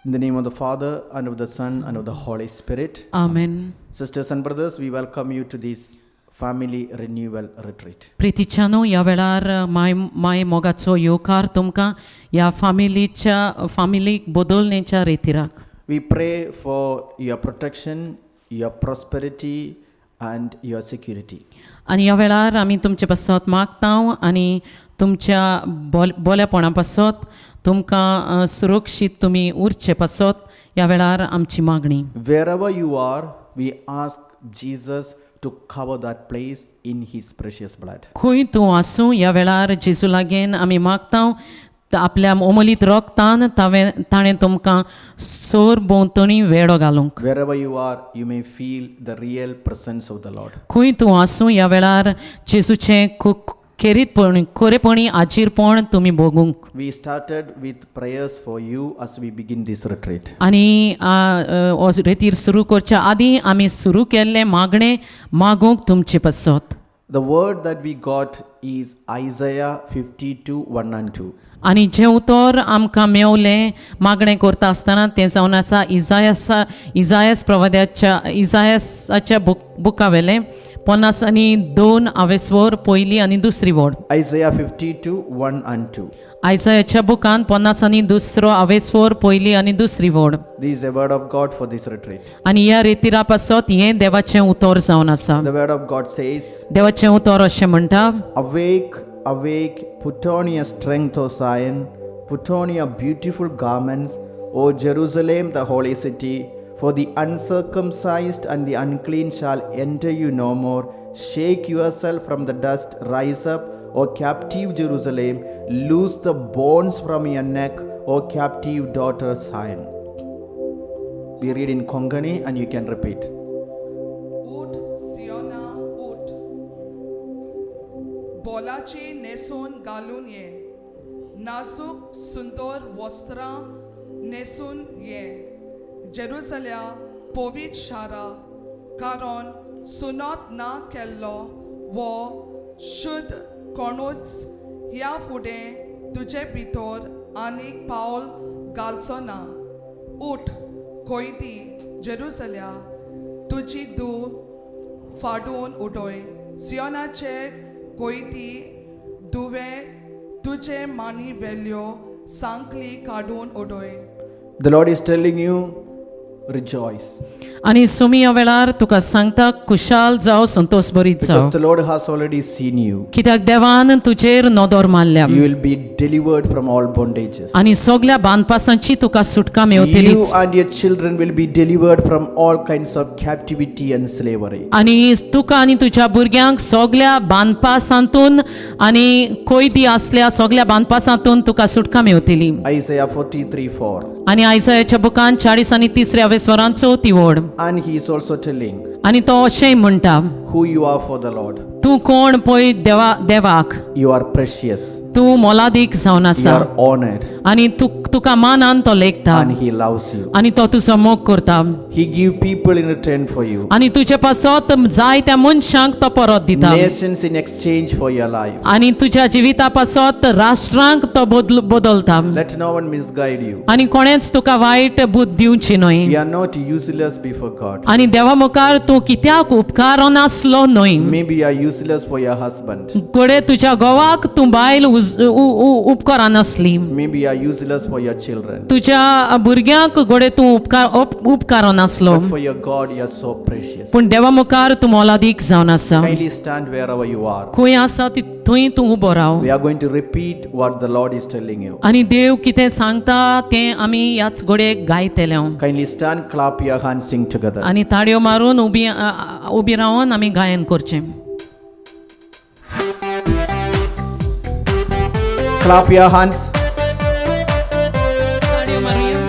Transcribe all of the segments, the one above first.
In the name of the Father, and of the Son, and of the Holy Spirit. Amen. Sisters and brothers, we welcome you to this family renewal retreat. प्रितीच्यानो ह्या वेळार my मोगाचो येवकार तुमकां ह्या फामिलीक बदलण्याच्या रितीराक. We pray for your protection, your prosperity, and your security. आनी ह्या वेळार आमी तुमचे पासत मागतांव आनी तुमच्या बोल्यापणा पासत तुमकां सुरक्षीत तुमी उरचे पासत ह्या वेळार आमची मागणी. Wherever you are, we ask Jesus to cover that place in his precious blood. खंय तूं आसूं ह्या वेळार जेजू लागीं आमी मागतांव आपल्या अमोलीत रोगतान ताणें तुमकां सोर भोंवतणी वेडो घालूंक. Wherever you are, you may feel the real presence of the Lord. खंय तूं आसूं ह्या वेळार जेजूचें खरेपणी आजीरपण तुमी भोगूंक. We started with prayers for you as we begin this retreat. आनी रितीर सुरू करच्या आदीं आमी सुरू केल्ले मागणे मागूंक तुमचे पासत. The word that we got is Isaiah 52:1 and 2. आनी जें उतर आमकां मेवलें मागणें करता आसतना तें जावन आसा इजायासाच्या बुका वेलें 52 हावेसवर पयली आनी दुसरी वोड. Isaiah 52:1 and 2. आयसायाच्या बुकान 52 हावेसवर पयली आनी दुसरी वोड. This is a word of God for this retreat. आनी ह्या रितीरा पासत हें देवाचें उतर जावन आसा. The word of God says, देवाचें उतर अशें म्हणटा, Awake, awake, put on your strength, O Zion, put on your beautiful garments, O Jerusalem, the holy city. For the uncircumcised and the unclean shall enter you no more. Shake yourself from the dust, rise up, O captive Jerusalem. Loose the bonds from your neck, O captive daughter Zion. We read in Konkani and you can repeat. उठ सियोना उठ, बोलाचे नेसून घालून ये, नाजूक सुंदर वस्त्रां नेसून ये, जेरुसल्या पवित्र शारा, कारण सुनात ना केल्लो वो शुद्ध कोणूच ह्या फुडें तुजे भितर आनीक पावल घालचो ना. उठ कोयती जेरुसल्या, तुजी धूळ फाडून उडोय, सियोनाचे कोयती धुवे तुजे मानी वेल्यो सांकली काडून उडोय. The Lord is telling you, rejoice. आनी सुमी ह्या वेळार तुका सांगता खुशाल जावं, संतोष भरीत Because जावं, the Lord has already seen you. कित्याक देवान तुजेर नदर मारल्या You will be delivered from all bondages. आनी सगल्या बांदपासांची तुका सुटका You मेवतलीच. and your children will be delivered from all kinds of captivity and slavery. आनी तुका आनी तुज्या भुरग्यांक सगल्या बांदपासांतून आनी कोयती आसल्या सगल्या बांदपासांतून तुका सुटका मेवतली. Isaiah 43:4. आनी आयसायाच्या बुकान 40 आनी 3 वेसवरान 4 वोड. And he is also telling आनी तो अशेंय म्हणटा, who you are for the Lord. तूं कोण पळय देवाक, You are precious. तूं मोलादीक जावन You आसा are honored. आनी तुका मानान तो लेखता And he loves you. आनी तो तुजो मोग करता He give people in return for you. आनी तुजे पासत जायत्या मनशांक तो परत दिता Nations in exchange for your life. आनी तुज्या जिविता पासत राष्ट्रांक तो बदलता Let no one misguide you. आनी कोणेच तुका वायट बुद्ध दिवची न्हय. We are not useless before God. आनी देवा मुखार तूं कित्याक उपकारो नासलो न्हय. Maybe you are useless for your husband. घोडे तुज्या घोवाक तूं बायल उपकारा नासली. Maybe you are useless for your children. तुज्या भुरग्यांक घोडे तूं उपकारो नासलो. But for your God, you are so precious. पूण देवा मुखार तूं मोलादीक जावन आसा. Kindly stand wherever you are. खंय आसा थंय तूं उबो Rao. We are going to repeat what the Lord is telling you. आनी देव कितें सांगता तें आमी ह्याच घोडेक गायतले. Kindly stand, clap your hands, sing together. आनी ताळयो मारून उबी रावन आमी गायन करचें. Clap your hands. ताळयो मारूया.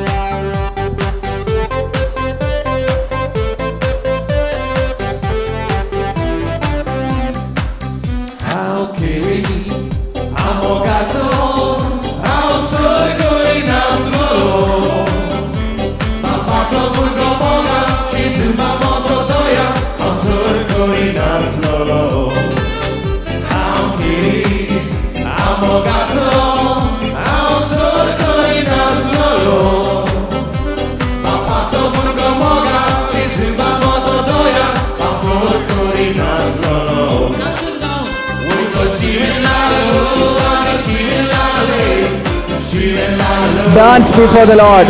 dance before the Lord.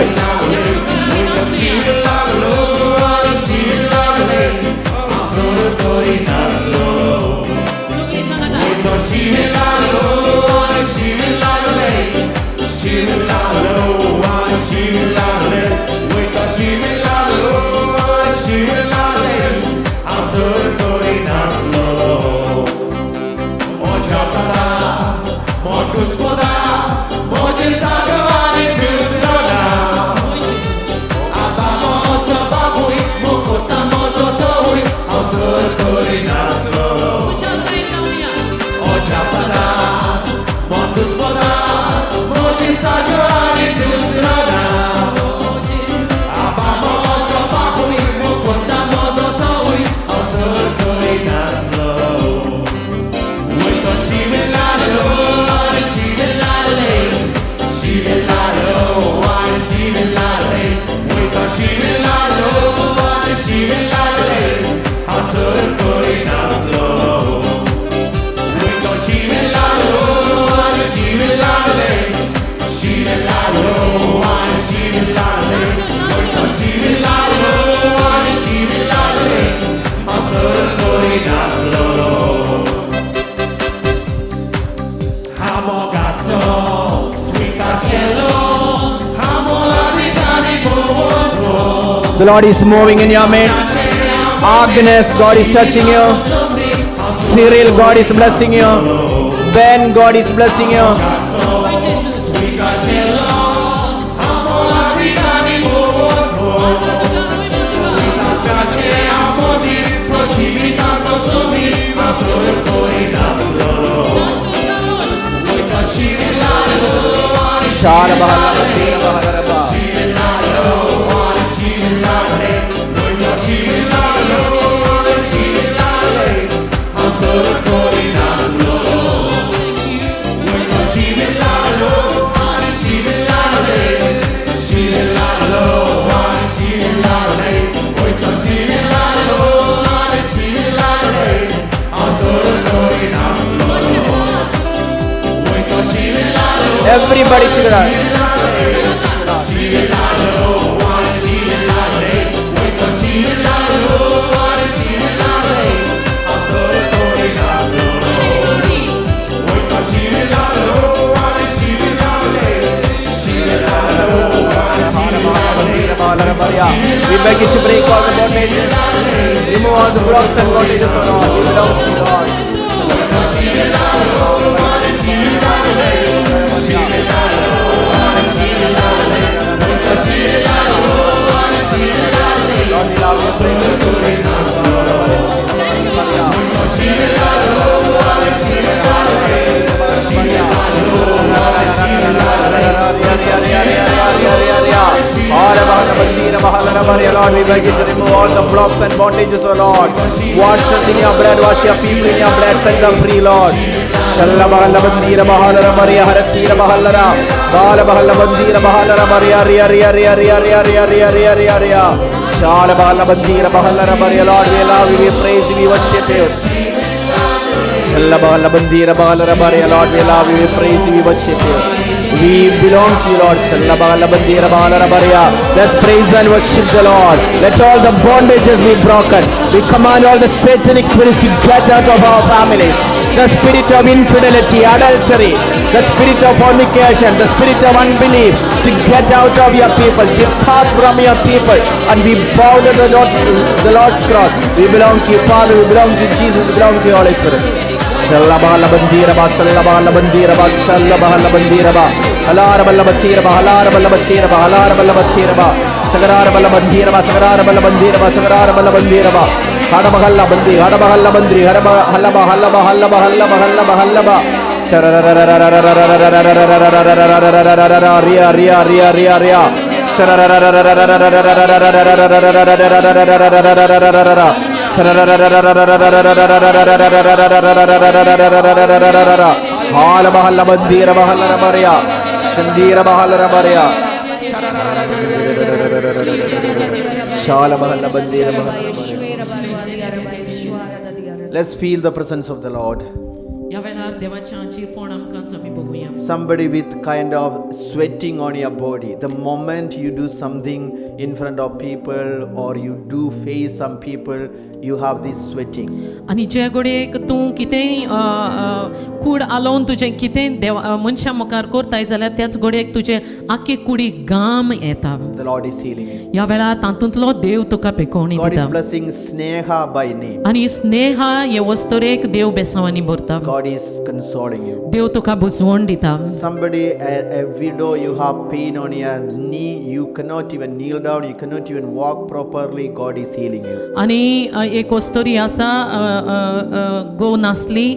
The Lord is moving in your midst. Agnes, God is touching you. Cyril, God is blessing you. Ben, God is blessing you. Shala bahala bahala everybody together. We beg you to break all the bondages, remove all the blocks and bondages for all. We belong to you, Lord. Lord, we love Lord, we beg you to remove all the blocks and bondages, O Lord. Wash us in your blood, wash your people in your blood, set them free, Lord. Shalla bahalla bandira bahalara Maria harasira bahallara bala bahalla bandira bahalara Maria ria ria ria ria ria ria ria ria ria ria Shalla bahalla bandira bahallara Maria. Lord, we love you, we praise you, we worship you. Shalla bahalla bandira bahalara Maria. Lord, we love you, we praise you, we worship you. We belong to you, Lord. Shalla bahalla bandira bahalara Maria. Let's praise and worship the Lord. Let all the bondages be broken. We command all the satanic spirits to get out of our families. The spirit of infidelity, adultery, the spirit of fornication, the spirit of unbelief, to get out of your people, depart from your people, and be bound to the Lord's cross. We belong to you, Father, we belong to Jesus, we belong to you, Holy Spirit. Shalla bahalla bandira ba, shalla bahalla bandira ba, shalla bahalla bandira ba, halara balla battira ba, halara balla battira ba, halara balla battira ba, sagarara balla bandira ba, sagarara balla bandira ba, sagarara balla bandira ba. Hada bahalla bandi, hada bahalla bandri, hada bahalla ba, halla ba, halla ba, halla ba, halla ba, halla ba. Ria ria ria ria ria. Hala bahalla bandira bahalla Maria, Shandira bahalla Maria. Shala bahalla bandira bahalla Maria. Let's feel the presence of the Lord. ह्या वेळार देवाच्या चिरपण आमकांच आमी बघुया. Somebody with kind of sweating on your body. The moment you do something in front of people or you do face some people, you have this sweating. आनी जे घडयेक तूं कितेंय कूड आलोवन तुजें कितेंय मनशा मुखार करताय जाल्यार त्याच घडयेक तुजे आख्खे कुडीक घाम येता. The Lord is healing you. ह्या वेळार तातूंतलो देव तुका पेकोवणी God is दिता. blessing Sneha by name. आनी स्नेहा हे वस्तुरेक देव बेसांवांनी भरता. God is consoling you. देव तुका बुजवण दिता. Somebody, a widow, you have pain on your knee, you cannot even kneel down, you cannot even walk properly, God is healing you. आनी एक वस्तोरी आसा गो नासली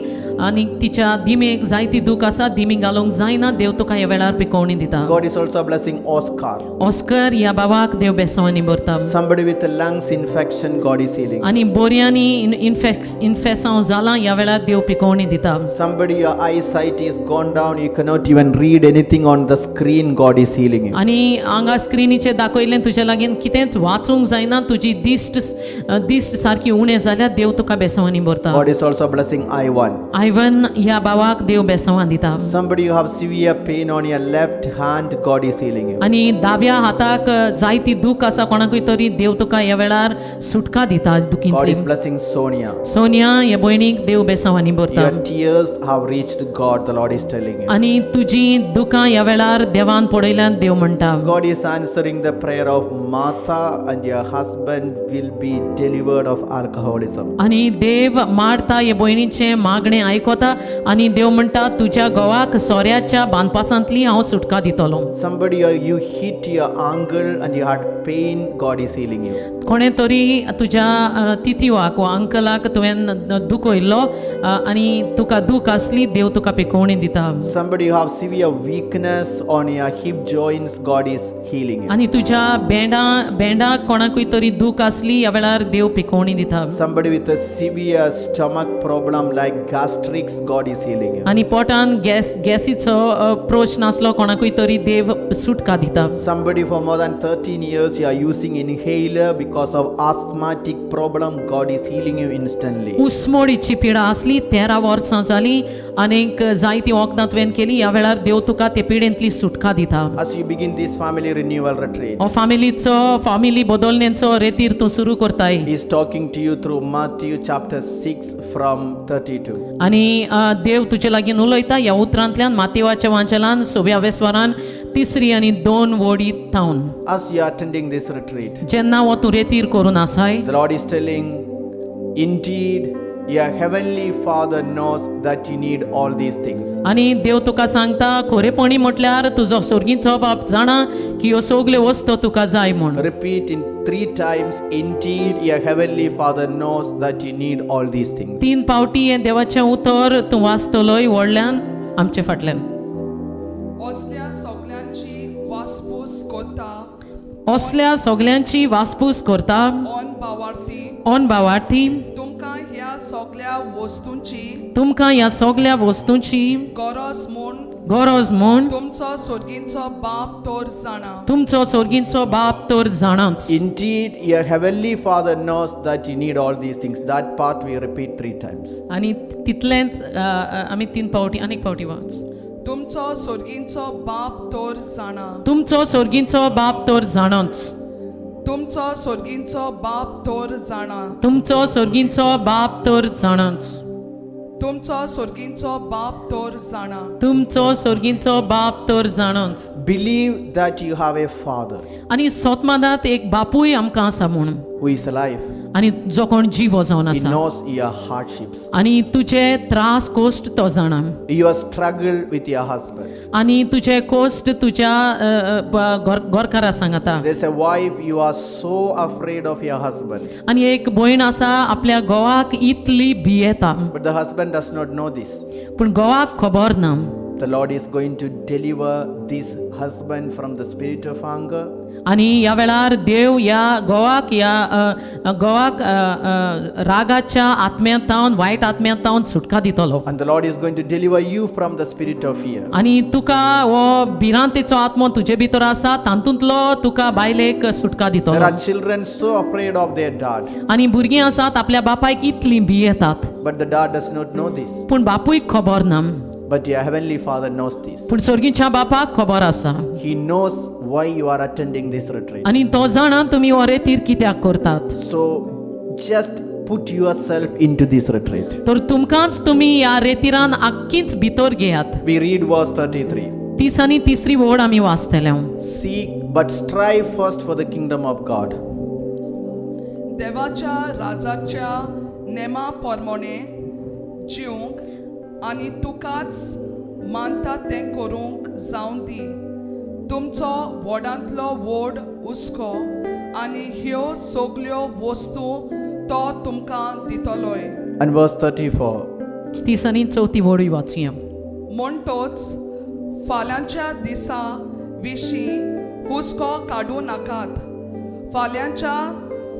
आनी तिच्या दिमेक जायती दूख आसा, दिमी घालूंक जायना, देव तुका ह्या वेळार पिकोवणी दिता. God is also blessing Oscar. Oscar ह्या बाबाक देव बेसांवांनी भरता. Somebody with a lungs infection, God is healing. आनी बोरयांनी इन्फेक्शन जालां ह्या वेळार देव पिकोवणी दिता. Somebody, your eyesight is gone down, you cannot even read anything on the screen, God is healing you. आनी हांगा स्क्रिनीचेर दाखयलें तुज्या लागीं कितेंच वाचूंक जायना, तुजी दिश्ट सारकी उणें जाल्यार देव तुका बेसांवांनी भरता. God is also blessing Ivan. Ivan ह्या बाबाक देव बेसांवां दिता. Somebody, you have severe pain on your left hand, God is healing you. आनी दाव्या हाताक जायती दूख आसा कोणाकूय तरी देव तुका ह्या वेळार सुटका दिता God दुखींतली. is blessing Sonia. Sonia ह्या भयणीक देव बेसांवांनी भरता. Your tears have reached God, the Lord is telling you. आनी तुजी दुखां ह्या वेळार देवान पडयल्यान देव म्हणटा. God is answering the prayer of Martha, and your husband will be delivered of alcoholism. आनी देव मारता हे भयणीचे मागणें आयकोता आनी देव म्हणटा तुज्या घोवाक सोऱ्याच्या बांदपासांतली हांव सुटका दितलो. Somebody, you hit your ankle and you had pain, God is healing you. कोणें तरी तुज्या तिथिवाक वा अंकलाक तुवें दुखयल्लो आनी तुका दूख आसली, देव तुका पिकोवणी दिता. Somebody, you have severe weakness on your hip joints, God is healing you. आनी तुज्या बेंडाक कोणाकूय तरी दूख आसली ह्या वेळार देव पिकोवणी दिता. Somebody with a severe stomach problem like gastrics, God is healing you. आनी पोटान गॅसीचो प्रश्न आसलो कोणाकूय तरी देव सुटका दिता. Somebody for more than 13 years, you are using inhaler because of asthmatic problem, God is healing you instantly. उस्मोडीची पिडा आसली 13 वर्सां जाली आनीक जायती वखदां तुवें केली, ह्या वेळार देव तुका ते पिडेंतली सुटका दिता. As you begin this family renewal retreat, हो फामिली बदलण्याचो रेतीर तूं सुरू करताय. He is talking to you through Matthew chapter 6 from 32. आनी देव तुजे लागीं उलयता ह्या उतरांतल्यान मातेवाच्या वांचनान 6व्या स्वरान 3 आनी 2 वडी थावन. As you are attending this retreat, जेन्ना हो तूं रेतीर करून आसाय, the Lord is telling, indeed, your heavenly Father knows that you need all these things. आनी देव तुका सांगता खरेपणी म्हटल्यार तुजो सोर्गीचो बाप जाणा की ह्यो सगल्यो वस्तू तुका जाय म्हूण. Repeat in 3 times, indeed, your heavenly Father knows that you need all these things. 3 पावटी हे देवाचें उतर तूं वाचतलोय व्हडल्यान आमचे फाटल्यान. असल्या सगळ्यांची वासपूस करता असल्या सगल्यांची वासपूस करता ऑन भावार्थी तुमकां तुमकां ह्या सगळ्या वस्तूंची गरज म्हूण तुमचो सोर्गींचो बाप तोर जाणा. तुमचो सोर्गींचो बाप तर जाणाच. Indeed, your heavenly Father knows that you need all these things. That part we repeat 3 times. आनी तितलेंच आमी 3 पावटी आनीक पावटी वाच. तुमचो सोर्गींचो बाप तोर जाणा. तुमचो सोर्गींचो बाप तर जाणाच. तुमचो सोर्गींचो बाप तोर जाणा. तुमचो सोर्गींचो बाप तर जाणाच. तुमचो सोर्गींचो बाप तोर जाणा. तुमचो सोर्गींचो बाप तर जाणाच. Believe that you have a Father आनी सोतमादात एक बापूय आमकां आसा म्हूण, who is alive. आनी जो कोण जिवो जावन He आसा knows your hardships, आनी तुजे त्रास कोश्ट तो जाणा. your struggle with your husband. आनी तुजे कोश्ट तुज्या घरकारा सांगता. There's a wife, you are so afraid of your husband, आनी एक भयण आसा आपल्या घोवाक इतली भियेता, but the husband does not know this. पूण घोवाक खबर ना. The Lord is going to deliver this husband from the spirit of anger. आनी ह्या वेळार देव ह्या घोवाक रागाच्या आत्म्यांतावन वायट आत्म्यांतावन सुटका दितलो. And the Lord is going to deliver you from the spirit of fear. आनी तुका हो भिरांतेचो आत्मो तुजे भितर आसा तातूंतलो तुका बायलेक सुटका There दितलो. are children so afraid of their dad, आनी भुरगीं आसात आपल्या बापायक इतलीं भियेतात. But the dad does not know this. पूण बापूय खबर ना. But your heavenly Father knows this. पूण स्वर्गीच्या बापाक खबर आसा. He knows why you are attending this retreat. आनी तो जाणा तुमी हो रेतीर कित्याक करतात. So just put yourself into this retreat. तर तुमकांच तुमी ह्या रेतीरान आख्खीच भितर घेयात. We read verse 33. 30 आनी 3 वोड आमी वाचतले. Seek but strive first for the kingdom of God. देवाच्या राजाच्या नेमा पोरमोणे जिवंक आनी तुकाच मानता तें करूंक जावन दी. तुमचो व्हडांतलो व्हड हुस्को आनी ह्यो सगल्यो वस्तू तो तुमकां दितलोय. And verse 34. 30 आनी 4 वोडूय वाचुया. म्हणटोच फाल्यांच्या दिसा विशीं हुस्को काडूं नाकात.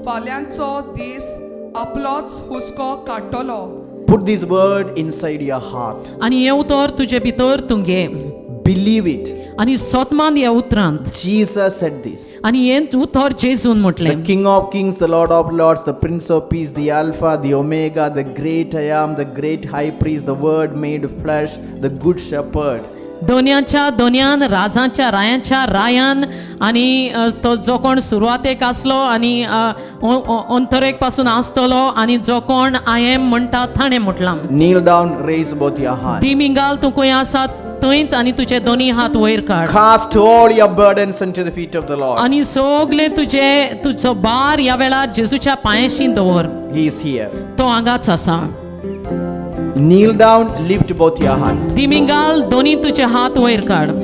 फाल्यांचो दीस आपलोच हुस्को काडटलो. Put this word inside your heart. आनी हे उतर तुजे भितर तूं घे. Believe it. आनी सोतमान ह्या उतरांत. Jesus said this. आनी हे उतर जेजून म्हटलें. The King of Kings, the Lord of Lords, the Prince of Peace, the Alpha, the Omega, the great I am, the great High Priest, the Word made flesh, the Good Shepherd. दोन्याच्या दोन्यान राजांच्या रायांच्या रायान आनी तो जो कोण सुरवातेक आसलो आनी अंतरेक पासून आसतलो आनी जो कोण आय एम म्हणटा ताणें म्हटलां. Kneel down, raise both your hands. दिमिंगाल तूं खंय आसा थंयच आनी तुजे दोनी हात वयर काड. Cast all your burdens unto the feet of the Lord. आनी सगळे तुजो भार ह्या वेळार जेजूच्या पांयाशी दवर. He is here. तो हांगाच आसा. Kneel down, lift both your hands. दिमिंगाल दोनी तुजे हात वयर काड.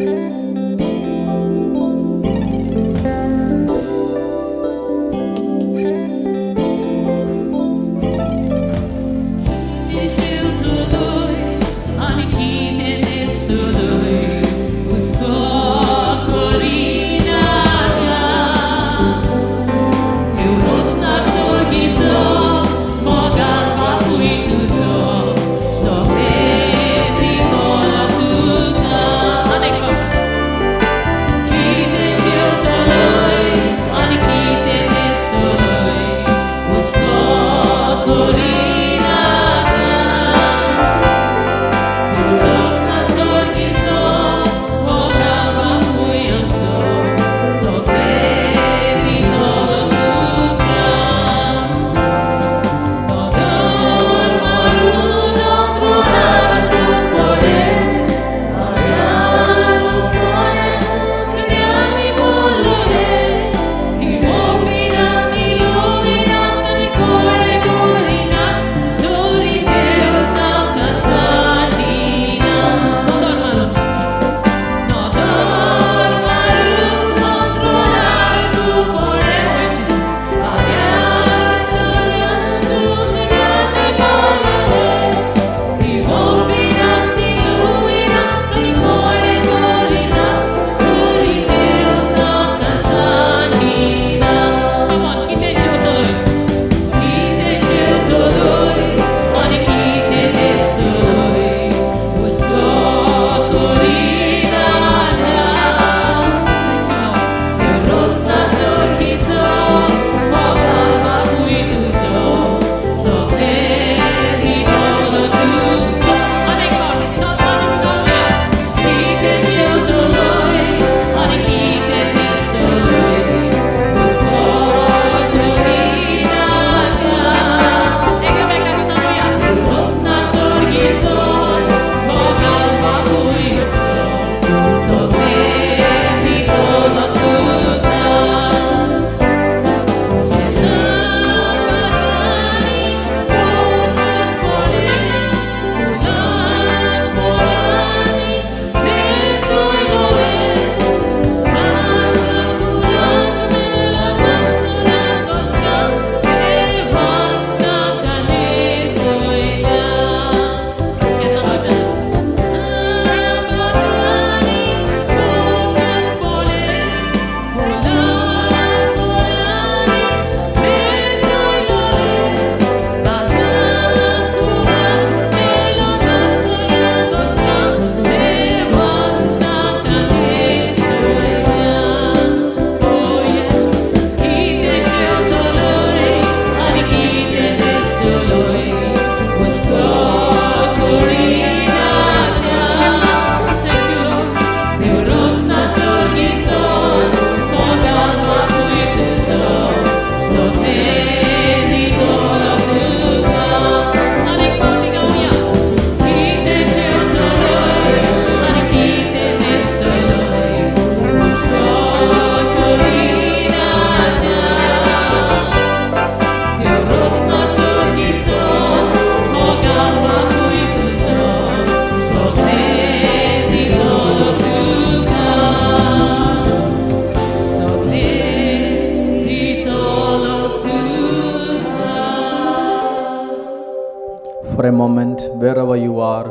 For a moment, wherever you are,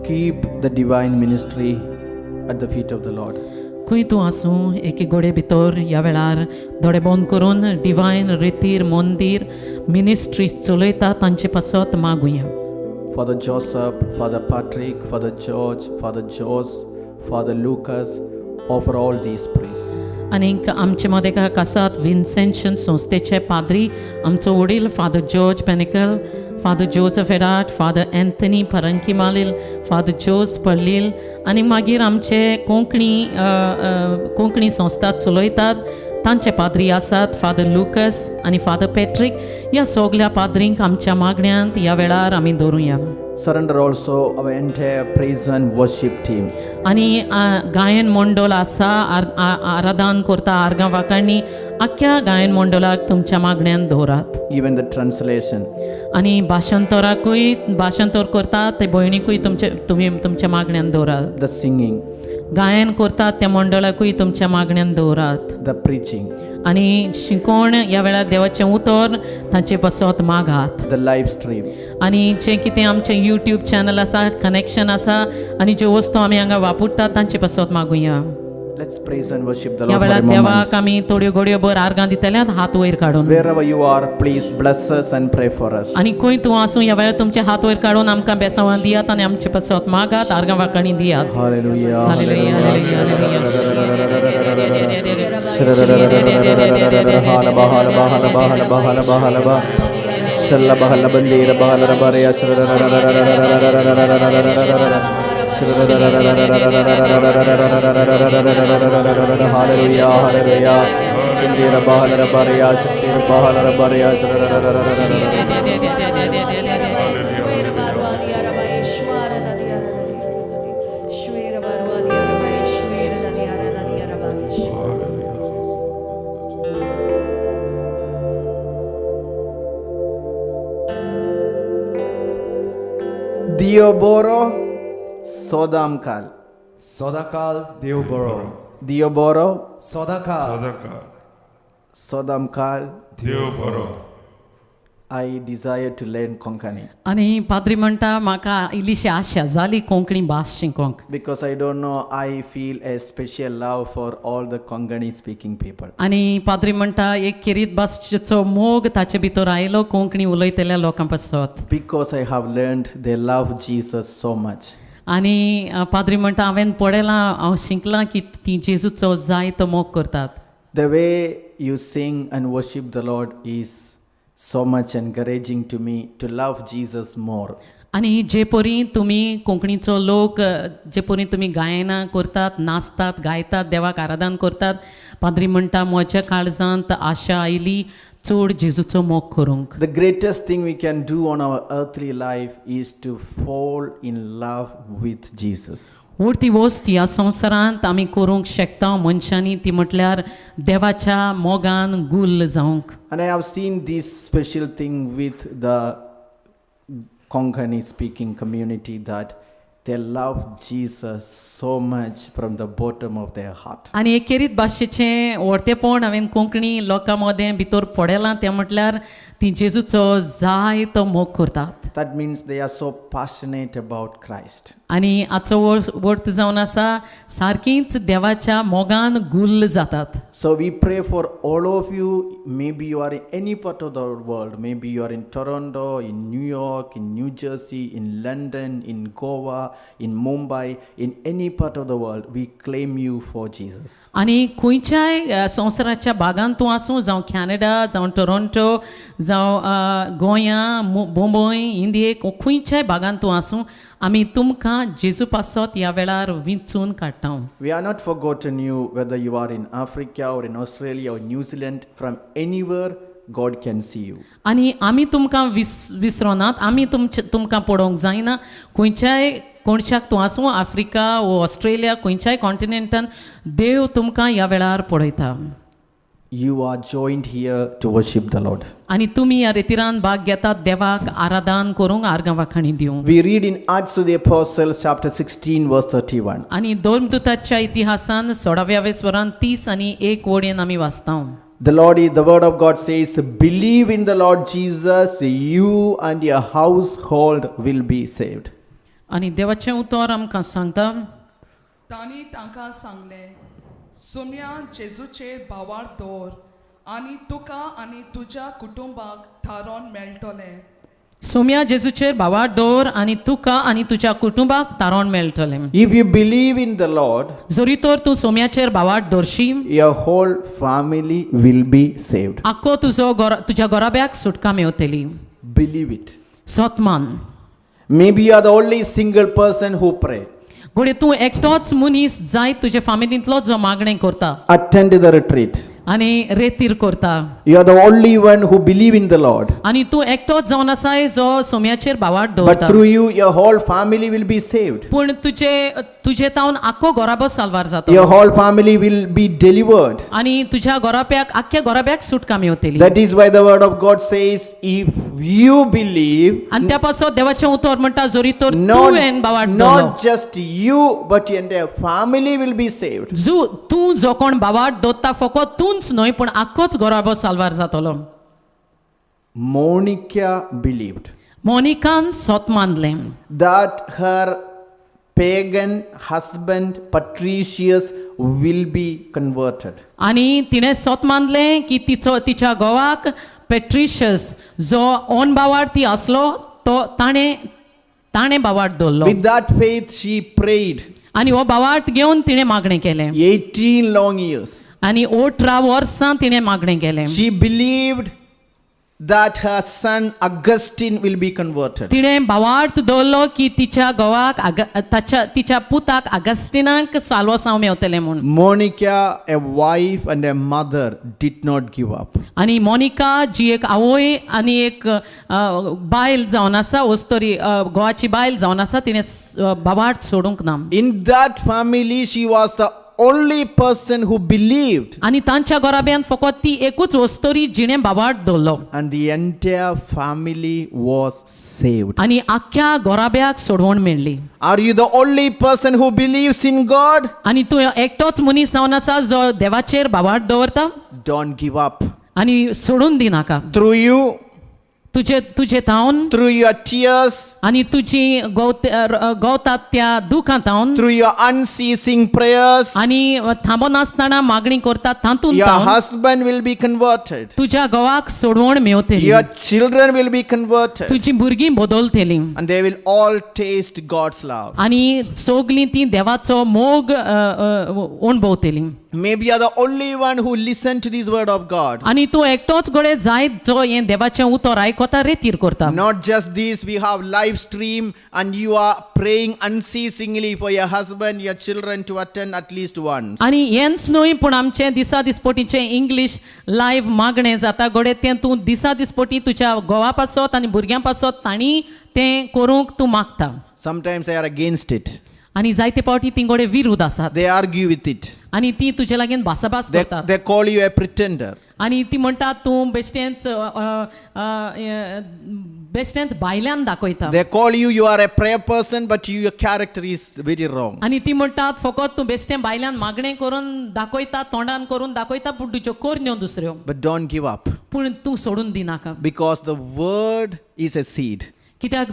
keep the divine ministry at the feet of the Lord. खंय तूं आसूं एके गोडे भितर ह्या वेळार दोळे बंद करून डिवायन रितीर मंदीर मिनिस्ट्री चलयता तांचे पासत मागुया. Father Joseph, Father Patrick, Father George, Father Jose, Father Lucas, offer all these praise. आनीक आमचे मदें आसात विन्सेंशन संस्थेचे पाद्री, आमचो वडील father George Penikal, father Joseph Edat, father Anthony Parankimalil, father Jose Padalil, आनी मागीर आमचे कोंकणी संस्था चलयतात तांचे पाद्री आसात फादर लुकस आनी फादर पॅट्रिक. ह्या सगळ्या पाद्रींक आमच्या मागण्यांत ह्या वेळार आमी दवरुया. Surrender also our entire praise and worship team. आनी गायन मंडळ आसा आराधन करता आर्गां वांकाणी आख्या गायन मंडळाक तुमच्या मागण्यांत दवरात. Even the translation. आनी भाशांतराकूय भाशांतर करतात ते भयणीकूय तुमी तुमच्या मागण्यांत दवरात. The singing, गायन करतात त्या मंडळाकूय तुमच्या मागण्यांत दवरात. the preaching, आनी शिकोवण ह्या वेळार देवाचें उतर तांचे पासत मागात. the live stream. आनी जें कितें आमचें यूट्यूब चॅनल आसा कनेक्शन आसा आनी ज्यो वस्तू आमी हांगा वापरतात तांचे पासत मागुया. Let's praise and worship the ह्या Lord for वेळार a moment. देवाक आमी थोड्यो घडयो भर आर्गां दितल्यात हात वयर काडून. Wherever you are, please bless us and pray for us. आनी खंय तूं आसूं ह्या वेळार तुमचे हात वयर काडून आमकां बेसांवां दियात आनी आमचे पासत मागात आर्गां वांकाणी दियात. Hallelujah. Hallelujah, hallelujah, Hallelujah, hallelujah. Shindira bahala baraya, shindira bahala baraya. Dioboro Sodamkal. Sodakal Deoboro. Dioboro Sodakal Sodamkal. Deoboro. I desire to learn Konkani आनी पाद्री म्हणटा म्हाका इल्लीशी आशा जाली कोंकणी भास शिकोंक. because I don't know, I feel a special love for all the Konkani speaking people. आनी पाद्री म्हणटा एक किरीत भाशेचो मोग ताचे भितर आयलो कोंकणी उलयतल्या लोकां पासत. Because I have learned they love Jesus so much. आनी पाद्री म्हणटा हांवें पळयलां हांव शिकलां की ती जेजूचो जायतो मोग करतात. The way you sing and worship the Lord is so much encouraging to me to love Jesus more. आनी जे परी तुमी कोंकणीचो लोक जे परी तुमी गायनां करतात नाचतात गायतात देवाक आराधन करतात पाद्री म्हणटा म्हज्या काळजांत आशा आयली चड जेजूचो मोग करूंक. The greatest thing we can do on our earthly life is to fall in love with Jesus. उरती वस्त ह्या संवसारांत आमी करूंक शकता मनशांनी ती म्हटल्यार देवाच्या मोगान गुल्ल जावंक. And I have seen this special thing with the Konkani speaking community that they love Jesus so much from the bottom of their heart. आनी एकेरीत भाशेचें व्हडतेपण हांवें कोंकणी लोकां मदें भितर पडयलां तें म्हटल्यार ती जेजूचो जायतो मोग करतात. That means they are so passionate about Christ. आनी हाचो अर्थ जावन आसा सारकींच देवाच्या मोगान गुल्ल जातात. So we pray for all of you. Maybe you are in any part of the world. Maybe you are in Toronto, in New York, in New Jersey, in London, in Goa, in Mumbai, in any part of the world. We claim you for Jesus. आनी खंयच्याय संवसाराच्या भागांत तूं आसूं जावं Canada जावं Toronto जावं गोंया मुंबय इंडियेक खंयच्याय भागांत तूं आसूं आमी तुमकां जेजू पासत ह्या वेळार विंचून काडटा. We are not forgotten you, whether you are in Africa or in Australia or New Zealand. From anywhere, God can see you. आनी आमी तुमकां विसरोनात आमी तुमकां पडोवंक जायना. खंयच्याय कोणशाक तूं आसूं आफ्रिका वो ऑस्ट्रेलिया खंयच्याय कॉन्टिनेंटान देव तुमकां ह्या वेळार पळयता. You are joined here to worship the Lord. आनी तुमी ह्या रितीरान भाग घेतात देवाक आराधन करूंक आर्गां वाखाणी दिवंक. We read in Acts of the Apostles chapter 16 verse 31. आनी धर्मदूताच्या इतिहासान 16व्या वेसवरान 30 आनी 1 वडयेन आमी वाचता. The word of God says, believe in the Lord Jesus, you and your household will be saved. आनी देवाचें उतर आमकां सांगता तांणी तांकां सांगलें सुम्या जेजूचेर बावार दवर आनी तुका आनी तुज्या कुटुंबाक थारोन मेळटलें सोम्या जेजूचेर भावार दवर आनी तुका आनी तुज्या कुटुंबाक तारण मेळटलें If you believe in the Lord, जरी तर तूं सोम्याचेर भावार दवरशी your whole family will be saved. आख्खो तुज्या गोराब्याक सुटका मेवतली Believe it. सोतमान Maybe you are the only single person who pray. घोडे तूं एकटोच मनीस जाय तुजे फॅमिलींतलो जो मागणें करता Attend the retreat. आनी रेतीर करता You are the only one who believe in the Lord. आनी तूं एकटोच जावन आसाय जो सोम्याचेर भावार But दवरता through you, your whole family will be saved. पूण तुजे तावन आख्खो गोराबो साल्वार जाता Your whole family will be delivered. आनी तुज्या गोराब्याक आख्ख्या गोराब्याक सुटका मेवतली That is why the word of God says, if you believe, आनी त्या पासत देवाचें उतर म्हणटा जरी तर तुवें भावार दवरलो not just you, but your entire family will be saved. तूं जो कोण भावार दोत्ता फकत तूंच न्हय पूण आख्खोच गोराबो साल्वार जातलो Monica believed मोनिकान सोत मानलें that her pagan husband Patricius will be converted. आनी तिणें सोत मानलें की तिच्या घोवाक पेट्रिशियस जो ओन भावार ती आसलो तो ताणें भावार दवरलो With that faith, she prayed आनी हो भावार्थ घेवन तिणें मागणें केलें 18 long years. आनी 18 वर्सां तिणें मागणें केलें She believed that her son Augustine will be converted. तिणें भावार्थ दवरलो की तिच्या घोवाक तिच्या पुताक आगस्टिनाक साल्वसांव मेवतलें म्हूण Monica, a wife and a mother, did not give up. आनी मोनिका जी एक आवय आनी एक बायल जावन आसा वस्तोरी घोवाची बायल जावन आसा तिणें भावार्थ सोडूंक ना In that family, she was the only person who believed, आनी तांच्या घोराब्यान फकत ती एकूच वस्तोरी जिणें भावार्थ दवरलो and the entire family was saved. आनी आख्ख्या घोराब्याक सोडवण मेळ्ळी Are you the only person who believes in God? आनी तूं एकटोच मनीस जावन आसा जो देवाचेर भावार्थ दवरता Don't give up. आनी सोडून दिनाका Through you, तुजे तावन through your tears, आनी तुजी गवतात त्या दुखांतावन through your unceasing prayers, आनी थांबनासतना मागणी करता तातूंत your तावन husband will be converted. तुज्या घोवाक सोडवण मेवतली Your children will be converted. तुजी भुरगीं बदलतली And they will all taste God's love. आनी सगलीं ती देवाचो मोग अणभवतली Maybe you are the only one who listened to this word of God. आनी तूं एकटोच गडे जायत जो हें देवाचें उतर आयकोता रेतीर करता Not just this, we have live stream and you are praying unceasingly for your husband, your children to attend at least once. आनी हेंच न्हय पूण आमचें दिसा दिसपटीचें इंग्लीश लायव्ह मागणें जाता गडे तें तूं दिसा दिसपटी तुज्या घोवा पासत आनी भुरग्यां पासत तांणी तें करूंक तूं मागता Sometimes they are against it. आनी जायते फावटी ती गोडे विरोध आसात They argue with it. आनी ती तुजे लागीं भासाभास करतात They call you a pretender. आनी ती म्हणटात तूं बेश्टेंच भायल्यान दाखयता They call you, you are a prayer person, but your character is very wrong. आनी ती म्हणटात फकत तूं बेश्टें भायल्यान मागणें करून दाखयता तोंडान करून दाखयता पूण तुज्यो करण्यो दुसऱ्यो But don't give up, पूण तूं सोडून दिनाका because the word is a seed. कित्याक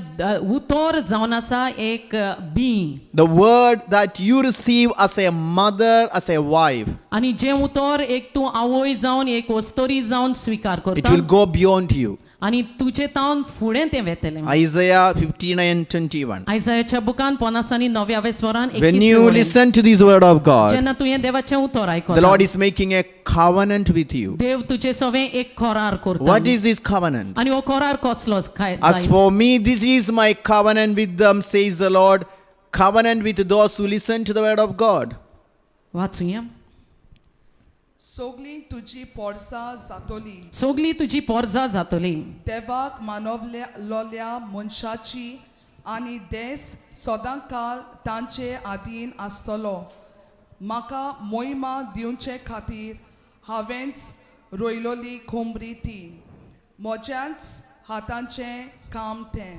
उतर जावन आसा एक B The word that you receive as a mother, as a wife, आनी जें उतर एक तूं आवय जावन एक वस्तोरी जावन स्विकार it करता will go beyond you. आनी तुजें तावन फुडें तें वेतलें Isaiah 59:21. आयजायाच्या बुकान 50 आनी 9व्या स्वरान When you listen to this word of God, जेन्ना तूं हें देवाचें उतर the आयकता Lord is making a covenant with you. देव तुजे सवें एक करार करता What is this covenant? आनी हो करार कसलो As for me, this is my covenant with them, says the Lord. Covenant with those who listen to the word of God. वाचुया सोगलीं तुजी पोरसां जातोली सोगली तुजी पोरजां जातली देवाक मानवलोल्या मनशाची आनी देस सदांकाल तांचे आदीन आसतलो म्हाका मोहिमा दिवचे खातीर हांवेंच रोयलोली खोंबरी ती म्हज्याच हातांचें काम तें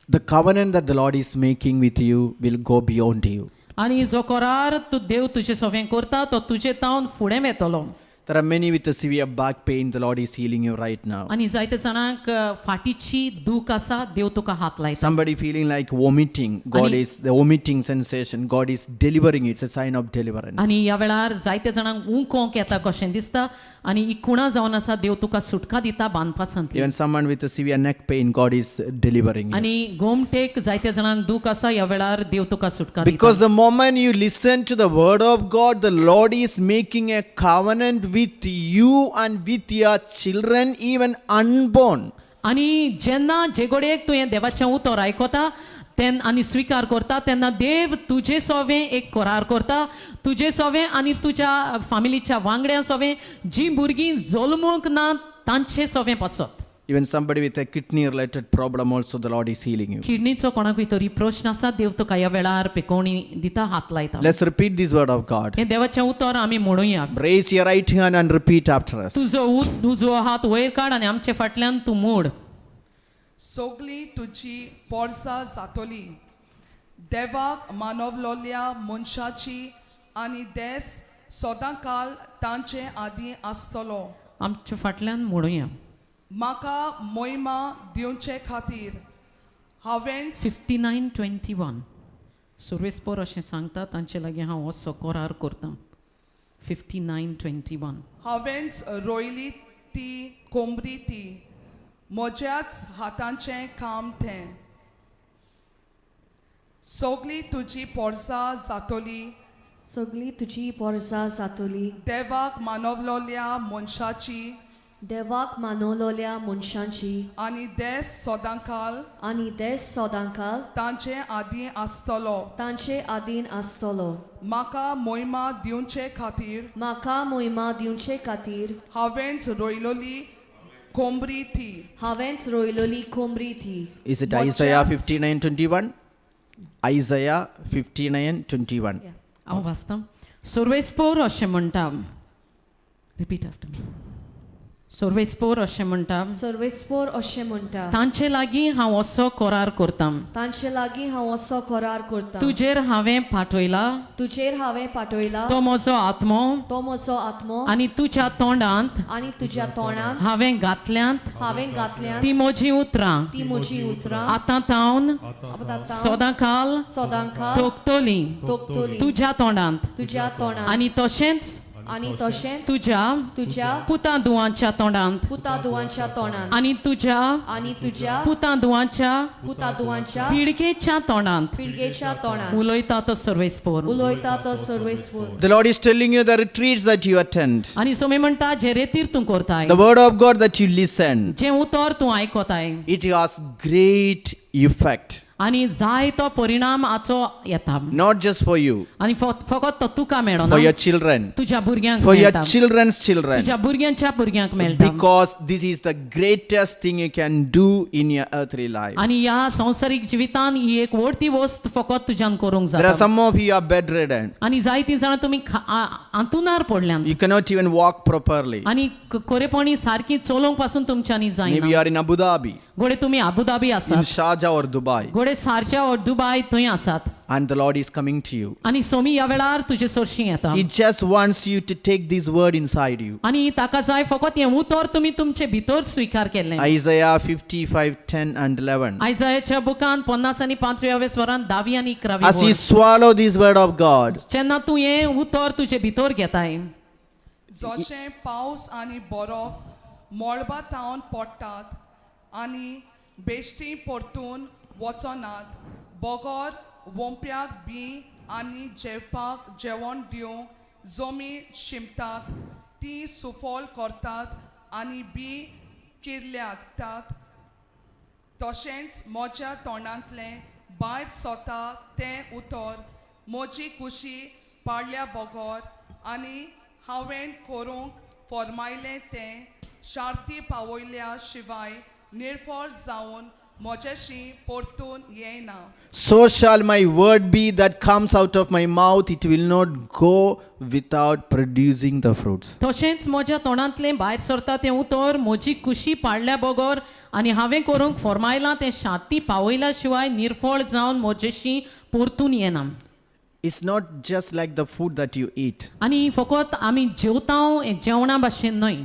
The covenant that the Lord is making with you will go beyond you. आणि जो करार तू देव तुजे सोबें करता तो तुजे तावन फुडें येतलो. There are many with a severe back pain. The Lord is healing you right now. आणि जायते जाणांक फाटीची दूख आसा देव तुका हात लायता. Somebody feeling like vomiting. God is the vomiting sensation. God is delivering it. It's a sign of deliverance. आणि ह्या वेळार जायते जाणांक उंकोंक येता कशें दिसता आणि इकुणा जावन आसा देव तुका सुटका दिता बांदपा सांतली. Even someone with a severe neck pain, God is delivering you. आणि गोमटेक जायते जाणांक दूख आसा ह्या वेळार देव तुका सुटका दिता. Because the moment you listen to the word of God, the Lord is making a covenant with you and with your children, even unborn. आणि जेन्ना जेगोडेक तूं हें देवाचें उतर आयकता आनी स्वीकार करता तेन्ना देव तुजे सोबें एक करार करता तुजे सोबें आनी तुज्या फामिलीच्या वांगड्या सोबें जीं भुरगीं जल्मूंक ना तांचे सोबें पासत. Even somebody with a kidney related problem also, the Lord is healing you. किडनीचो कोणाकूय तरी प्रश्न आसा देव तुका ह्या वेळार पिकोवणी दिता हात लायता. Let's repeat this word of God. हें देवाचें उतर आमी म्हणुया. Raise your right hand and repeat after us. तुजो हात वयर काड आनी आमचे फाटल्यान तूं मोड. सोगली तुजी पोरसां जातोली. देवाक मानवलोल्या मनशाची आनी देस सदांकाल तांचे आदीं आसतलो. आमचे फाटल्यान म्हणुया. म्हाका मोहिमा दिवचे खातीर हांवें 59:21 सुर्वेस्पोर अशें सांगता तांचे लागीं हांव असो करार करतां. 59:21 हांवेंच रोयली ती कोंबरी ती म्हज्याच हातांचें काम तें. सोगली तुजी पोरसां जातोली. सगळी तुजी पोरसां जातोली. देवाक मानवलोल्या मनशाची देवाक मानवलोल्या मनशांची आनी देस सदांकाल आनी देस सदांकाल तांचे आदीं आसतलो. तांचे आदीन आसतलो. म्हाका मोहिमा दिवचे खातीर म्हाका मोहिमा दिवचे खातीर हांवेंच रोयलोली कोंबरी ती. हांवेंच रोयलोली कोंबरी ती. Is it Isaiah 59:21? Isaiah 59:21. हांव वाचतां. सुर्वेस्पोर अशें म्हणटा. Repeat after me. सुर्वेस्पोर अशें म्हणटा. सर्वेस्पोर अशें म्हणटा. तांचे लागीं हांव असो करार करतां. तांचे लागीं हांव असो करार करतां. तुजेर हांवें पाठयला तुजेर हांवें पाठयला तो म्हजो आत्मो तो म्हजो आत्मो आनी तुज्या तोंडांत आनी तुज्या तोंडांत हांवें घातल्यांत हांवें घातल्यान ती म्हजी उतरां ती म्हजी उतरां आतां तावन आतां सदांकाल सदांकाल तोखतली तोखतली तुज्या तोंडांत तुज्या तोंडांत आनी तशेंच आनी तशेंच तुज्या पुतां दुवांच्या तोंडांत पुता दुवांच्या तोंडांत आनी तुज्या आनी तुज्या पुतां दुवांच्या पुता दुवांच्या पिळगेच्या तोंडांत पिळगेच्या तोंडांत उलयता तो सर्वेस्पोर. उलयता तो सर्वेस्पोर. The Lord is telling you the retreats that you attend, आनी सोमी म्हणटा जे रेतीर तूं करताय the word of God that you listen, जे उतर तूं आयकोताय it has great effect. आनी जाय तो परिणाम हाचो येता. Not just for you, आनी फकत तो तुका मेळना for your children, तुज्या भुरग्यांक for your मेळटा. children's children. तुज्या भुरग्यांच्या भुरग्यांक मेळटा. Because this is the greatest thing you can do in your earthly life. आनी ह्या संवसारीक जिवितान ही एक व्हडटी वस्त फकत तुज्यान करूंक There are जाता. some of you are bedridden. आनी जायतीं जाणां तुमी आंतुनार पडल्यात You cannot even walk properly. आनी कोरेपणी सारकी चलोवंक पासून तुमच्यांनी Maybe जायना. you are in Abu Dhabi, घोडे तुमी आबुधाबी in आसात. Sharjah or Dubai, घोडे सारच्या वा दुबाय थंय आसात. and the Lord is coming to you. आनी सोमी ह्या वेळार तुजे सोरशी येता. He just wants you to take this word inside you. आनी ताका जाय फकत हें उतर तुमी तुमचे भितर स्वीकार केल्लें. Isaiah 55:10 and 11. आयजायाच्या बुकान 50 आनी 5व्या स्वरान 10 आनी 11 As you swallow this word of God, जेन्ना तूं हें उतर तुजे भितर घेताय जशें पावस आनी बरफ मळबातावन पडटात आनी बेश्टी परतून वचनात. बोगोर वोंप्याक बी आनी जेवपाक जेवण दिवंक जमीन शिंपतात. ती सुफोल करतात आनी बी किर्ल्यातात. तशेंच म्हज्या तोंडांतलें भायर सोता तें उतर म्हजी कुशी पाडल्या बोगोर आनी हांवें करूंक फरमायलें तें शार्ती पावयल्या शिवाय निर्फळ जावन म्हज्याशी परतून येना. so shall my word be that comes out of my mouth, it will not go without producing the fruits. तशेंच म्हज्या तोंडांतलें भायर सरता तें उतर म्हजी कुशी पाडल्या बगर आनी हांवें करूंक फरमायलां तें शांती पावयल्या शिवाय निर्फळ जावन म्हजेशी परतून येना. is not just like the food that you eat. आनी फकत आमी जेवतांव हें जेवणा भाशेन न्हय,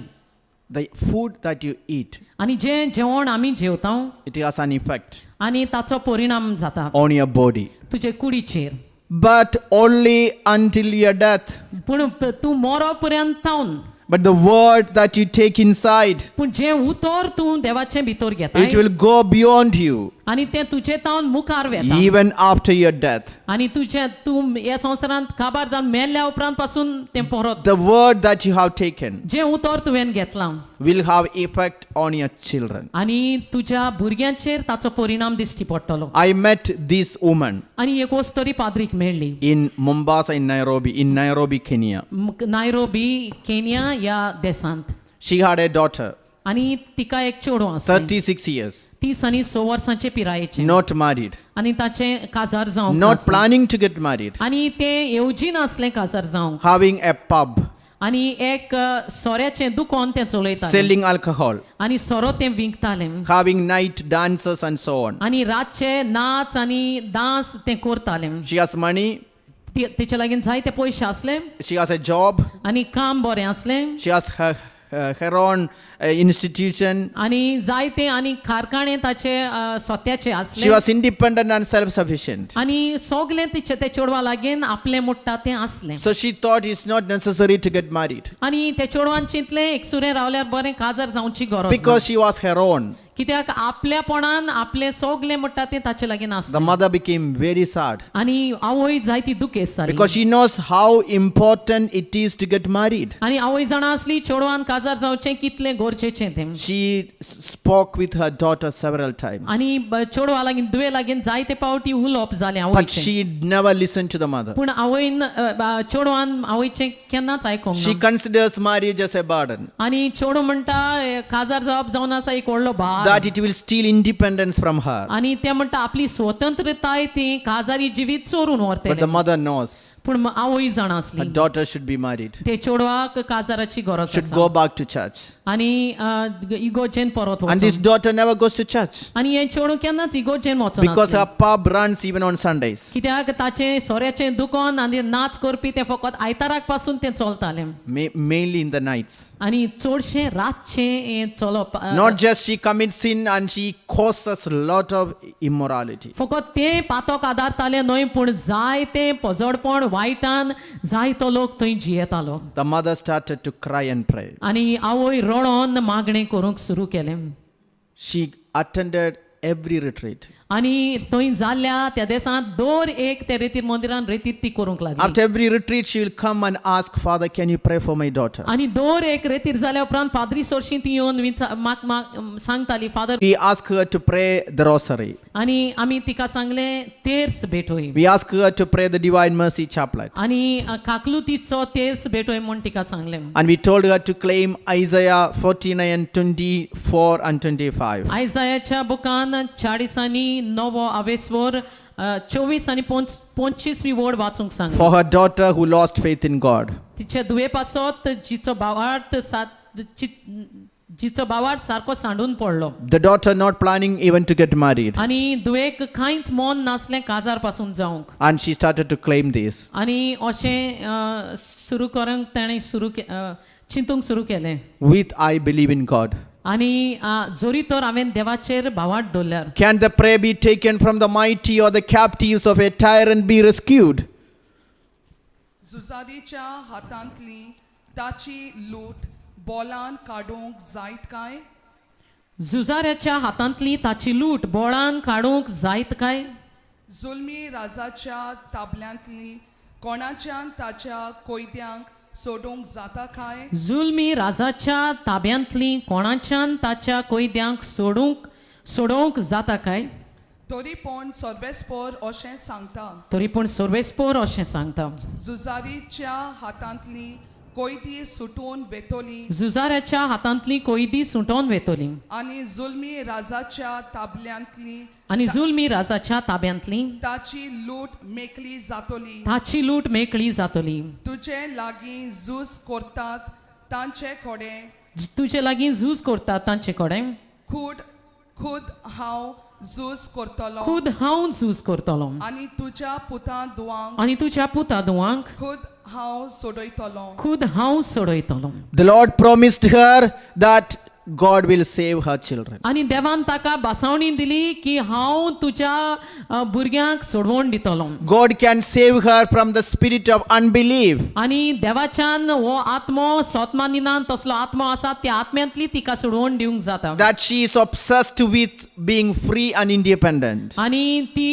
The food that you eat, आनी जें जेवण आमी जेवतांव it has an effect आनी ताचो परिणाम जाता on your body. तुजे कुडीचेर. But only until your death. पूण तूं मोरो पर्यंत तावन, But the word that you take inside, पूण जें उतर तूं देवाचे भितर घेता it will go beyond you, आनी तें तुजे तावन मुखार वेता. even after your death. आनी तूं ह्या संवसारांत काबार जावन मेल्ल्या उपरांत पासून तें परत The word that you have taken जें उतर तुवें घेतलां will have effect on your children. आनी तुज्या भुरग्यांचेर ताचो परिणाम दिश्टी पडटलो. I met this woman आनी एक वस्तरी पाद्रीक मेळ्ळी in Mombasa, in Nairobi, Kenya. Nairobi Kenya ह्या देशांत. She had a daughter, आनी तिका एक चेडूं आसलें, 36 years, 30 आनी 6 वर्सांचे पिरायेचें, not married, आनी ताचें काजार जावंक not नासलें. planning to get married, आनी तें येवजी नासलें काजार जावंक. having a pub, आनी एक सोऱ्याचें दुकान तें चलयतालें selling alcohol, आनी सोरो तें विकतालें having night dances and so on. आनी रातचे नाच आनी डांस तें करतालें. She has money, तिचे लागीं जायते पयशे आसले she has a job, आनी काम बरें आसलें she has her own institution. आनी जायते आनी कारखाने ताचे स्वत्याचे She आसले was independent and self-sufficient. आनी सगलें तिचे ते चेडवा लागीं आपलें मुट्टा तें आसलें. So she thought it's not necessary to get married आनी ते चेडवान चिंतलें एक सुरें रावल्यार बरें काजार जावची गरज ना. because she was her own. कित्याक आपल्यापणान आपलें सगलें मुट्टा तें ताचे लागीं The आसलें. mother became very sad आनी आवय जायती दुखेस्त जाली because she knows how important it is to get married. आनी आवय जाणा आसली चेडवान काजार जावचें कितलें गरजेचें तें. She spoke with her daughter several times, आनी चेडवा लागीं दुवे लागीं जायते पावटी उलोवप जालें but आवयचें. she never listened to the mother. पूण आवयन चेडवान आवयचें केन्नाच आयकोंक She ना. considers marriage as a burden, आनी चेडो म्हणटा काजार जावप जावन आसा एक व्हडलो भार. that it will steal independence from her. आनी ते म्हणटा आपली स्वतंत्रताय ती काजारी जिवीत चोरून But व्हरतले. the mother knows पूण आवय जाणा her आसली daughter should be married, ते चेडवाक काजाराची गरज should आसा. go back to church. आनी इगोजेन परत And this वचून. daughter never goes to church आनी हे चेडू केन्नाच इगोजेन वचना because her pub runs even on Sundays. कित्याक ताचें सोऱ्याचें दुकान आनी नाच करपी ते फकत आयताराक पासून तें चलतालें Mainly in the nights. आनी चडशें रातचें हें चलप. Not just she commits sin and she causes a lot of immorality. फकत तें पातोक आदारतालें न्हय पूण जायतें पजडपण वायटान जायतो लोक थंय जियेतालो. The mother started to cry and pray. आनी आवय रडोन मागणें करूंक सुरू केलें. She attended every retreat. आनी थंय जाल्ल्या त्या दिसांत दर एक ते रेतीर मंदिरान रेतीत ती करूंक लागली. After every retreat, she will come and ask, Father, can you pray for my daughter? आनी दर एक रेतीर जाल्या उपरांत पाद्री सोरशीं ती येवन म्हाक सांगताली father. We ask her to pray the rosary. आनी आमी तिका सांगलें तेर्स भेटोय. We ask her to pray the Divine Mercy Chaplet. आनी काकलुतीचो तेर्स भेटोय म्हूण तिका सांगलें. And we told her to claim Isaiah 49, 24 and 25. आयजायाच्या बुकान 40 आनी 9 आवेसवर 24 आनी 25वी वड वाचूंक सांगलें. For her daughter who lost faith in God. तिचे दुवे पासत जिचो बावार्थ सारको सांडून पडलो. The daughter not planning even to get married. आनी दुवेक कांयच मन नासलें काजार पासून जावंक. And she started to claim this. आनी अशें सुरू करूंक ताणें चिंतूंक सुरू केलें. With I believe in God. आनी जोरी तर हांवें देवाचेर भावार्थ दवरल्यार Can the prey be taken from the mighty or the captives of a tyrant be rescued? झुजारीच्या हातांतली ताची लूट बोलान काडूंक जायत काय? झुजाऱ्याच्या हातांतली ताची लूट बोळान काडूंक जायत काय? जुल्मी राजाच्या ताबल्यांतली कोणाच्यान ताच्या कोयत्यांक सोडूंक जाता काय? जुल्मी राजाच्या ताब्यांतली कोणाच्यान ताच्या कोयद्यांक सोडोवंक जाता काय? तरी पूण सर्वेस्पोर अशें सांगता, तरी पूण सर्वेस्पोर अशें सांगता. झुजारीच्या हातांतली कोयती सुटून वेतोली झुजाऱ्याच्या हातांतली कोयदी सुटोवन वेतोली आनी जुल्मी राजाच्या ताबल्यांतली आनी जुल्मी राजाच्या ताब्यांतली ताची लूट मेकली जातोली. ताची लूट मेकळी जातली. तुजे लागीं झूज करतात तांचे कोडे तुजे लागीं झूज करतात तांचे कडेन खुद हांव झूज करतलो खुद हांव झूज करतलो आनी तुज्या पुता दुवांक आनी तुज्या पुता दुवांक खुद हांव सोडयतलो खुद हांव सोडयतलो The Lord promised her that God will save her children. आनी देवान ताका बासावणी दिली की हांव तुज्या भुरग्यांक सोडवून दितलो God can save her from the spirit of unbelief. आनी देवाच्यान हो आत्मो सोतमानिनान तसलो आत्मो आसा त्या आत्म्यांतली तिका सोडवून दिवंक जाता That she is obsessed with being free and independent. आनी ती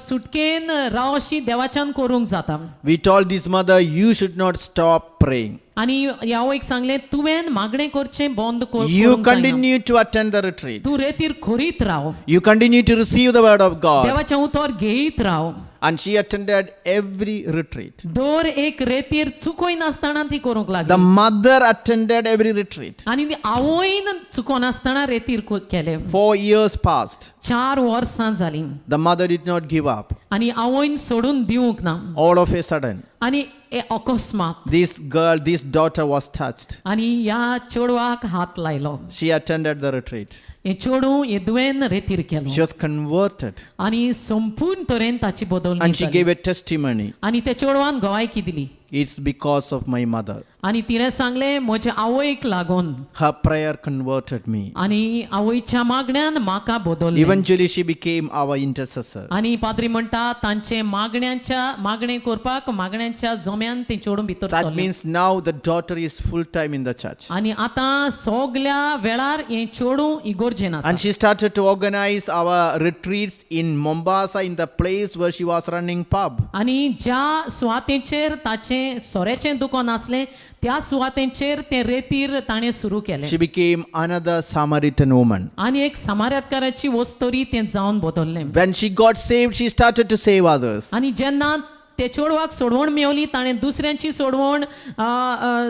सुटकेन रावशी देवाच्यान करूंक जाता We told this mother, you should not stop praying. आनी यावयक सांगले तुवें मागणें करचें बंद You करूंक जायना. continue to attend the retreat. तू रेतीर खोरीत Rao You continue to receive the word of God. देवाचें उतर घेयत Rao And she attended every retreat. दर एक रेतीर चुकोय नासतना ती करूंक The लागली mother attended every retreat. आनी ती आवयन चुको नासतना रेतीर केले 4 years passed. 4 वर्सां जालीं The mother did not give up. आनी आवयन सोडून दिवंक ना All of a sudden, आनी अकस्मात this daughter was touched. आनी ह्या चेडवाक हात लायलो She attended the retreat. हे चेडू हे दुवेन रेतीर She केलो was converted. आनी संपूर्ण तरेन ताची बदलणी And she जाली. gave a testimony. आनी त्या चेडवान गवायकी दिली It's because of my mother. आनी तिणें सांगलें म्हज्या आवयक लागून Her prayer converted me. आनी आवयच्या मागण्यान म्हाका बदललें Eventually, she became our intercessor. आनी पाद्री म्हणटा तांचे मागणें करपाक मागण्यांच्या जोम्यान तें चेडूं भितर That सरलें means now the daughter is full time in the church. आनी आतां सगल्या वेळार हें चेडूं इगोर्जेन आसा And she started to organize our retreats in Mombasa, in the place where she was running pub. आनी ज्या सुवातेचेर ताचें सोऱ्याचें दुकान आसलें त्या सुवातेचेर तें रेतीर ताणें सुरू केलें She became another Samaritan woman. आनी एक समार्यातकाराची वस्तोरी तें जावन बदललें When she got saved, she started to save others. आनी जेन्ना ते चेडवाक सोडवण मेवली ताणें दुसऱ्यांची सोडवण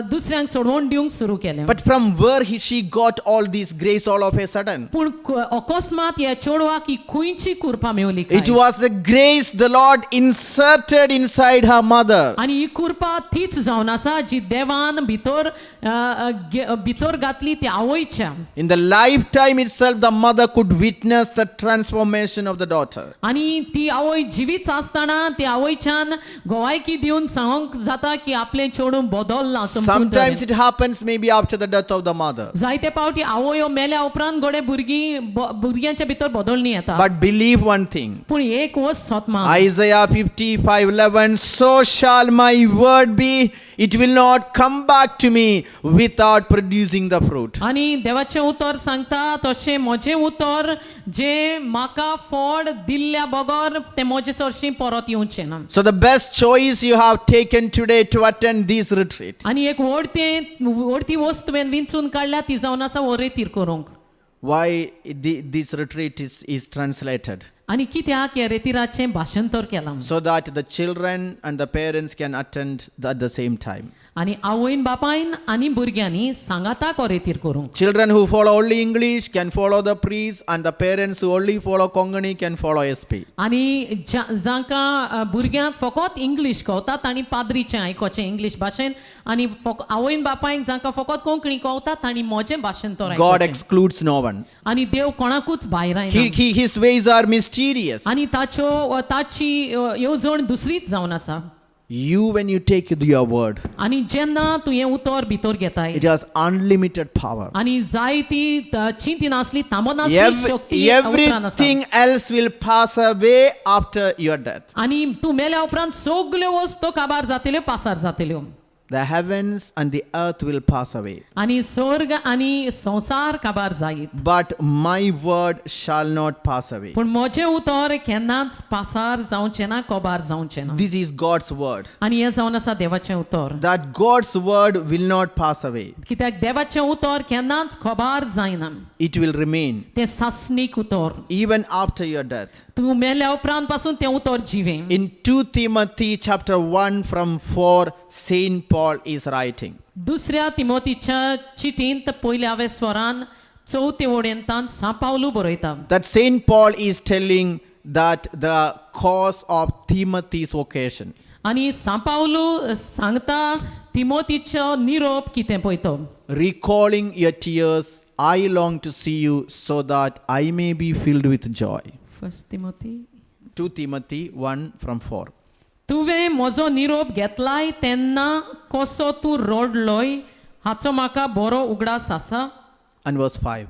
दुसऱ्यांक सोडवण दिवंक सुरू केलें But from where she got all this grace all of a sudden? पूण अकस्मात ह्या चेडवाक ही खुंयची कुरपा मेवली काय? It was the grace the Lord inserted inside her mother. आनी ही कुरपा तीच जावन आसा जी देवान भितर घातली त्या आवयच्या In the lifetime itself, the mother could witness the transformation of the daughter. आनी ती आवय जिवीत आसतना त्या आवयच्यान गोवायकी दिवन सांगूंक जाता की आपलें चेडूं बदललां संपूर्ण Sometimes तरेन. it happens maybe after the death of the mother. जायते पावटी आवयो मेल्या उपरांत घोडे भुरग्यांच्या भितर बदलणी येता But believe one thing. पूण एक वस्त सोतमा Isaiah 55:11, so shall my word be, it will not come back to me without producing the fruit. आनी देवाचें उतर सांगता तशें म्हजें उतर जे म्हाका फळ दिल्ल्या बगर तें म्हजे सरशीं परत येवचें ना So the best choice you have taken today to attend this retreat. आनी एक व्हडती वस्त तुवें विंचून काडल्या ती जावन आसा हो रेतीर करूंक Why this retreat is translated? आनी कित्याक ह्या रेतीराचें भाशंतर केलां So that the children and the parents can attend at the same time. आनी आवयन बापायन आनी भुरग्यांनी सांगाता को रेतीर करूंक Children who follow only English can follow the priest, and the parents who only follow Konkani can follow SP. आनी जांकां भुरग्यांक फकत इंग्लीश कळटा तांणी पाद्रीचें आयकोचें इंग्लीश भाशेन आनी आवयन बापायक जांकां फकत कोंकणी कळटा तांणी म्हजें भाशंतर God आयकोचें excludes no one. आनी देव कोणाकूच भायर आयना His ways are mysterious. आनी ताची येवजण दुसरीच जावन आसा You, when you take your word, आनी जेन्ना तूं हें उतर भितर घेताय it has unlimited power. आनी जाय ती चिंती नासली तांबनासली शक्ती ह्या उतरान आसा Everything else will pass away after your death. आनी तूं मेल्या उपरांत सगल्यो वस्तू काबार जातल्यो पासार जातल्यो The heavens and the earth will pass away, आनी स्वर्ग आनी संसार काबार जायत but my word shall not pass away. पूण म्हजें उतर केन्नाच पासार जावचें ना कोबार जावचें ना This is God's word. आनी हें जावन आसा देवाचें उतर That God's word will not pass away. कित्याक देवाचें उतर केन्नाच खोबार जायना It will remain तें सासणीक उतर even after your death. तूं मेल्या उपरांत पासून तें उतर जिवें In 2 Timothy chapter 1 from 4, Saint Paul is writing. दुसऱ्या तिमोथीच्या चिटींत पयल्या स्वरान चवथे वडेंतान सांपावलू बरयता That Saint Paul is telling that the cause of Timothy's vocation. आनी सांपावलू सांगता तिमोथीचो निरोप कितें पळय तो Recalling your tears, I long to see you so that I may be filled with joy. First Timothy 2 Timothy 1:4. तुवें म्हजो निरोप घेतलाय तेन्ना कसो तूं रडलोय हाचो म्हाका बरो उगडास आसा And verse 5.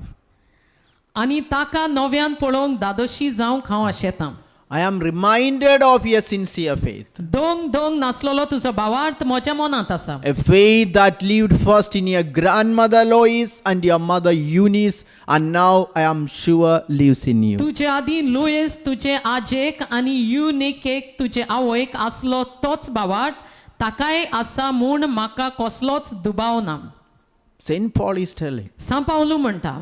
आनी ताका नव्यान पळोवंक दादोशी जावंक हांव आशेतां I am reminded of your sincere faith, दोंग दोंग नासलोलो तुजो भावार्थ म्हज्या मनांत आसा a faith that lived first in your grandmother Lois and your mother Eunice, and now I am sure lives in you. तुजे आदी लुयस तुजे आजेक आनी युनिकेक तुजे आवयक आसलो तोच भावार्थ ताकाय आसा म्हूण म्हाका कसलोच दुबाव ना Saint Paul is telling, सांपावलू म्हणटा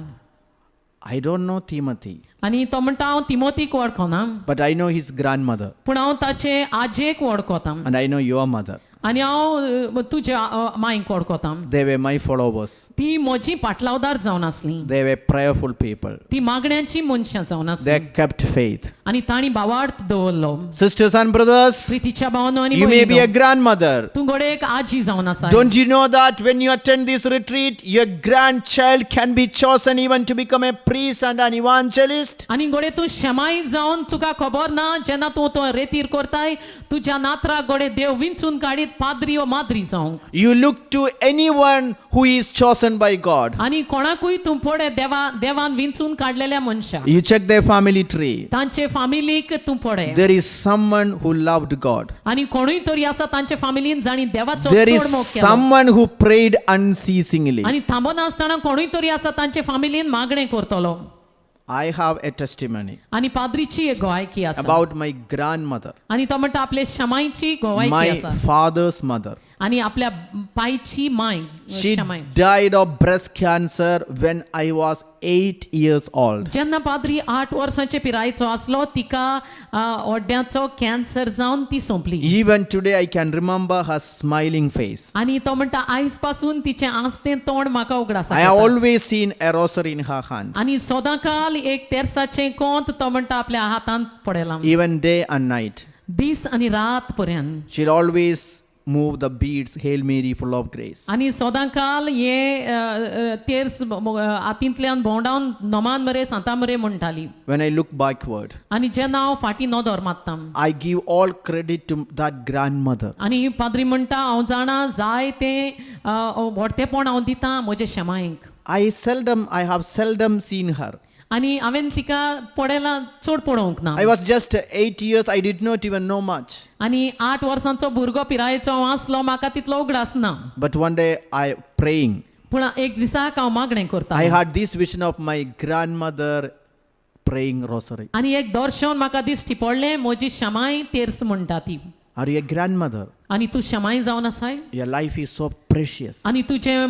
I don't know Timothy, आनी तो म्हणटा हांव तिमोथीक वळखना but I know his grandmother, पूण हांव ताचे आजेक वळखतां and I know your mother. आनी हांव तुज्या मांयक वळखतां They were my followers. ती म्हजी पाटलावदार जावन आसली They were prayerful people. ती मागण्यांची मनशां जावन आसली They kept faith. आनी तांणी भावार्थ दवरलो Sisters and brothers, प्रितीच्या भावनो आनी you may be a भयणीनो, grandmother. तूं घोडे एक आजी जावन आसा Don't you know that when you attend this retreat, your grandchild can be chosen even to become a priest and an evangelist? आनी घोडे तूं शेमाई जावन तुका खबर ना जेन्ना तूं तो रेतीर करताय तुज्या नात्राक घोडे देव विंचून काडीत पाद्री वा माद्री जावंक You look to anyone who is chosen by God. आनी कोणाकूय तूं पळय देवान विंचून काडलेल्या मनशाक You check their family tree. तांचे फामिलीक तूं पळय There is someone who loved God. आनी कोणूय तरी आसा तांचे फामिलीन जाणी देवाचो There चड is मोग केलो someone who prayed unceasingly. आनी थांबनासतना कोणूय तरी आसा तांचे फामिलीन मागणें करतलो I have a testimony आनी पाद्रीची एक गोवायकी आसा about my grandmother, आनी तो म्हणटा आपले शमाईची गोवायकी my आसा father's mother. आनी आपल्या पायची माय She शमाय died of breast cancer when I was 8 years old. जेन्ना पाद्री 8 वर्सांचे पिरायेचो आसलो तिका ओड्ड्याचो कॅन्सर जावन ती सोंपली Even today, I can remember her smiling face. आनी तो म्हणटा आयज पासून तिचें आस्तें तोंड म्हाका उगडास I have always seen a rosary in her hand, आनी सदांकाल एक तेरसाचें कोंत तो म्हणटा आपल्या हातांत पडयलां even day and night. दीस आनी रात पर्यंत She'd always move the beads, Hail Mary, full of grace. आनी सदांकाल हे तेर्स हातींतल्यान भोंवडावन नोमान मरे सांता मरे म्हणटाली When I look backward, आनी जेन्ना हांव फाटीं नोदोर मारतां I give all credit to that grandmother. आनी पाद्री म्हणटा हांव जाणा जाय तें व्हडतेपण हांव दितां म्हजे शेमायेक I have seldom seen her. आनी हांवें तिका पळयलां चड पळोवंक ना I was just 8 years, I did not even know much. आनी 8 वर्सांचो भुरगो पिरायेचो आसलो म्हाका तितलो उगडास ना But one day, I praying, पूण एक दिसाक हांव मागणें करता I had this vision of my grandmother praying rosary. आनी एक दर्शन म्हाका दिश्टी पडलें म्हजी शमाय तेर्स म्हणटा ती Are you a grandmother? आनी तूं शमाय जावन आसाय Your life is so precious. आनी तुजें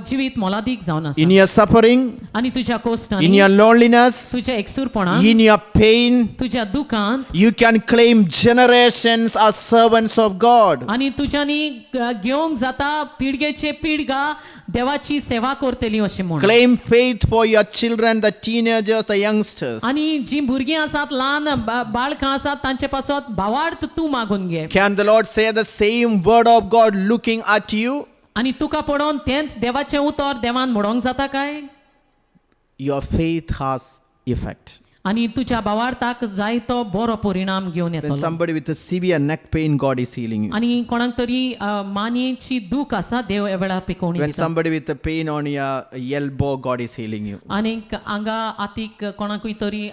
जिवीत मोलादीक जावन आसा In your suffering, आनी तुज्या in कोश्टांनी your loneliness, तुज्या एकसूरपणान in your pain, तुज्या दुखांत you can claim generations as servants of God. आनी तुज्यांनी घेवंक जाता पिळगेचे पिळगा देवाची सेवा करतली अशें म्हूण Claim faith for your children, the teenagers, the youngsters. आनी जीं भुरगीं आसात ल्हान बाळकां आसात तांचे पासत भावार्थ तूं मागून घे Can the Lord say the same word of God looking at you? आनी तुका पडोवन तेंच देवाचें उतर देवान म्हणोंक जाता काय Your faith has effect. आनी तुज्या भावार्थाक जायतो बरो परिणाम घेवन When येतलो somebody with a severe neck pain, God is healing you. आनी कोणाक तरी मानेची दूख आसा देव ह्या वेळार पिकोवणी When दिता somebody with a pain on your elbow, God is healing you. आनीक आंगा आतीक कोणाकूय तरी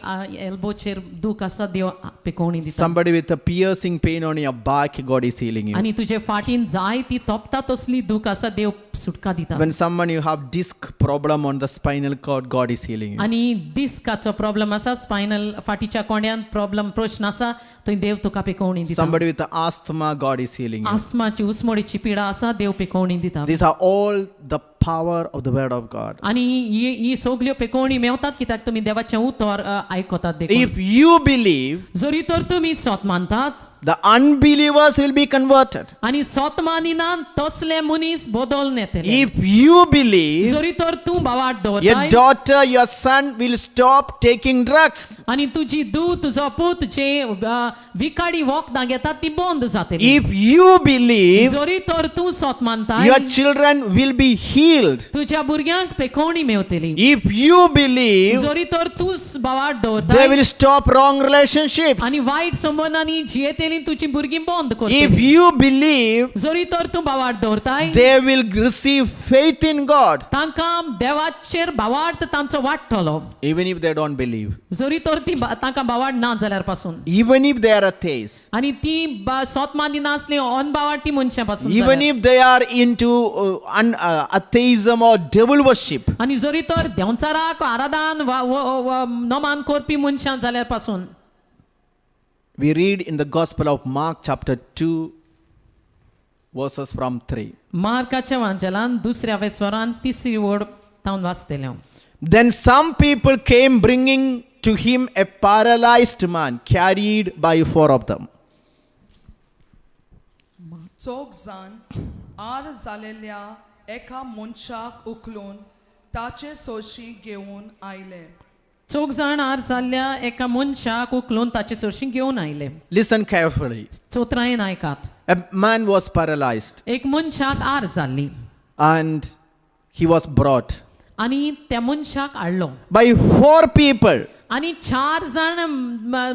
एल्बोचेर दूख आसा देव पिकोवणी दिता Somebody with a piercing pain on your back, God is healing you. आनी तुजे फाटीन जाय ती तोपता तसली दूख आसा देव सुटका दिता When someone you have disc problem on the spinal cord, God is healing you. आनी डिस्काचो प्रॉब्लेम आसा स्पायनल फाटीच्या कोंड्यान प्रॉब्लेम प्रश्न आसा थंय देव तुका पिकोवणी दिता Somebody with asthma, God is healing you. आस्माची उसमोडीची पिडा आसा देव पिकोवणी दिता These are all the power of the word of God. आनी ही सगल्यो पिकोवणी मेवतात कित्याक तुमी देवाचें उतर आयकतात देखून If you believe, जरी तर तुमी सोत मानतात The unbelievers will be converted. आणि सोतमा दिनान तसले मनीस बदल येतले. If you believe, जरी तर तूं बावाट your दवरताय daughter, your son will stop taking drugs. आणि तुझी धूव तुझो पूत जे विकाडी वखदां घेतात ती बंद जातली. If you believe, जरी तर तूं सोत मानताय your children will be healed. तुझ्या भुरग्यांक पेखवणी मेवतली. If you believe, जरी तर तूं बावाट they दवरताय will stop wrong relationships. आणि वाईट संबंधांनी जियेतेली तुझी भुरगीं बंद If करतली. you believe, जरी तर तूं बावाट दवरताय they will receive faith in God. तांकां देवाचेर बावार्थ तांचो वाडटलो. Even if they don't believe. जरी तर ती तांकां बावाड ना जाल्यार पासून Even if they are atheists. आणि ती सोत मानिना असली अनबावाटी मनशां पासून Even जाल्यार. if they are into atheism or devil worship. आणि जरी तर देवचाराक आराधन नमान करपी मनशां जाल्यार पासून. We read in the Gospel of Mark chapter 2 verses from 3. मार्काच्या वांचलान दुसऱ्या वेस्वरान तिसरी वड तावन वाचतले. Then some people came bringing to him a paralyzed man carried by 4 of them. चौग जाण are जालेल्या एका मनशाक उखलून ताचे सोशी घेवन आयले. चौग जाण आर जाल्ल्या एका मनशाक उखलून ताचे चडशी घेवन आयले. Listen carefully. चोत्रायेन आयकात. A man was paralyzed एक मनशाक आर जाल्ली and he was brought आणि त्या मनशाक हाडलो by 4 people आणि 4 जाण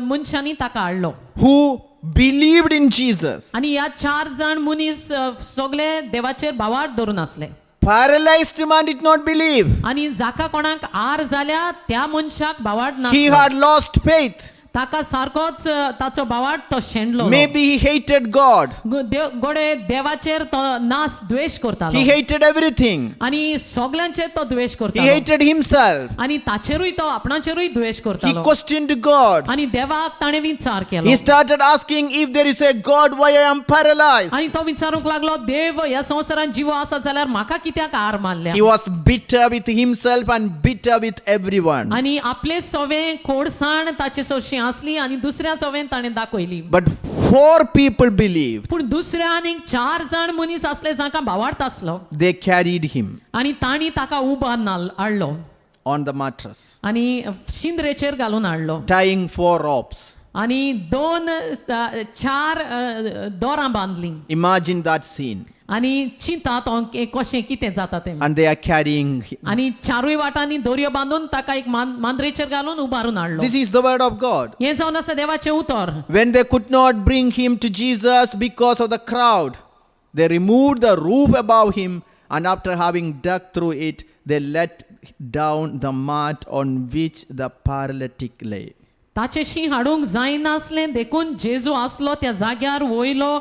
मनशांनी ताका हाडलो who believed in Jesus. आणि ह्या 4 जाण मनीस सगळे देवाचेर बावाट धरून आसले. Paralyzed man did not believe. आणि जाका कोणाक आर जाल्या त्या मनशाक बावाट He नासलो. had lost faith. ताका सारकोच ताचो बावाट तो शेणलो. Maybe he hated God. गोडे देवाचेर तो नास द्वेष करतालो. He hated everything. आणि सगळ्यांचेर तो द्वेष He करतालो. hated himself. आणि ताचेरूय तो आपणाचेरूय द्वेष He करतालो. questioned God. आणि देवाक ताणे विचार केलो. He started asking, if there is a God, why I am paralyzed? आणि तो विचारूंक लागलो देव ह्या संवसारात जीव आसा जाल्यार म्हाका कित्याक आर मारल्या. He was bitter with himself and bitter with everyone. आणि आपले सवे खोडसाण ताचे चडशी आसली आणि दुसऱ्या सवेन ताणे दाखयली. But 4 people believed. पूण दुसऱ्या आनीक 4 जाण मनीस असले जाका बावार्थ आसलो They carried him आणि ताणी ताका उबारून हाडलो on the mattress, आणि शिंद्रेचेर घालून हाडलो tying 4 ropes. आणि 4 दोरां बांदली. Imagine that scene. आणि चिंतात कशें कितें जाता तें. And they are carrying him. आणि 4 वाटांनी दोरयो बांदून ताका एक मांद्रेचेर घालून उबारून हाडलो. This is the word of God. हें जावन आसा देवाचें उतर. When they could not bring him to Jesus because of the crowd, they removed the roof above him, and after having dug through it, they let down the mat on which the paralytic lay. ताचेशी हाडूंक जायनासलें देखून जेजू आसलो त्या जाग्यार वयलो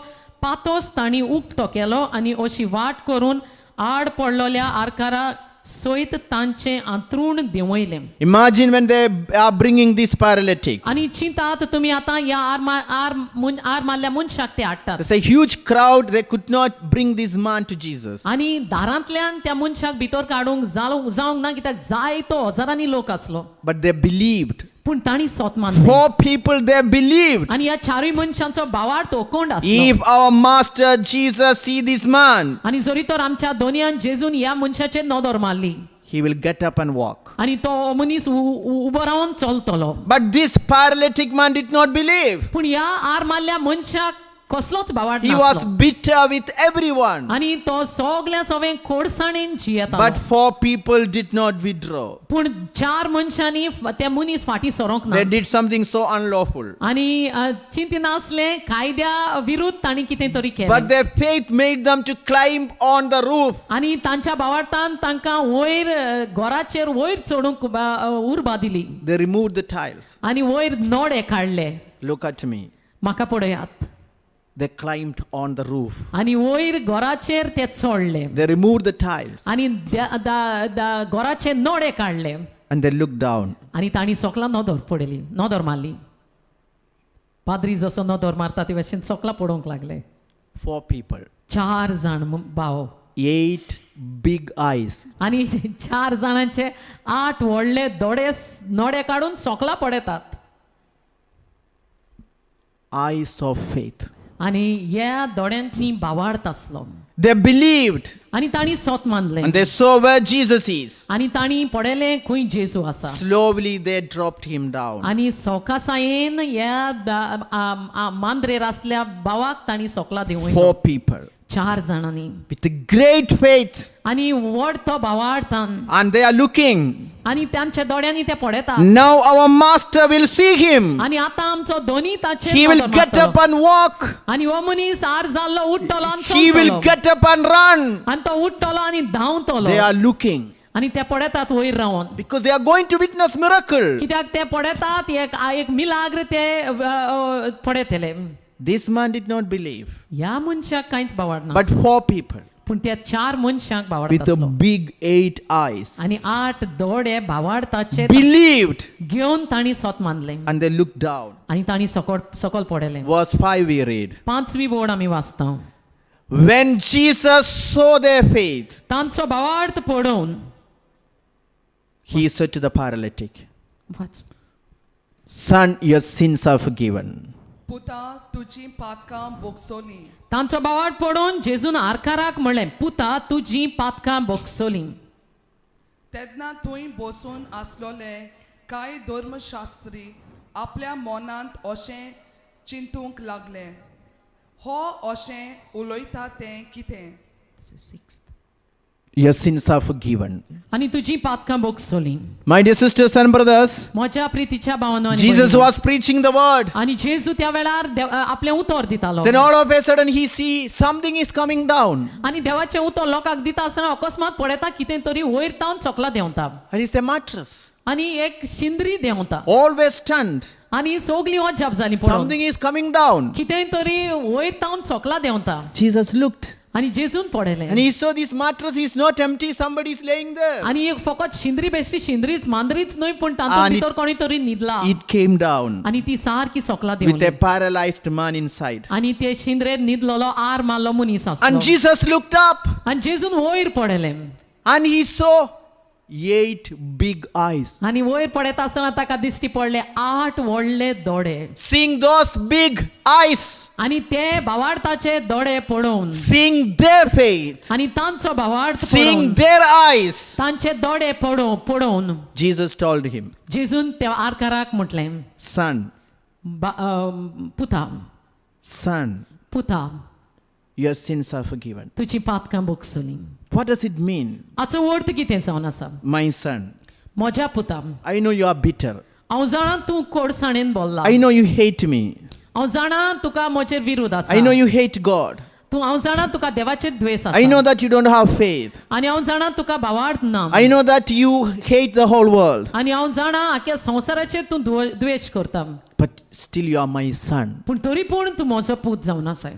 पातोस तांणी उक्तो केलो आनी अशी वाट करून आड पडलोल्या आरकारा सयत तांचे अंथरूण देंवयलें. Imagine when they are bringing this paralytic. आनी चिंतात तुमी आतां ह्या आर मारल्या मनशाक ते हाडटात. There's a huge crowd. They could not bring this man to Jesus. आनी दारांतल्यान त्या मनशाक भितर काडूंक जावंक ना कित्याक जायतो हजारांनी लोक आसलो. But they believed. पूण तांणी सोत मानलें. 4 people, they believed. आनी ह्या 4 मनशांचो बावार्थ ओकोंड आसलो. If our master Jesus see this man, आनी जरी तर आमच्या दोनयान जेजून ह्या मनशाचेर नदर मारली he will get up and walk. आनी तो मनीस उबो Ravan चलतलो. But this paralytic man did not believe. पूण ह्या आर मारल्या मनशाक कसलोच बावार्थ He was नासलो. bitter with everyone. आनी तो सगल्या सवें खोडसाणेन जियेतालो. But 4 people did not withdraw. पूण 4 मनशांनी ते मनीस फाटी सरोंक ना. They did something so unlawful. आनी चिंतिनासले कायद्या विरुद्ध तांणी कितें तरी केलें. But their faith made them to climb on the roof. आनी तांच्या बावार्थान तांकां वयर घराचेर वयर चडूंक उर्बा दिली. They removed the tiles. आनी वयर नोडे काडले. Look at me. म्हाका पळयात. They climbed on the roof. आनी वयर घराचेर ते चडले. They removed the tiles. आनी घराचे नोडे काडले. And they looked down. आनी तांणी सोकला नोदर मारली. पाद्री जसो नोदर मारता ते भशेन सोकला पडोवंक लागले. 4 people. 4 जाण भाव. 8 big eyes. आनी 4 जाणांचे 8 व्हडले नोडे काडून सोकला पडयतात. eyes of faith. आणि ह्या दोळ्यांनी भावार्थ आसलो They believed आणि तांणी सोत मानले and they saw where Jesus is. आणि तांणी पळयलें खंय जेजू आसा Slowly they dropped him down. आणि सोकासायेन ह्या मांद्रेर आसल्या भावाक तांणी सोकला दिवं 4 people 4 जाणांनी with a great faith, आणि व्हड तो भावार्थान and they are looking. आणि तांच्या दोळ्यांनी ते पळयता Now our master will see him. आणि आता आमचो दोनी ताचे He will get up and walk. आणि हो मनीस आर जाल्लो उठ्ठलो आणि He will चलतलो. get up and run. आणि तो उठ्ठलो आणि धांवतलो They are looking आणि ते पळयतात वयर Ravan because they are going to witness miracle. कित्याक ते पळयतात एक मिलाग्र ते पळयतले This man did not believe, ह्या मनशाक कांयच बावडना but 4 people पूण त्या 4 मनशांक with बावडता the big 8 eyes आणि 8 दोडे भावार्थाचे believed, घेवन तांणी सोत मानले and they looked down. आणि तांणी सकल पडले Verse 5 we read. 5वी बोर्ड आमी वाचता When Jesus saw their faith, तांचो भावार्थ पडोवन he said to the paralytic, Son, your sins are forgiven. पुता तुझी पातकां बोगसोली तांचो भावार्थ पडोवन जेजून आरकाराक म्हणलें पुता तुजी पातकां बोगसोली तेन्ना थंय बसून आसलोले कांय धर्मशास्त्री आपल्या मनांत अशें चिंतूंक लागले हो अशें उलयता तें कितें Your sins are forgiven. आणि तुजी पातकां बोगसोली My dear sisters and brothers, म्हज्या प्रितीच्या भावांनो आनी Jesus भयणींनो, was preaching the word. आणि जेजू त्या वेळार आपलें उतर दितालो Then all of a sudden he see something is coming down. आणि देवाचें उतर लोकांक दिता आसतना अकस्मात पळयता कितें तरी वयर तावन चकला देंवता And it's a mattress. आणि एक शिंद्री देंवता Always stunned. आणि सगळी वजाप जाली पळोवन Something is coming down. कितें तरी वयर तावन चकला देंवता Jesus looked आणि जेजून पळयलें and he saw this mattress is not empty. Somebody is laying there. आणि एक फकत शिंद्री बेश्टी शिंद्रीच मांद्रीच न्हय पूण तातूंत आणि भितर कोणी तरी न्हिदला It came down आणि ती सारकी सोकला with देंवली a paralyzed man inside. आणि ते शिंद्रेर न्हिदलेलो आर मारलो मनीस And आसलो Jesus looked up आणि जेजून वयर पळयलें and he saw 8 big eyes. आणि वयर पळयता आसतना ताका दिश्टी पडले 8 व्हडले दोळे Seeing those big eyes, आणि ते भावार्थाचे दोळे पळोवन seeing their faith, आणि तांचो भावार्थ seeing पळोवन their eyes, तांचे दोळे पळोवन Jesus told him, जेजून त्या आरकाराक म्हटलें Son, पुता son, your sins are forgiven. तुजी पातकां बोगसोली What does it mean? हाचो अर्थ कितें जावन आसा My son, म्हज्या पुता I know you are bitter. हांव जाणा तूं कोडसाणेन बोल्ला I know you hate me. हांव जाणा तुका म्हजेर विरोध आसा I know you hate God. हांव जाणा तुका देवाचेर द्वेष I know आसा that you don't have faith. आनी हांव जाणा तुका भावार्थ ना I know that you hate the whole world. आनी हांव जाणा आख्या संवसाराचेर तूं द्वेष करता But still you are my son. पूण तरी पूण तूं म्हजो पूत जावन आसा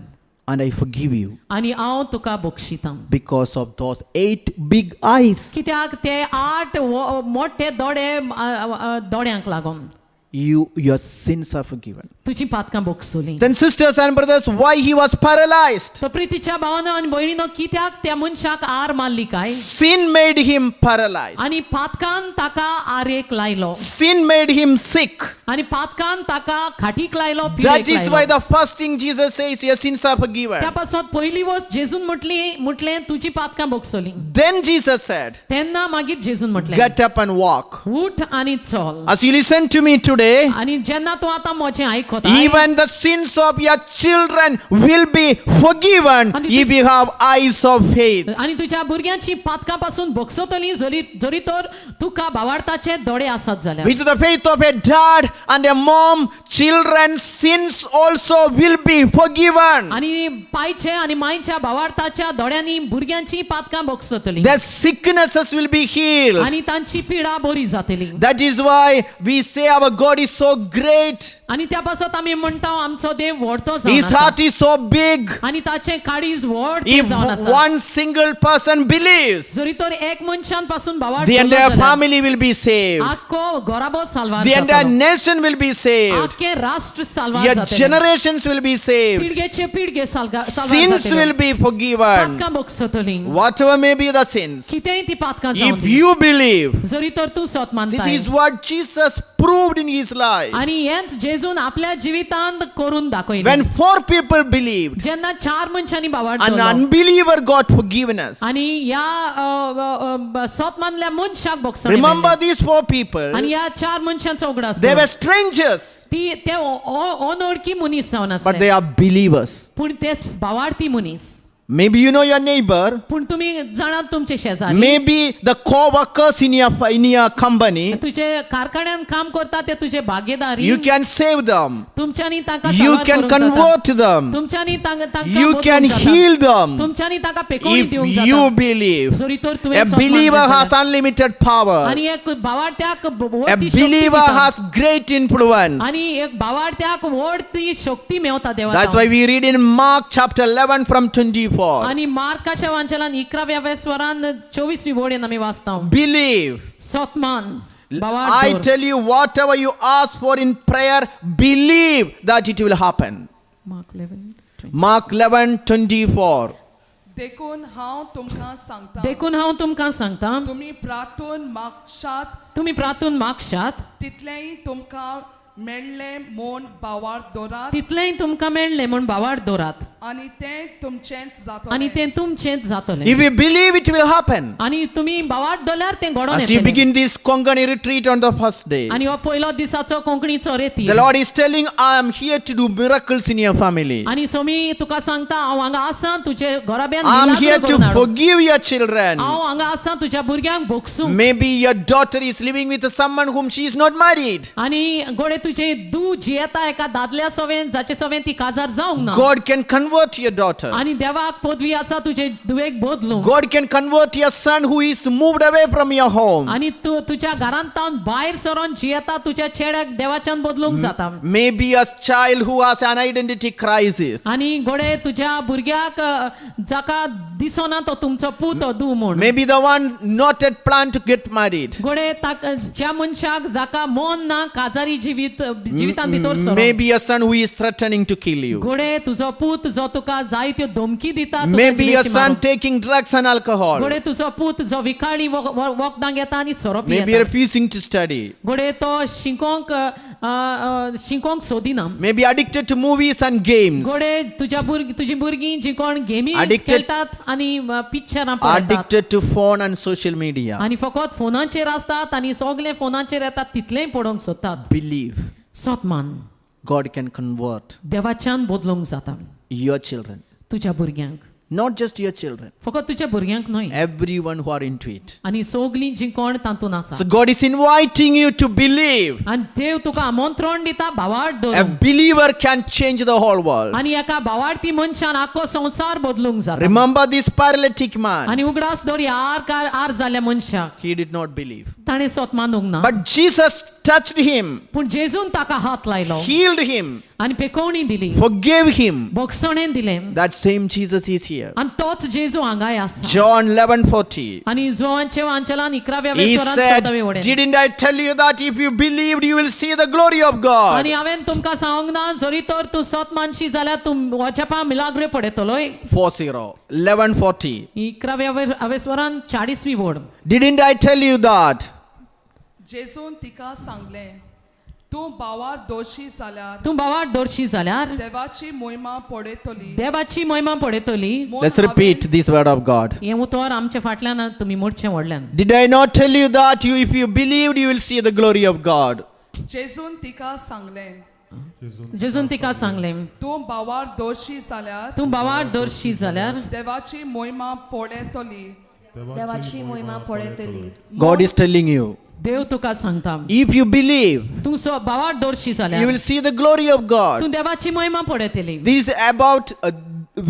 And I forgive you आनी हांव तुका बक्षितां because of those 8 big eyes. कित्याक ते 8 मोठे दोळ्यांक लागून Your sins are forgiven. तुजी पातकां बोगसोली Then sisters and brothers, why he was paralyzed? तो प्रितीच्या भावानो आनी भयणीनो कित्याक त्या मनशाक आर मारली काय Sin made him paralyzed. आनी पातकान ताका आरेक लायलो Sin made him sick. आनी पातकान ताका खाटीक लायलो That पिडेक is why लायलो the first thing Jesus says, your sins are forgiven. त्या पासत पहिली वस्त जेजून म्हटलें तुजी पातकां बोगसोली Then Jesus said, तेन्ना मागीर जेजून म्हटलें get up and walk. उठ आनी चल As you listen to me today, आनी जेन्ना तूं आतां म्हजें आयकता even the sins of your children will be forgiven And if you have eyes of faith. आनी तुज्या भुरग्यांची पातकां पासून बोगसोतली जरी तर तुका भावार्थाचे दोळे आसत जाल्यार With the faith of a dad and a mom, children's sins also will be forgiven. आनी पायचे आनी मायच्या भावार्थाच्या दोळ्यांनी भुरग्यांची पातकां बोगसोतली Their sicknesses will be healed. आनी तांची पिडा बरी जातली That is why we say our God is so great. आनी त्या पासत आमी म्हणटा आमचो देव व्हडतो His जावन heart is so big. आनी ताचे काळीज व्हड If जावन आसा one single person believes, जरी तर एक मनशान पासून भावार्थ the केलो entire जाल्यार family will be saved. आख्खो घराबो साल्वार The entire जातलो. nation will be saved. आख्खे राष्ट्र साल्वार Your जातले generations will be saved. पिढगेचे पिढगे साल्वार Sins will be forgiven. पातकां बोगसतली Whatever may be the sins. कितेंय ती पातकां If जावं you believe, जरी तर तू सत this मानताय is what Jesus proved in his life. आणि हेच जेजून आपल्या जिवितांत करून दाखयलें When 4 people believed, जेन्ना 4 मनशांनी बावाड an दवरलो unbeliever got forgiveness. आणि या सत मानल्या मनशाक बोगसण Remember these 4 people, आणि या 4 मनशांचो उगडास they were strangers, ती ते अनोळखी मनीस जावन but आसले they are believers. पूण ते बावार्थी मनीस Maybe you know your neighbor, पूण तुम्ही जाणात तुमचे शेजारी maybe the co-workers in your company. तुझे कारखान्यात काम करता ते तुझे भागीदारी You can save them. तुमच्यानी ताका You सावार can करूंक जाता. convert them. तुमच्यानी तांकां You बदलूंक can जाता. heal them. तुमच्यानी ताका पेकोवणी If दिवंक you जाता believe. जरी तर तुवें A सन्मान believer दिलो has जाल्यार. unlimited power. आणि एक भावार्थ्याक A व्हडली शक्ती believer दिता. has great influence. आणि एक भावार्थ्याक व्हडली शक्ती मेवता That's देवाचा why we read in Mark chapter 11 from 24. आणि मार्काच्या वांचनात 11व्या वेसवरान 24वी वोडेन आमी वाचता Believe. सतमान I भावार्थ tell you, whatever you ask for in prayer, believe that it will happen. Mark 11:24. देखून हांव तुमकां सांगता देखून हांव तुमकां सांगता तुम्ही प्रार्थून मागशात तुम्ही प्रार्थून मागशात तितलेंय तुमकां मेळ्ळें म्हूण भावार दोरात तितलेंय तुमकां मेळ्ळें म्हूण भावार्थ दवरात आनी तें तुमचेंच आणि जातलें तें तुमचेंच जातलें If you believe, it will happen. आणि तुम्ही भावार्थ दवरल्यार तें घडोवन As we येतलें begin this Konkani retreat on the first day, आणि हो पयलो दिसाचो कोंकणीचो रेती the Lord is telling, I am here to do miracles in your family. आणि सोमी तुका सांगता हांव हांगा आसा तुजे घराब्यान I am मिलाग्र here to करून हाडूंक. forgive your children. हांव हांगा आसा तुज्या भुरग्यांक भोगसूंक Maybe your daughter is living with someone whom she is not married. आणि गोडे तुझे दू जियेता एका दादल्या सोवेन जाचे सोवेन ती काजार जावंक ना God can convert your daughter. आणि देवाक पदवी आसा तुझे दुवेक बदलूंक God can convert your son who is moved away from your home. आणि तू तुझ्या घरांत तावन भायर सरोन जियेता तुझ्या चेड्याक देवाच्यान बदलूंक जाता Maybe a child who has an identity crisis. आणि गोडे तुझ्या भुरग्याक जाका दिसोना तो तुमचो पूत दू म्हूण Maybe the one not yet planned to get married. गोडे ज्या मनशाक जाका मन ना काजारी जिवितान भितर सरो Maybe a son who is threatening to kill you. गोडे तुजो पूत जो तुका जायत्यो धमकी दिता तुका Maybe a जिवेची son maroon. taking drugs and alcohol. गोडे तुजो पूत जो विकाळी वखदां घेता आनी सोरो Maybe पियेता refusing to study. गोडे तो शिंकोंक सोदिना Maybe addicted to movies and games. गोडे तुझी भुरगीं जी कोण गेमी Addicted- खेळटात आणि पिक्चरां पळयतात Addicted to phone and social media. आणि फकत फोनाचेर आसतात आणि सगळे फोनाचेर येतात तितलेंय पडोवंक सोदतात Believe सतमान God can convert देवाच्यान बदलूंक जाता your children. तुझ्या भुरग्यांक Not just your children. फकत तुझ्या भुरग्यांक न्हय Everyone who are into it. आणि सगळीं जी कोण तातून आसा So God is inviting you to believe. आणि देव तुका आमंत्रण दिता भावार्थ A दवरूंक believer can change the whole world. आणि एका भावार्थी मनशान आख्खो संसार बदलूंक जाता Remember this paralytic man. आणि उगडास दवरी आर जाल्ल्या मनशाक He did not believe. ताणें स्वत मानूंक ना But Jesus touched him, पूण जेजून ताका हात लायलो healed him, आणि पेकोवणी दिली forgave him. बोगसणें दिलें That same Jesus is here. आणि तोच जेजू हांगाय आसा John 11:40. आणि जोवांचे वांचलान 11व्या He वेसवरान said, 14वे वडेन didn't I tell you that if you believed, you will see the glory of God? आणि हांवें तुमकां सांगूंक ना जरी तर तूं सत मानशी जाल्यार तूं वचपा मिलाग्रे पडयतलोय 40. 11:40. 11व्या वेसवरान 40वी वड Didn't I tell you that? जेजून तिका सांगलें तूं भावार दोशी जाल्यार तूं भावार दोरशी जाल्यार देवाची मोहिमा पळयतली देवाची महिमा पडयतली म्हूण Let's repeat this word of God. हें उतर आमच्या फाटल्यान तुमी मोडचें व्हडल्यान Did I not tell you that if you believed, you will see the glory of God? जेजून तिका सांगलें जेजून तिका सांगलें तूं भावार दोशी जाल्यार तूं भावार दोरशी जाल्यार देवाची मोहिमा पळयतली देवाची महिमा पळयतली God is telling you, देव तुका सांगता if you believe, तूं भावार दोरशी you जाल्यार will see the glory of God. तूं देवाची महिमा पळयतली This is about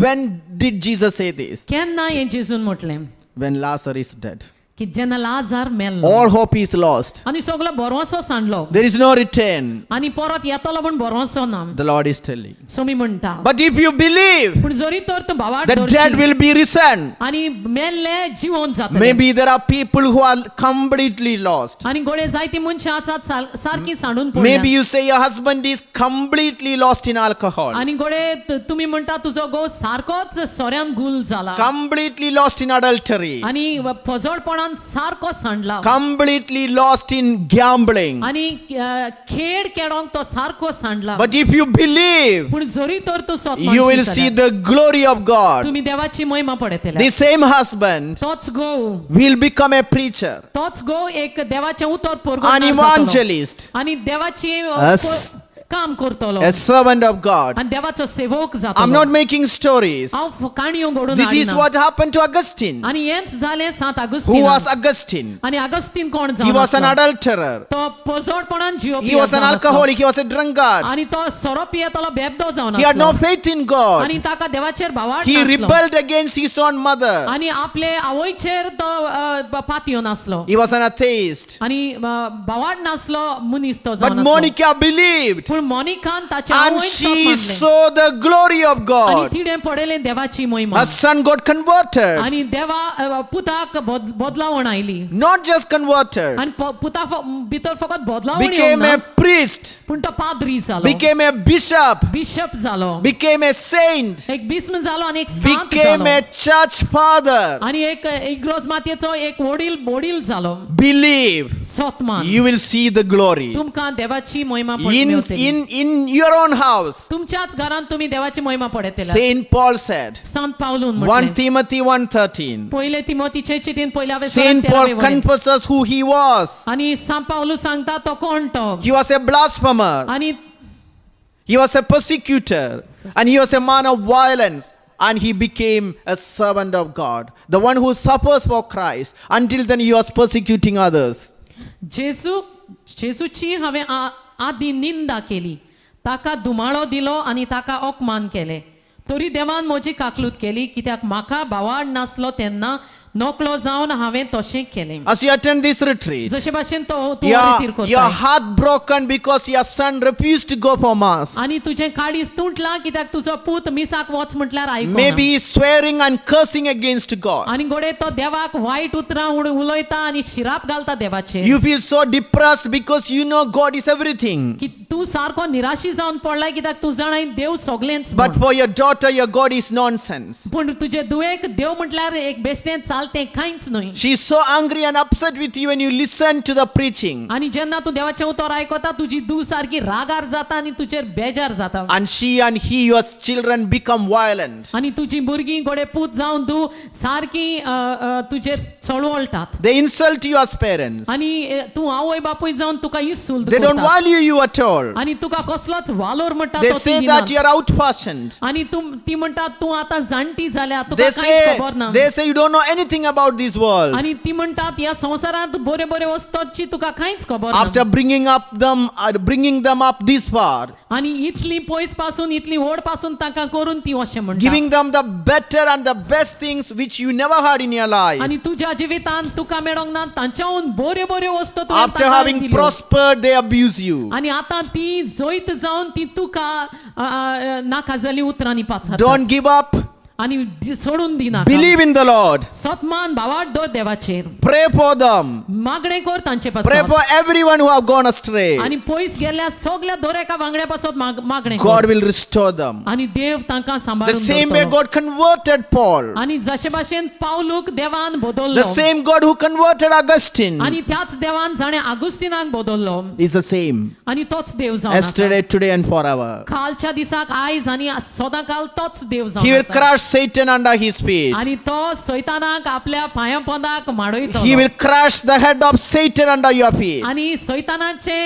when did Jesus say this? केन्ना हें जेजून म्हटलें When Lazarus is dead. की जेन्ना लाजार मेल्लो all hope is lost. आनी सगलो बोरवोसो सांडलो There is no return, आनी परत येतलो म्हण बोरवोसो ना the Lord is telling. Somi म्हणटा But if you believe, पूण जरी तर तूं भावार्थ the dead दवरशील will be risen. आनी मेल्ले जिवंत जातले Maybe there are people who are completely lost. आनी गोडे जायती मनशां आसात सारकी सांडून Maybe पडल्या you say your husband is completely lost in alcohol, आनी गोडे तुमी म्हणटा तुजो घोव सारकोच सोऱ्यान गुल जाला completely lost in adultery, आनी फजोडपणान सारको सांडला completely lost in gambling. आनी खेळ खेळोंक तो सारको सांडला But if you believe, पूण जरी तर तूं you will see the glory of God. तुम्ही देवाची महिमा पडयतले The same husband तोच घोव will become a preacher, तोच घोव एक देवाचे उतर an पोरगो evangelist, आनी देवाची Yes. काम करतलो a servant of God. आनी देवाचो सेवक I'm जातलो not making stories. हांव काणयो घडोवन This is हाडिना. what happened to Augustine. आनी हेंच जालें सांत Who आगुस्तीन was Augustine? आनी आगस्तीन कोण He जावन was an आसलो? adulterer. तो पोजोडपणान जिवपी He was an जावन आसलो. alcoholic. He was a drunkard. आनी तो सोरो पियेतलो बेबदो जावन He had आसलो no faith in God. आनी ताका देवाचेर भावार्थ He नासलो rebelled against his own mother. आनी आपले आवयचेर तो पातयो नासलो He was an atheist. आनी भावार्थ नासलो मनीस तो But जावन आसलो Monica believed, पूण मोनिकान ताच्या and आवयक she मानले saw the glory of आनी God. तिडे पडयले देवाची महिमा Her son got converted. आनी देवा पुताक बदलावण आयली Not just converted, आनी पुता भितर फकत बदलावण became a priest, पूण तो पाद्री जालो became a bishop, बिशप जालो became a saint, एक बिस्म जालो आनी एक सांत became जालो a church father. आनी एक इग्रोज मातयेचो एक वडील जालो Believe, सतमान you will see the glory. तुमकां देवाची महिमा In your own house. तुमच्याच घरान तुम्ही देवाची महिमा पडयतले Saint Paul said, सांत पावलून 1 म्हटले Timothy 1:13. पहिले तिमोथीचे चिठीन पहिल्या Saint Paul confesses who he was. आणि सांत पावलू सांगता तो कोण तो He was a blasphemer. आणि He was a persecutor. And he was a man of violence. And he became a servant of God. The one who suffers for Christ. Until then he was persecuting others. जेजूची हांवें आदी निंदा केली ताका धुमाळो दिलो आनी ताका अपमान केले तरी देवान म्हजी काकलूत केली कित्याक म्हाका भावाड नासलो तेन्ना नोकलो जावन हांवें तशें केलें As you attend this retreat, जशे भाशेन तो तूं रितीर your करता heart broken because your son refused to go for mass. आनी तुजें काडीस तुटलां कित्याक तुजो पूत मिसाक वच म्हटल्यार आयकना Maybe he's swearing and cursing against God. आनी गोडे तो देवाक वायट उतरां उलयता आनी शिराप घालता देवाचेर You feel so depressed because you know God is everything. की तूं सारको निराशी जावन पडलाय कित्याक तूं जाणाय देव सगळेंच But for your daughter, your God is nonsense. पूण तुजे दुयेक देव म्हटल्यार एक बेश्टें चालतें कांयच न्हय She's so angry and upset with you when you listen to the preaching. आनी जेन्ना तूं देवाचें उतर आयकता तुजी दू सारकी रागार जाता आनी तुजेर बेजार जाता And she and he, your children, become violent. आनी तुजी भुरगीं गोडे पूत जावन तूं सारकी तुजेर चळवळटात They insult you as parents. आनी तूं आवय बापूय जावन तुका इन्सुल्ट They don't value you at all. आनी तुका कसलोच वालोर म्हणटा They तो say ती that दिना. you're out-fashioned. आनी ती म्हणटा तूं आतां जाणटी जाल्या तुका They कांयच खबर ना say you don't know anything about this world. आनी ती म्हणटात ह्या संवसारांत बऱ्यो बऱ्यो वस्तूची तुका कांयच खबर ना After bringing them up this far, आनी इतली पयस पासून इतली व्हड पासून ताका करून ती अशें म्हणटा giving them the better and the best things which you never had in your life. आनी तुज्या जिवितांत तुका मेळोंक ना तांच्याहून बऱ्यो बऱ्यो वस्तू तुवें After ताका having दिल्यो. prospered, they abuse you. आनी आतां ती जैत जावन ती तुका नाका जाली उतरांनी पाचारता Don't give up. आनी सोडून दिना Believe in the Lord. सतमान भावाड दवर देवाचेर Pray for them. मागणें कर तांचे Pray पासून for everyone who have gone astray. आनी पयस गेल्ल्या सगळ्या दोरेका वांगड्या पासून मागणें God कर will restore them. आनी देव तांकां The सांबाळून same way दवरतलो. God converted Paul. आनी जशे भाशेन पावलूक देवान The बदललो same God who converted Augustine आनी त्याच देवान जाणे आगुस्तिनाक बदललो is the same. आनी तोच देव जावन आसा. Yesterday, today, and forever. कालच्या दिसाक आयज आनी सदांकाल तोच देव He जावन will आसा. crush Satan under his feet. आनी तो सैतानाक आपल्या पांया पोंदाक माडयतलो He will crush the head of Satan under your feet. आनी सैतानाचे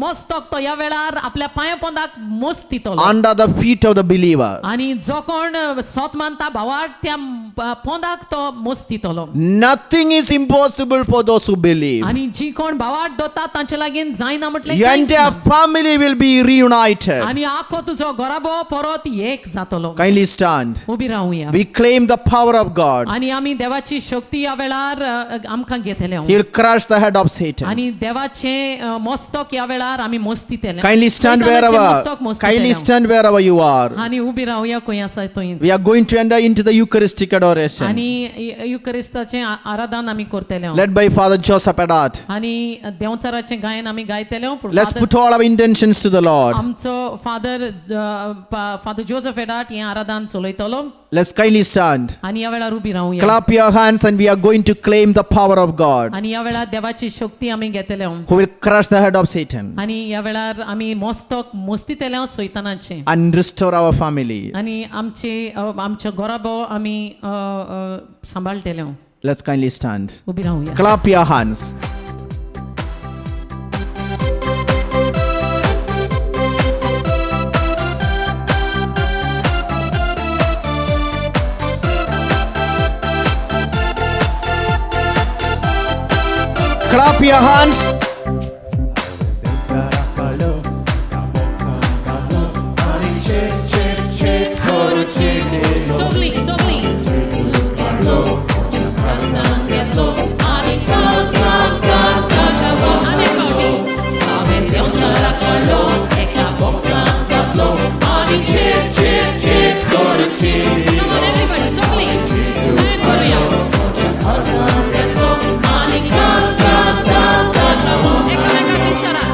मस्तक तो ह्या वेळार आपल्या पांया पोंदाक मोस्तितलो Under the feet of the believer. आनी जो कोण सत मानता भावाड त्या पोंदाक तो मोस्तितलो Nothing is impossible for those who believe. आणि जी कोण भावाट दोता तांचे लागीं जायना म्हटले Your entire family will be reunited. आणि आखो तुजो घराबो परत एक जातलो Kindly stand. उबी रावया We claim the power of God. आणि आमी देवाची शक्ती ह्या वेळार आमकां घेतले He will crush the head of Satan. आणि देवाचे मस्तक ह्या वेळार आमी मोस्तितले Kindly stand kindly stand wherever you are. आणि उबी रावया खंय आसा थंय We are going to enter into the Eucharistic adoration, आणि युकरिस्ताचे आराधन आमी करतले led by Father Joseph Edat. आणि देवचाराचे गायन आमी गायतले Let's put all our intentions to the Lord. आमचो फादर जोसेफ एडाट हे आराधन चलयतलो Let's kindly stand. आणि ह्या वेळार उबी रावया Clap your hands and we are going to claim the power of God, आणि ह्या वेळार देवाची शक्ती आमी घेतले who will crush the head of Satan आणि ह्या वेळार आमी मस्तक मोस्तितले सैतानाचे and restore our family. आणि आमच्या घराबो आमी सांबाळटले Let's kindly stand. उबी रावया Clap your hands. Clap your hands. Sogli Come on everybody, sogli and Korea Eka bicara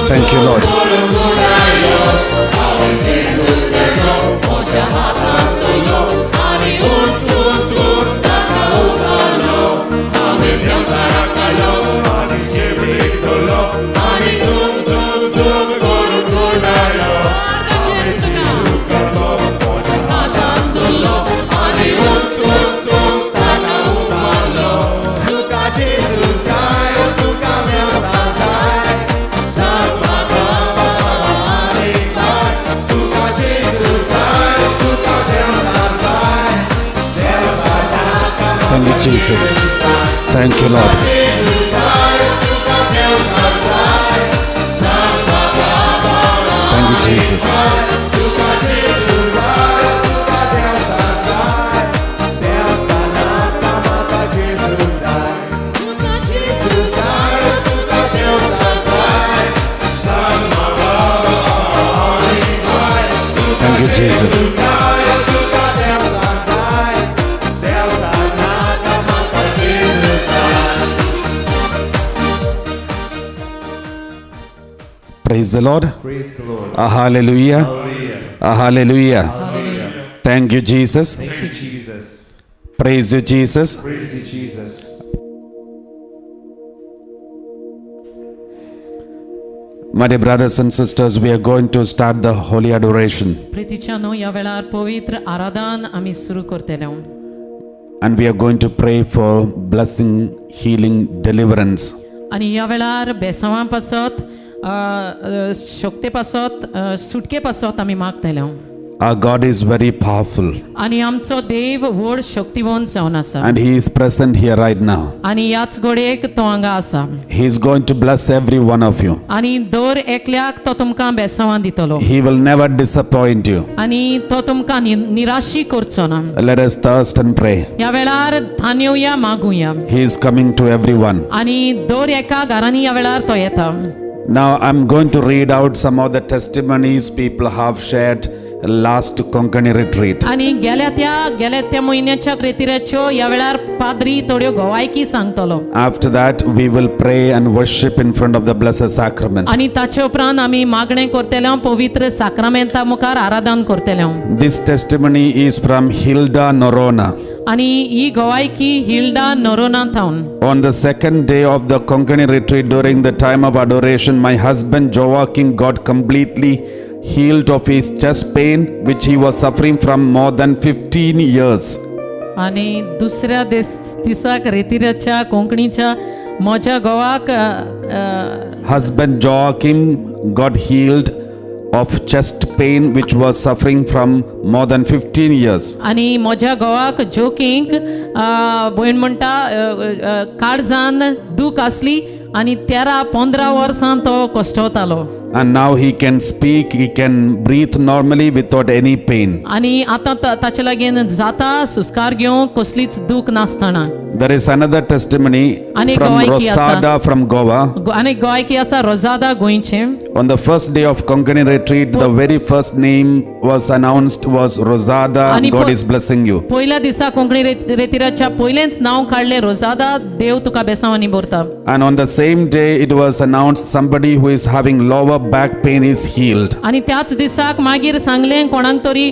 Thank you, Lord. Thank you, Jesus. Thank you, Lord. Thank you, Jesus. Thank you, Jesus. Praise the Lord. Praise the Lord. Hallelujah. Hallelujah. Thank you, Jesus. Thank you, Jesus. Praise you, Jesus. Praise you, Jesus. My dear brothers and sisters, we are going to start the holy adoration. प्रीतीच्यानो ह्या वेळार पवित्र आराधन आमी सुरू करतले And we are going to pray for blessing, healing, deliverance. आणि ह्या वेळार बेसांवा पासत शक्ती पासत सुटके पासत आमी मागतले Our God is very powerful आणि आमचो देव व्हड शक्तिवंत जावन आसा and He is present here right now. आणि ह्याच घडयेक तो हांगा आसा He is going to bless every one of you. आणि दर एकल्याक तो तुमकां बेसांवां दितलो He will never disappoint you. आणि तो तुमकां निराशी करचो ना Let us thirst and pray. ह्या वेळार धान्योया मागुया He is coming to everyone. आणि दर एका घरांनी ह्या वेळार तो येता Now I'm going to read out some of the testimonies people have shared last Konkani retreat. आणि गेल्या त्या म्हयन्याच्या रेतिऱ्याच्यो ह्या वेळार पाद्री थोड्यो गवायकी सांगतलो After that, we will pray and worship in front of the Blessed Sacrament. आणि ताचे उपरांत आमी मागणें करतले पवित्र साक्रामेंता मुखार आराधन करतले This testimony is from Hilda Norona. आणि ही गवायकी हिल्डा नोरोना थावन On the second day of the Konkani retreat, during the time of adoration, my husband Joaquin got completely healed of his chest pain, which he was suffering from more than 15 years. आणि दुसऱ्या दिसाक रेतिऱ्याच्या कोंकणीच्या म्हज्या घोवाक Husband Joachim got healed of chest pain, which was suffering from more than 15 years. आणि म्हज्या घोवाक जोकींक भयण म्हणटा काळजान दूख आसली आणि 13-15 वर्सां तो कश्टवतालो And now he can speak, he can breathe normally without any pain. आणि आतां ताचे लागीं जाता सुस्कार घेवंक कसलीच दूख नासतना There is another testimony Ani from Goaiki asa. Rosada from Goa. आणि गोंयकी आसा रोजादा गोंयचे On the first day of Konkani retreat, the very first name was announced was Rosada. Ani God po- is blessing you. पहिल्या दिसा कोंकणी रेतिराच्या पयलेंच नांव काडलें रोजादा देव तुका बेसांवांनी भरता And on the same day, it was announced somebody who is having lower back pain is healed. आणि त्याच दिसाक मागीर सांगलें कोणाक तरी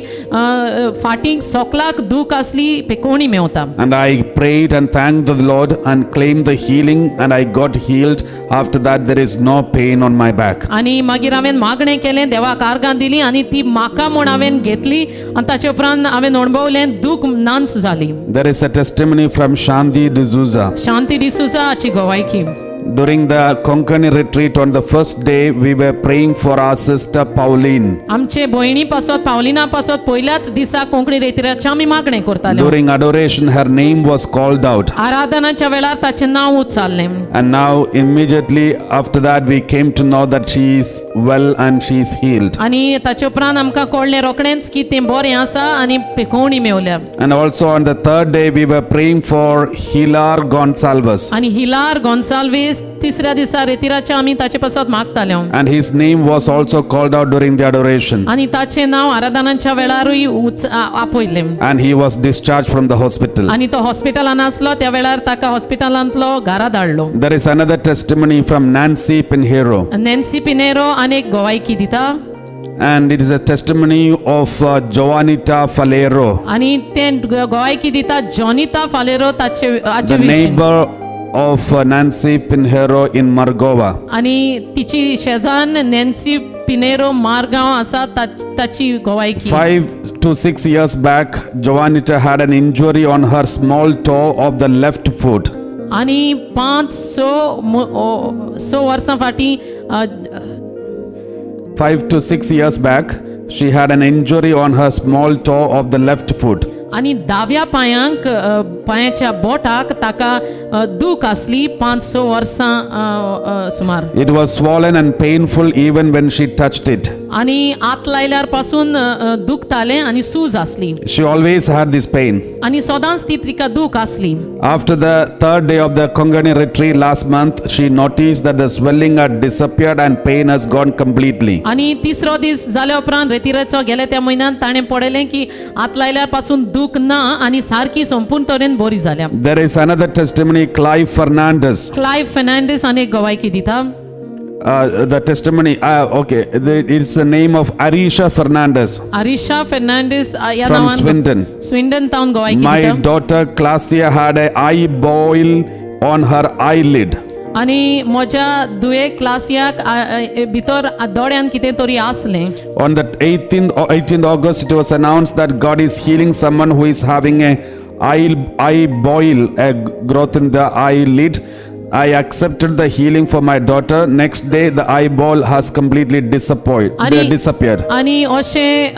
फाटींक सोकलाक दूख आसली कोणी Mewat And I prayed and thanked the Lord and claimed the healing, and I got healed. After that, there is no pain on my back. आणि मागीर हांवें मागणें केलें देवाक आर्गां दिली आनी ती म्हाका म्हूण हांवें घेतली आनी ताचे उपरांत हांवें अणभवलें दूख नांच जाली There is a testimony from Shanti D'Souza. शांती डिसूजा हाची गोवायकी During the Konkani retreat, on the first day, we were praying for our sister Pauline. आमचे भयणी पासत पावलिना पासत पयल्याच दिसा कोंकणी रेतिराचे आमी मागणें करताले During adoration, her name was called out. आराधनाच्या वेळार ताचें नांव उच्चारलें And now, immediately after that, we came to know that she is well and she is healed. आनी ताचे उपरांत आमकां कळ्ळें रोखडेंच की तें बरें आसा आनी पेखवणी मेवल्या And also on the third day, we were praying for Hilar Gonsalves. आनी हिलार गॉन्साल्वीस तिसऱ्या दिसा रेतिराचे आमी ताचे पासत मागताले And his name was also called out during the adoration. आनी ताचें नांव आराधनाच्या वेळारूय आपयलें And he was discharged from the hospital. आनी तो हॉस्पिटलान आसलो त्या वेळार ताका हॉस्पिटलांतलो घरा धाडलो There is another testimony from Nancy Pinheiro. Nancy Pinero आनीक गोवायकी दिता And it is a testimony of Joanita Falero, आनी तें गोवायकी दिता जॉनिता फालेरो ताचे the विशीं neighbor of Nancy Pinheiro in Margova. आनी तिची शेजान नॅन्सी पिनेरो मारगांव आसा ताची गोवायकी 5 to 6 years back, Joanita had an injury on her small toe of the left foot. आनी 5-6 वर्सां फाटीं 5 to 6 years back, she had an injury on her small toe of the left foot. आनी दाव्या पांयाच्या बोटाक ताका दूख आसली 5-6 वर्सां सुमार It was swollen and painful even when she touched it. आनी आत लायल्यार पासून दुखतालें आनी सूज आसली She always had this pain. आनी सदांच तिका दूख आसली After the third day of the Konkani retreat last month, she noticed that the swelling had disappeared and pain has gone completely. आनी तिसरो दीस जाल्या उपरांत रेतिरेचो गेल्या त्या म्हयन्यान ताणें पळयलें की आत लायल्यार पासून दूख ना आनी सारकी संपूर्ण तरेन बरी जाल्या There is another testimony, Clive Fernandez. Clive Fernandes आनीक गोवायकी दिता The testimony, it's the name of Arisha Fernandez Arisha Fernandes या from नांवान Swindon. स्विंडन टावन गोवायकी My दिता daughter Claudia had an eye boil on her eyelid. आनी म्हज्या दुयेक क्लासियाक भितर दोळ्यान कितें तरी आसलें On the 18th August, it was announced that God is healing someone who is having a eye boil, a growth in the eyelid. I accepted the healing for my daughter. Next day, the eyeball has completely disappeared. आणि अशें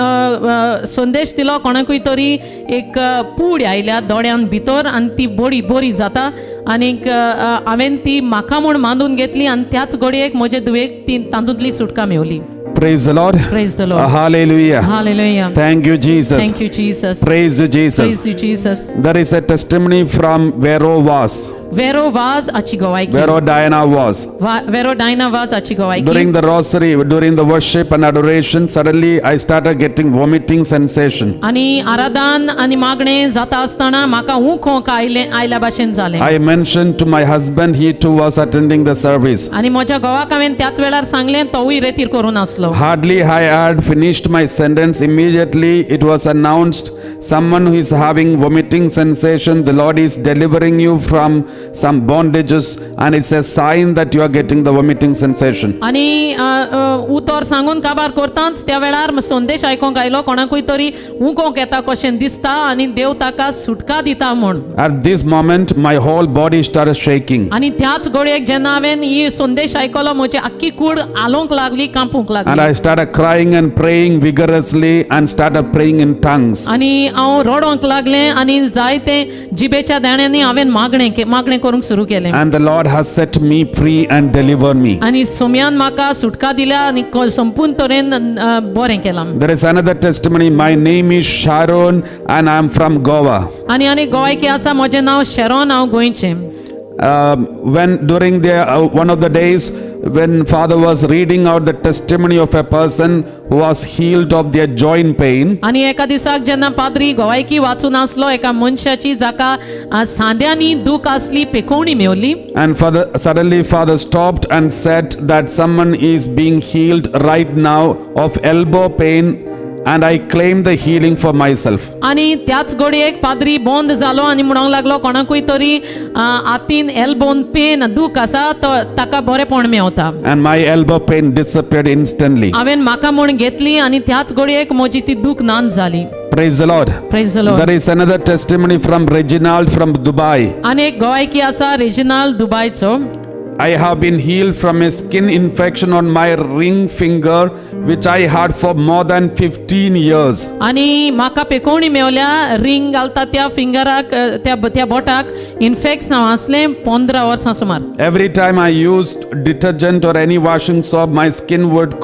संदेश दिलो कोणाकूय तरी एक पूड आयल्या दोळ्यान भितर आनी ती बरी जाता आनीक हांवें ती म्हाका म्हूण बांदून घेतली आनी त्याच घडयेक म्हजे दुवेक ती तातूंतली सुटका मेवली. Praise the Lord. Praise the Lord. Hallelujah. Hallelujah. Thank you, Jesus. Thank you, Jesus. Praise you, Jesus. Praise you, Jesus. There is a testimony from Vero was. Vero was haci gowaiki. Vero Diana was. Vero Diana was haci gowaiki. During the rosary, during the worship and adoration, suddenly I started getting vomiting sensation. आणि आराधन आणि मागणे जाता असताना म्हाका खोंक आयल्या भाशेन जालें. I mentioned to my husband, he too was attending the service. आणि म्हज्या घोवाक हांवें त्याच वेळार सांगलें तोवूय रेतीर करून आसलो. Hardly I had finished my sentence, immediately it was announced, someone who is having vomiting sensation, the Lord is delivering you from some bondages, and it's a sign that you are getting the vomiting sensation. आणि उतर सांगून काबार करताच त्या वेळार संदेश आयकोंक आयलो कोणाकूय तरी उकोंक येता कशें दिसता आनी देव ताका सुटका दिता म्हूण. At this moment my whole body started shaking. आणि त्याच घडयेक जेन्ना हांवें ही संदेश आयकलो म्हजी आख्खी कूड आलोंक लागली कांपूंक And लागली. I started crying and praying vigorously and started praying in tongues. आणि हांव रडोंक लागलें आनी जायते जिबेच्या दाण्यांनी हांवें मागणें करूंक सुरू केलें. And the Lord has set me free and delivered me. आनी सोम्यान म्हाका सुटका दिल्या आनी संपूर्ण तरेन बरें केलां. There is another testimony. My name is Sharon and I am from Goa. आनी गोंयकी आसा म्हजें नांव शेरोन हांव गोंयचें. When during the one of the days when Father was reading out the testimony of a person who was healed of their joint pain, आनी एका दिसाक जेन्ना पाद्री गोवायकी वाचून आसलो एका मनशाची जाका सांद्यांनी दूख आसली पेकोवणी मेवली. and suddenly Father stopped and said that someone is being healed right now of elbow pain, and I claim the healing for myself. आनी त्याच घडयेक पाद्री बंद जालो आनी म्हणूंक लागलो कोणाकूय तरी हातीन एल्बोन पेन दूख आसा ताका बरेपण Mewat. And my elbow pain disappeared instantly. हांवें म्हाका म्हूण घेतली आनी त्याच घडयेक म्हजी ती दूख नान जाली. Praise the Lord. Praise the Lord. There is another testimony from Reginald from Dubai. आनी एक गोवायकी आसा Reginald दुबयचो. I have been healed from a skin infection on my ring finger which I had for more than 15 years. आनी म्हाका पेकोवणी मेवल्या ring घालता त्या फिंगराक त्या बोटाक infection आसलें 15 वर्सां सुमार. Every time I used detergent or any washing soap, my skin would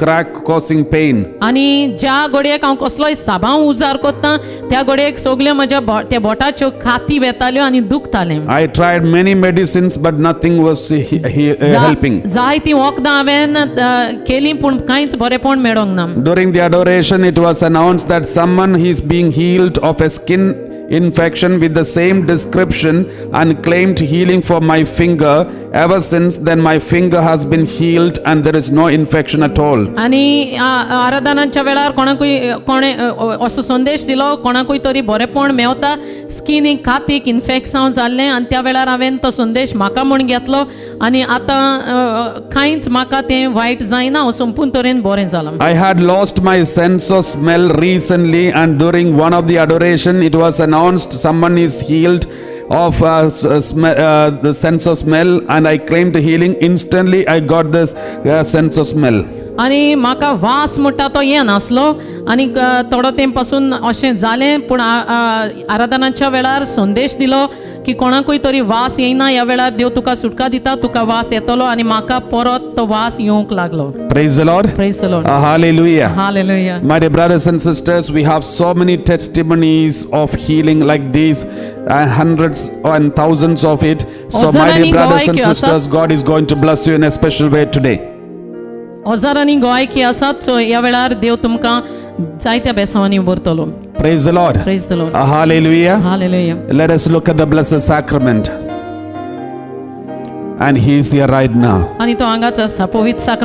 crack, causing pain. आनी ज्या घडयेक हांव कसलोय साबांव उजार कोत्ता त्या घडयेक सगल्यो म्हज्या त्या बोटाच्यो खाती वेताल्यो आनी दुखतालें. I tried many medicines but nothing was helping. जायतीं वखदां हांवें केलीं पूण कांयच बरेपण मेळोंक ना. During the adoration, it was announced that someone is being healed of a skin infection with the same description and claimed healing for my finger. Ever since then my finger has been healed and there is no infection at all. आनी आराधनाच्या वेळार कोणे असो संदेश दिलो कोणाकूय तरी बरेपण Mewat स्किनीक खातीक infection जाल्लें आनी त्या वेळार हांवें तो संदेश म्हाका म्हूण घेतलो आनी आतां कांयच म्हाका तें वायट जायना हांव संपूर्ण तरेन बरें जालां. I had lost my sense of smell recently and during one of the adoration it was announced someone is healed of the sense of smell and I claimed healing. Instantly I got this sense of smell. आनी म्हाका वास म्हणटा तो येनासलो आनी थोडो तेंप पासून अशें जालें पूण आराधनाच्या वेळार संदेश दिलो की कोणाकूय तरी वास येयना ह्या वेळार देव तुका सुटका दिता तुका वास येतलो आनी म्हाका परत तो वास येवंक लागलो. Praise the Lord. Praise the Lord. Hallelujah. Hallelujah. My dear brothers and sisters, we have so many testimonies of healing like these, hundreds and thousands of it. So my dear brothers and sisters, God is going to bless you in a special way today. हजारांनी गोंयकी आसात सो ह्या वेळार देव तुमकां जायत्या बेसांवांनी उबरतलो. Praise the Lord. Praise the Lord. Hallelujah. Hallelujah. Let us look at the blessed sacrament. And he is here right now. आनी तो हांगाच आसा पवित्र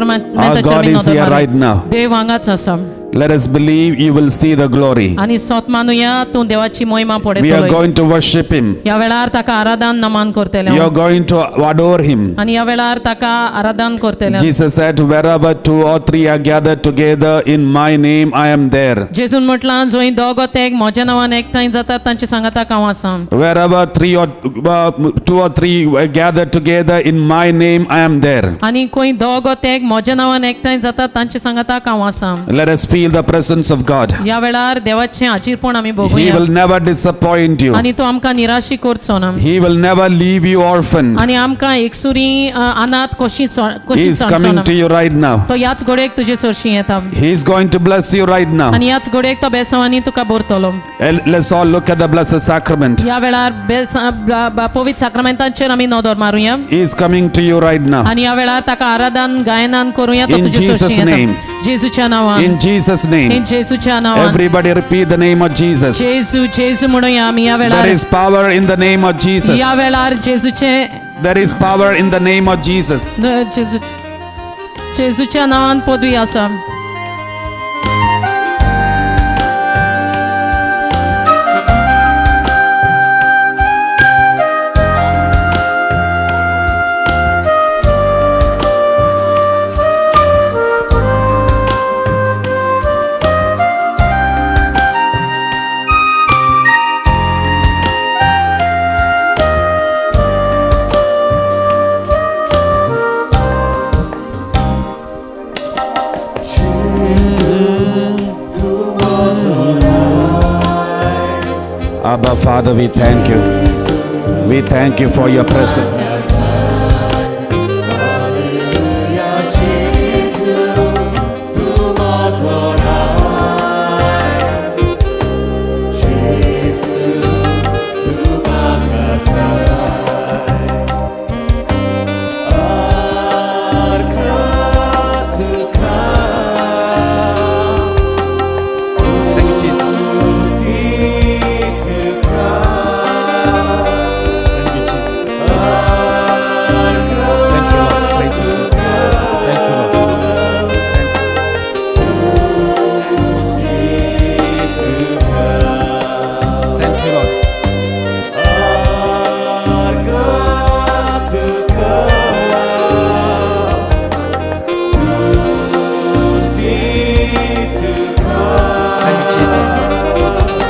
Our God is here right now. देव हांगाच आसा. Let us believe you will see the glory. आणि सोत मानूया तूं देवाची महिमा We are पळयतलो going to worship him. ह्या वेळार ताका आराधन नमन करतले You are going to adore him. आणि ह्या वेळार ताका आराधन करतले Jesus said, wherever 2 or 3 are gathered together in my name, I am there. जेजून म्हटलां जंय दोग वा तेग म्हज्या नांवान एकठांय जातात तांचे सांगाताक हांव आसां Wherever 2 or 3 were gathered together in my name, I am there. आणि खंय दोग वा तेग म्हज्या नांवान एकठांय जातात तांचे सांगाताक हांव आसां Let us feel the presence of God. ह्या वेळार देवाचें हाजीरपण आमी He भोगुया will never disappoint you. आणि तो आमकां निराशी करचो ना He will never leave you orphaned. आणि आमकां एकसुरी अनाथ कशी He is सोडचो coming ना to you right now. तो ह्याच घडयेक तुजे सरशी येता He is going to bless you right now. आणि ह्याच घडयेक तो बेसांवांनी तुका भरतलो Let's all look at the blessed sacrament. ह्या वेळार पवित्र साक्रामेंतांचेर आमी नदर मारुया He is coming to you right now. आणि ह्या वेळार ताका आराधन गायनान करूया तो In तुजे Jesus' सरशी name. येता जेजूच्या नांवान In Jesus' name. इन जेजूच्या नांवान Everybody repeat the name of Jesus. जेजू जेजू म्हणूया आमी ह्या वेळार There is power in the name of Jesus. ह्या वेळार जेजूचे There is power in the name of Jesus. जेजूच्या नांवान पदवी आसा Abba, Father, we thank you. We thank you for your presence. Thank you, Jesus.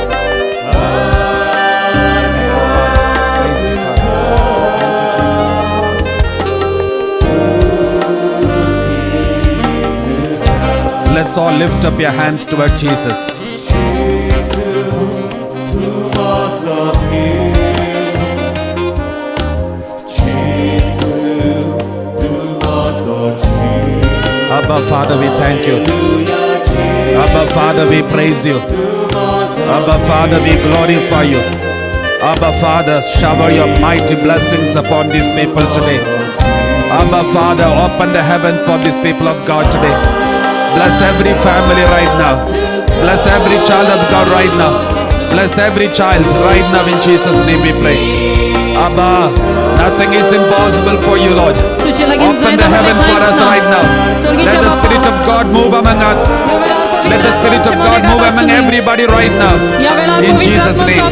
Let's all lift up your hands toward Jesus. Abba, Father, we thank you. Abba, Father, we praise you. Abba, Father, we glorify you. Abba, Father, shower your mighty blessings upon these people today. Abba, Father, open the heaven for these people of God today. Bless every family right now. Bless every child of God right now. Bless every child right now in Jesus' name we pray. Abba, nothing is impossible for you, Lord. Open the heaven for us right now. Let the Spirit of God move among us. Let the Spirit of God move among everybody right now. In Jesus' name.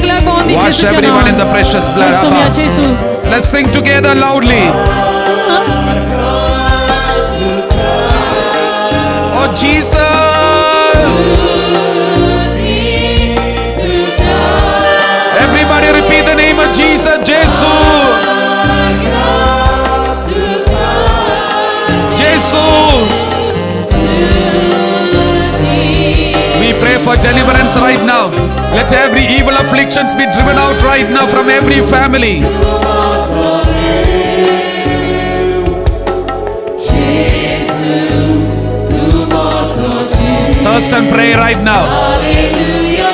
Wash everyone in the precious blood. Abba. Let's sing together loudly. Oh Jesus. Everybody repeat the name of Jesus. Jesus. Jesus. We pray for deliverance right now. Let every evil afflictions be driven out right now from every family. Thirst and pray right now.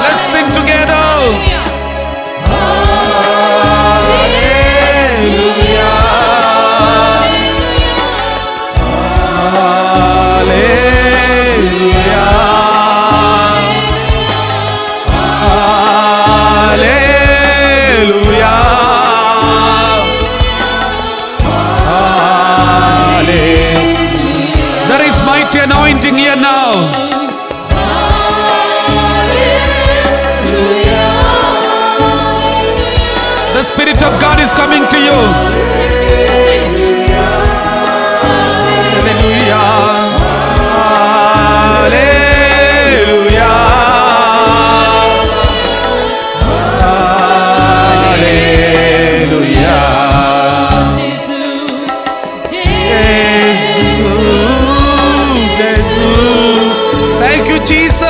Let's sing together. There is mighty anointing here now. The Spirit of God is coming to you. Thank you, Jesus.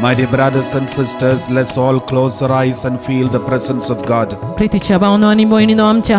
My dear brothers and sisters, let's all close our eyes and feel the presence of God. प्रीतीच्या भावनो आणि भयणीनो आमचे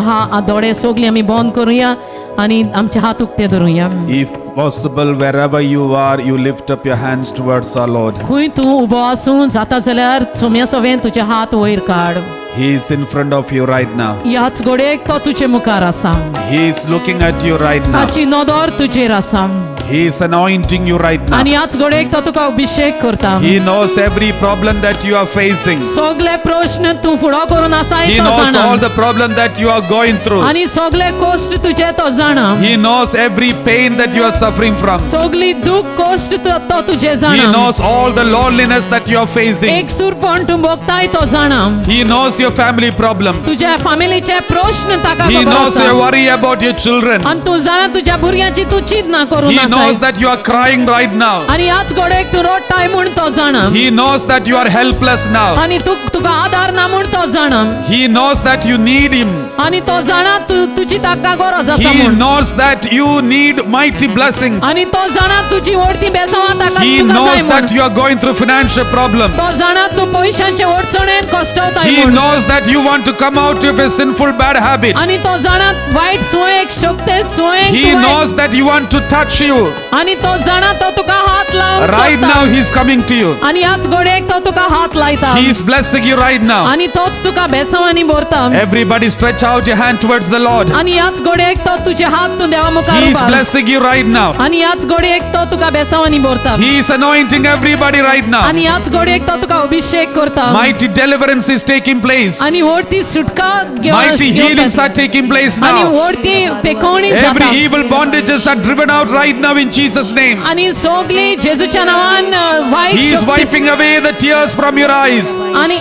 दोळे सोगले आम्ही बंद करूया आणि आमचे हात उक्ते धरूया. If possible, wherever you are, you lift up your hands towards our Lord. खंय तू उबो आसूं जाता जाल्यार चुम्या सवेन तुझे हात वयर काड. He is in front of you right now. ह्याच घडयेक तो तुझे मुखार आसा. He is looking at you right now. ताची नदर तुजेर आसा. He is anointing you right now. आणि ह्याच घडयेक तो तुका अभिषेक करता. He knows every problem that you are facing. सगळे प्रश्न तू फुडो करून आसा He तो knows जाणा. all the problem that you are going through. आणि सगळे कष्ट तुझे तो जाणा. He knows every pain that you are suffering from. सगळी दुःख कष्ट तो तुझे He जाणा. knows all the loneliness that you are facing. एक सुरपण तू भोगताय तो जाणा. He knows your family problem. तुझ्या फॅमिलीचे प्रश्न ताका He खबर knows आसा. your worry about your children. आणि तू जाणा तुझ्या भुरग्याची तू चिंता करून He आसा. knows that you are crying right now. आणि ह्याच घडयेक तू रडताय म्हूण तो जाणा. He knows that you are helpless now. आणि तुका आधार ना म्हूण तो जाणा. He knows that you need Him. आणि तो जाणा तुझी ताका गरज आसा He म्हूण. knows that you need mighty blessings. आणि तो जाणा तुझी व्हडती बेसांवां ताका He तुका जाय knows म्हूण. that you are going through financial problem. तो जाणा तू पयशांचे अडचणेन कश्टवताय He म्हूण. knows that you want to come out of a sinful bad habit. आणि तो जाणा white सुयेक शक्तेक सुयेक He knows that you want to touch you. आणि तो जाणा तो तुका हात लावंक Right सोदता. now He is coming to you. आणि ह्याच घडयेक तो तुका हात लायता. He is blessing you right now. आणि तोच तुका बेसांवांनी भरता. Everybody stretch out your hand towards the Lord. आणि ह्याच घडयेक तो तुझे हात तू देवा मुखार He is उबार. blessing you right now. आणि ह्याच घडयेक तो तुका बेसांवांनी भरता. He is anointing everybody right now. आणि ह्याच घडयेक तो तुका अभिषेक करता. Mighty deliverance is taking place. आणि व्हडती सुटका Mighty healings are taking place आणि now. व्हडती पेखवणी Every जाता. evil bondages are driven out right now in Jesus' name. आणि सगळी जेजूच्या नावान वाईट He is शक्ती- wiping away the tears from your eyes. आणि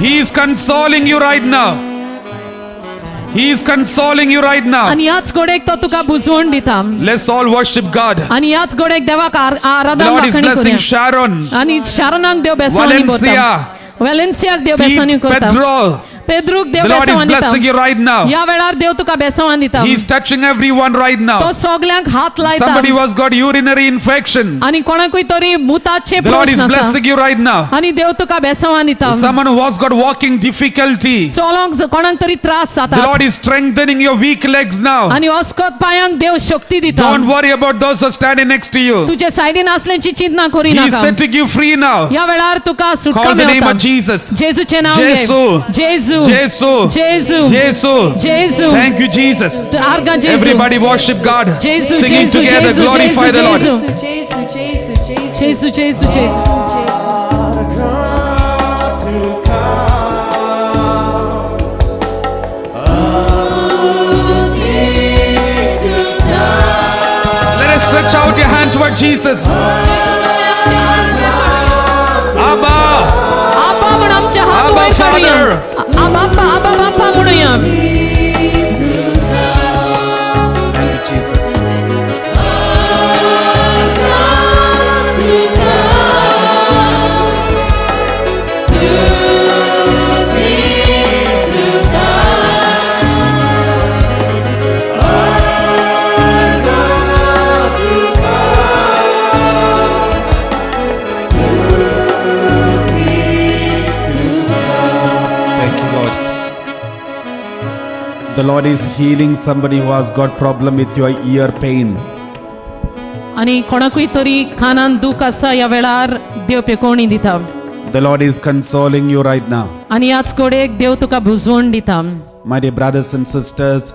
He is consoling you right now. He is consoling you right now. आणि ह्याच घोडेक तो तुका बुजवण दिता Let's all worship God. आणि ह्याच घोडेक देवाक The Aradhana Lord is वाखणी blessing करूया Sharon, आणि शारनाक देव बेसवानी Valencia, करता वेलेन्सियाक देव बेसवानी करता Pedro. पेद्रूक Dev The Lord is बेसवानी blessing you दिता right now. या वेळार देव तुका बेसवान दिता He is touching everyone right तो now. सगल्यांक हात लायता Somebody who has got urinary infection. आणि कोणाकूय तरी मुताचे The Lord is प्रश्न आसा blessing you right now. आणि देव तुका बेसवान दिता Someone who has got walking difficulty. चलोंक कोणाक तरी त्रास The जाता Lord is strengthening your weak legs now. आणि अस्कोत पायांक देव शक्ती दिता Don't worry about those who are standing next to you. तुझे साइडीन असल्याची चिंता करी He is नाका setting you free now. या वेळार तुका सुटका Call the name मेळटा of Jesus. जेजूचे नाव घे जेसू. जेजू जेसू. जेजू Jesus. Jeju Thank you, Jesus. आर्गा Jeju Everybody worship God. Jeju Singing Jeju together, Jeju glorify the Lord. Jeju Jeju Jeju Let us stretch out your hand toward Jesus. Abba. आबा म्हण आमच्या हात Abba, वयर काडूया Father. आबा बाप्पा म्हणूया Thank you, Jesus. Thank you, Lord. The Lord is healing somebody who has got problem with your ear pain. आणि कोणाकूय तरी कानान दुख आसा या वेळार देव पेकोवणी दिता The Lord is consoling you right now. आणि ह्याच घोडेक देव तुका बुजवण दिता My dear brothers and sisters,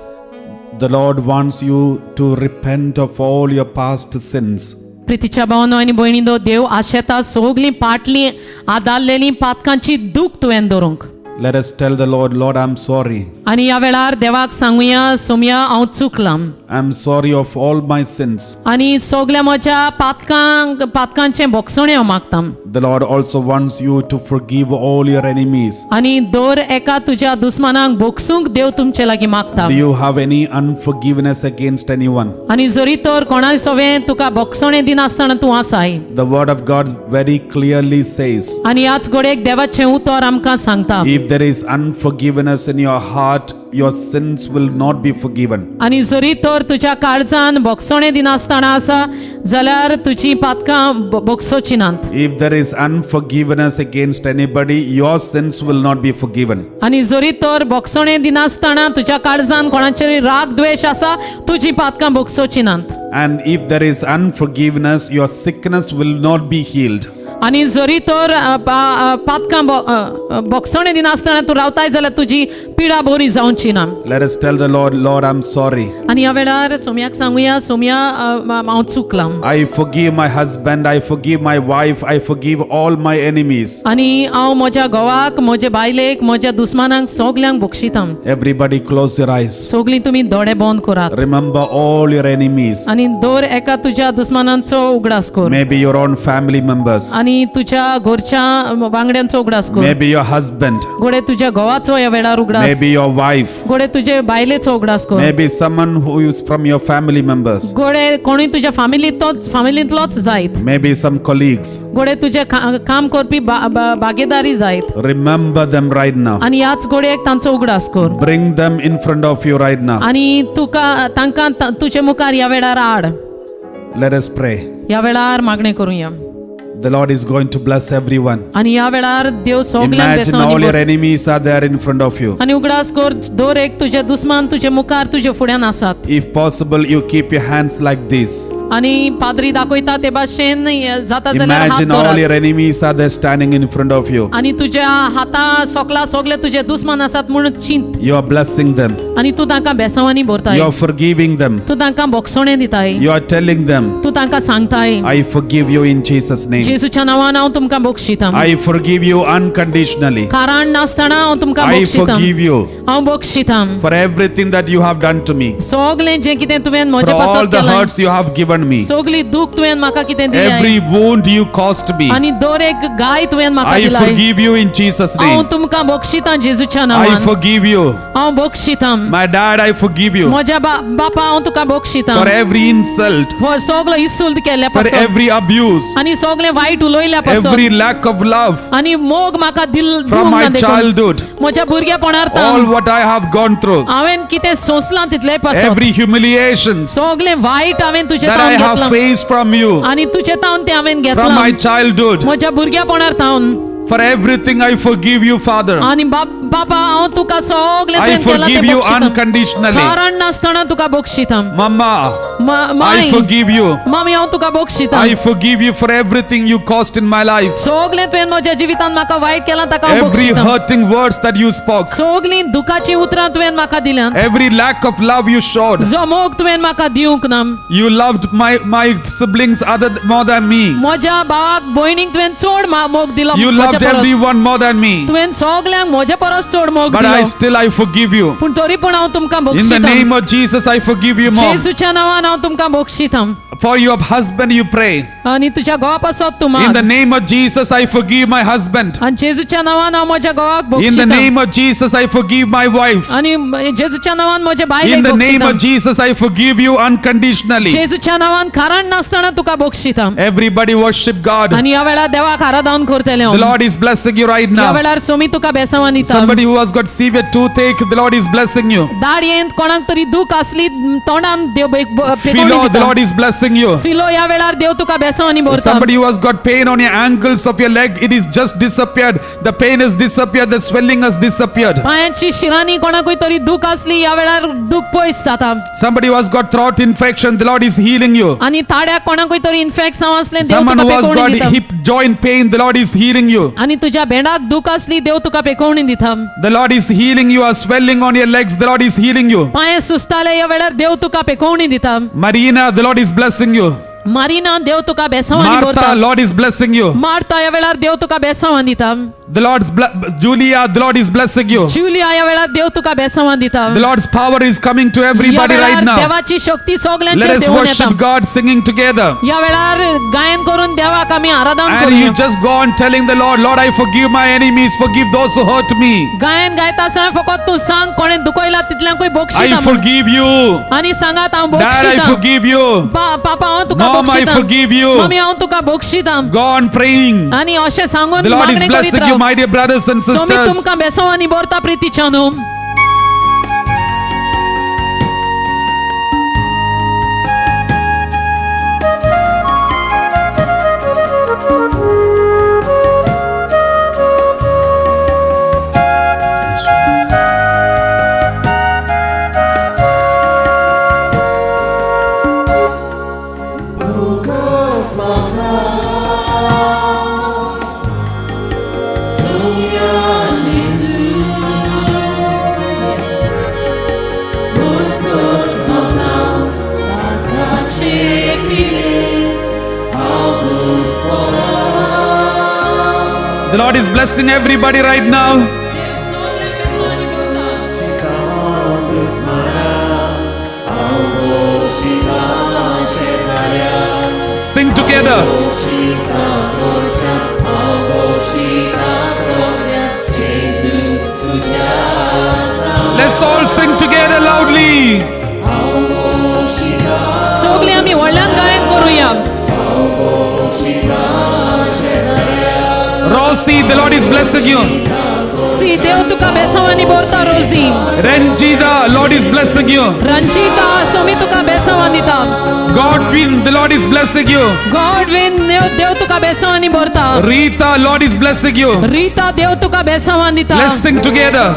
the Lord wants you to repent of all your past sins. प्रितीच्या भावनो आनी भयणींनो देव आशेता सगलीं पाटलीं आदारलेलीं पातकांची दूख तुवें दवरूंक Let us tell the Lord, Lord, I'm sorry. आणि या वेळार देवाक सांगुया सोमया हांव चुकलां I'm sorry of all my sins. आणि सगल्या म्हज्या पातकांचे बोगसणे हांव मागतां The Lord also wants you to forgive all your enemies. आणि दर एका तुज्या दुस्मानांक बोगसूंक देव तुमचे लागीं मागता Do you have any unforgiveness against anyone? आणि जरी तर कोणाय सवें तुका बोगसणे दिनासतना तूं आसाय The word of God very clearly says, आणि ह्याच घोडेक देवाचें उतर आमकां सांगता if there is unforgiveness in your heart, your sins will not be forgiven. आणि जरी तर तुज्या काळजान बोगसणे दिनासतना आसा जाल्यार तुजी पातकां बोगसोची नात If there is unforgiveness against anybody, your sins will not be forgiven. आणि जरी तर बोगसणे दिनासतना तुज्या काळजान कोणाचेर राग द्वेष आसा तुजी पातकां बोगसोची नात And if there is unforgiveness, your sickness will not be healed. आणि जरी तर पातकां बोगसणे दिनासतना तूं रावताय जाल्यार तुजी पिडा बरी जावची ना Let us tell the Lord, Lord, I'm sorry. आणि ह्या वेळार सोम्याक सांगुया सोम्या हांव चुकलां I forgive my husband, I forgive my wife, I forgive all my enemies. आणि हांव म्हज्या घोवाक म्हजे बायलेक म्हज्या दुस्मानांक सगल्यांक बक्षितां Everybody close your eyes. सगलीं तुमी दोळे बंद करात Remember all your enemies. आणि दर एका तुज्या दुस्मानांचो उगडास कर Maybe your own family members. आणि तुझ्या घरच्या वांगड्यांचो उगडास कर Maybe your husband. गोडे तुझ्या घोवाचो या वेळार उगडास Maybe your wife. गोडे तुझे बायलेचो उगडास कर Maybe someone who is from your family members. गोडे कोणी तुझ्या फामिलींतलोच जायत Maybe some colleagues. गोडे तुझे काम करपी भागीदारी जायत Remember them right now. आणि ह्याच गोडेक तांचो उगडास कर Bring them in front of you right now. आणि तुका तांकां तुझे मुखार या वेळार हाड Let us pray. या वेळार मागणे करूया The Lord is going to bless everyone. आणि या वेळार देव सगल्यांक Imagine all बेसवणी your कर. enemies are there in front of you. आणि उगडास कर दर एक तुझे दुस्मान तुझे मुखार तुझे फुड्यान आसात If possible, you keep your hands like this. आणि पाद्री दाखयता ते भाशेन जाता जाल्यार हात Imagine all दवरात. your enemies are there standing in front of you. आणि तुझ्या हाता सोकला सगळे तुझे दुस्मान आसात म्हणून चिंत You are blessing them. आणि तू तांकां बेसवानी भरताय You are forgiving them. तू तांकां बोगसणे दिताय You are telling them, तू तांकां सांगताय I forgive you in Jesus' name. जेजूच्या नांवान हांव तुमकां बोगशितां I forgive you unconditionally. कारण नासतना हांव तुमकां I बोगशितां forgive you हांव बोगशितां for everything that you have done to me. सगळें जें कितें तुवें For म्हजे all पासत the केलां hurts you have given given me. सोगली दुख तुवें म्हाका कितें दिलें Every wound you caused me. आनी दर एक गाय तुवें म्हाका I दिलाय forgive you in Jesus' हांव name. तुमकां बक्षितां जेजूच्या I नांवान forgive you. हांव बक्षितां My dad, I forgive you. म्हज्या बापा हांव तुका बक्षितां For every insult, हो सगलो इन्सल्ट केल्ल्या for पासून every abuse, आनी सगलें वायट उलयल्या पासून every lack of love आनी मोग म्हाका from my childhood, म्हज्या भुरगेपणार all what I have gone through, हांवें कितें सोंसलां तितले पासून every humiliations सगलें वायट हांवें तुजे that I तावन have घेतलां faced from you, आनी तुजे तावन तें हांवें from घेतलां my childhood, म्हज्या भुरगेपणार तावन for everything I forgive you, Father. आनी बापा हांव तुका सगलें I तुवें केलां forgive तें you बक्षितां unconditionally. कारण नासतना तुका बक्षितां Mama, I my forgive you. मामी हांव तुका बक्षितां I forgive you for everything you caused in my life. सगलें तुवें म्हज्या जिवितांत म्हाका वायट केलां ताका हांव Every बक्षितां hurting words that you spoke, सगलीं दुखाचीं उतरां तुवें म्हाका दिल्यां every lack of love you showed. जो मोग तुवें म्हाका दिवंक ना You loved my siblings more than me. म्हज्या भावाक भयणीक तुवें चड मोग दिलो You म्हज्या loved परस. everyone more than me. तुवें सगल्यांक म्हज्या परस चड मोग But दिलो I forgive you. पूण तरी पूण हांव तुमकां In the बक्षितां name of Jesus, I forgive you, Mom. जेजूच्या नांवान हांव तुमकां बक्षितां For your husband, you pray. आनी तुज्या घोवा पासत तूं In the माग name of Jesus, I forgive my husband. आनी जेजूच्या नांवान हांव म्हज्या घोवाक In the बक्षितां name of Jesus, I forgive my wife. आनी जेजूच्या नांवान म्हज्या In बायलेक the name बक्षितां of Jesus, I forgive you unconditionally. जेजूच्या नांवान कारण नासतना तुका बक्षितां Everybody worship God. आनी ह्या वेळार देवाक आराधन करतलें The हांव Lord is blessing you right ह्या now. वेळार सोमी तुका बेसांवान दिता Somebody who has got severe toothache, the Lord is blessing you. दाडयेंत कोणाक तरी दूख आसली तोंडान देव Philo, the Lord is blessing you. फिलो ह्या वेळार देव तुका बेसांवानी भरता Somebody who has got pain on your ankles of your leg, it is just disappeared. The pain has disappeared, the swelling has disappeared. पांयाची शिरांनी कोणाकूय तरी दूख आसली ह्या वेळार दूख पयस जाता Somebody who has got throat infection, the Lord is healing you. आनी ताड्याक कोणाकूय तरी इन्फेक्शन आसलें देव Someone तुका who has पेकोवणी got दिता hip joint pain, the Lord is healing you. आनी तुज्या भेंडाक दूख आसली देव तुका पेकोवणी दिता The Lord is healing you. Are swelling on your legs, the Lord is healing you. पांय सुस्ताले ह्या वेळार देव तुका पेकोवणी दिता Marina, the Lord is blessing you. Marina देव तुका बेसांवानी Martha, भरता Lord is blessing you. Martha ह्या वेळार देव तुका बेसांवान दिता The Julia, the Lord is blessing you. जुलिया ह्या वेळार देव तुका बेसांवान दिता The Lord's power is coming to ह्या everybody right वेळार now. देवाची शक्ती Let सगल्यांचेर us देवून worship येता God singing together. ह्या वेळार गायन करून देवाक आमी आराधन And करूया you just go on telling the Lord, Lord, I forgive my enemies, forgive those who hurt me. गायन गायता आसतना फकत तूं सांग कोणे दुखयला तितल्यांकूय I बक्षिता forgive you. आनी सांगात हांव Dad, I बक्षिता forgive you. पापा हांव तुका Mom, I बक्षिता forgive you. Mummy हांव तुका बक्षिता Go on praying. आनी अशें सांगून The Lord is मागणी करीत blessing you, Rao my dear brothers and Somi sisters. तुमकां बेसांवानी भरता प्रितीच्या न्हू The Lord is blessing everybody right now. Sing together. Let's all sing together loudly. सगळीं आमी व्हडल्यान गायन करूया Rosie, the Lord is blessing you. ती देव तुका बेसांवानी भरता रोजी Renjida, Lord is blessing you. Ranjita Somi तुका बेसांवान दिता Godwin, the Lord is blessing you. Godwin देव तुका बेसांवानी भरता Rita, Lord is blessing you. Rita देव तुका बेसांवान दिता Let's sing together.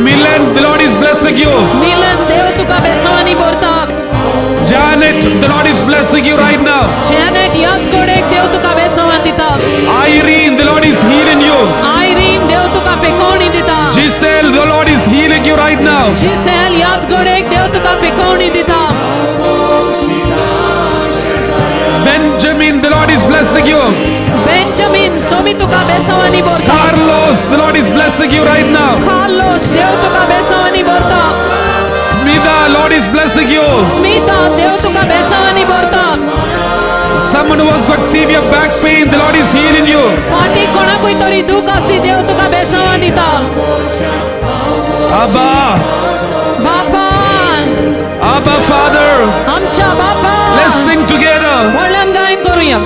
Milan, the Lord is blessing you. मिलन देव तुका बेसवानी बोरता. Janet, the Lord is blessing you right now. Janet याच गोडेक देव तुका बेसवान दिता. Irene, the Lord is healing you. Irene देव तुका पेकोवणी दिता. Giselle, the Lord is healing you right now. जिसेल याच गोडेक देव तुका पेकोवणी दिता. Benjamin, the Lord is blessing you. Benjamin सोमी तुका बेसवानी बोरता. Carlos, the Lord is blessing you right now. Carlos देव तुका बेसवानी बोरता. Smita, Lord is blessing you. Smita देव तुका बेसवानी बोरता. Someone who has got severe back pain, the Lord is healing you. फाटी कोणाकूय तरी दुख आसी देव तुका बेसवान दिता. Abba, बापा Abba Father, आमच्या बापा let's sing together. व्हडल्यान गायन करूया.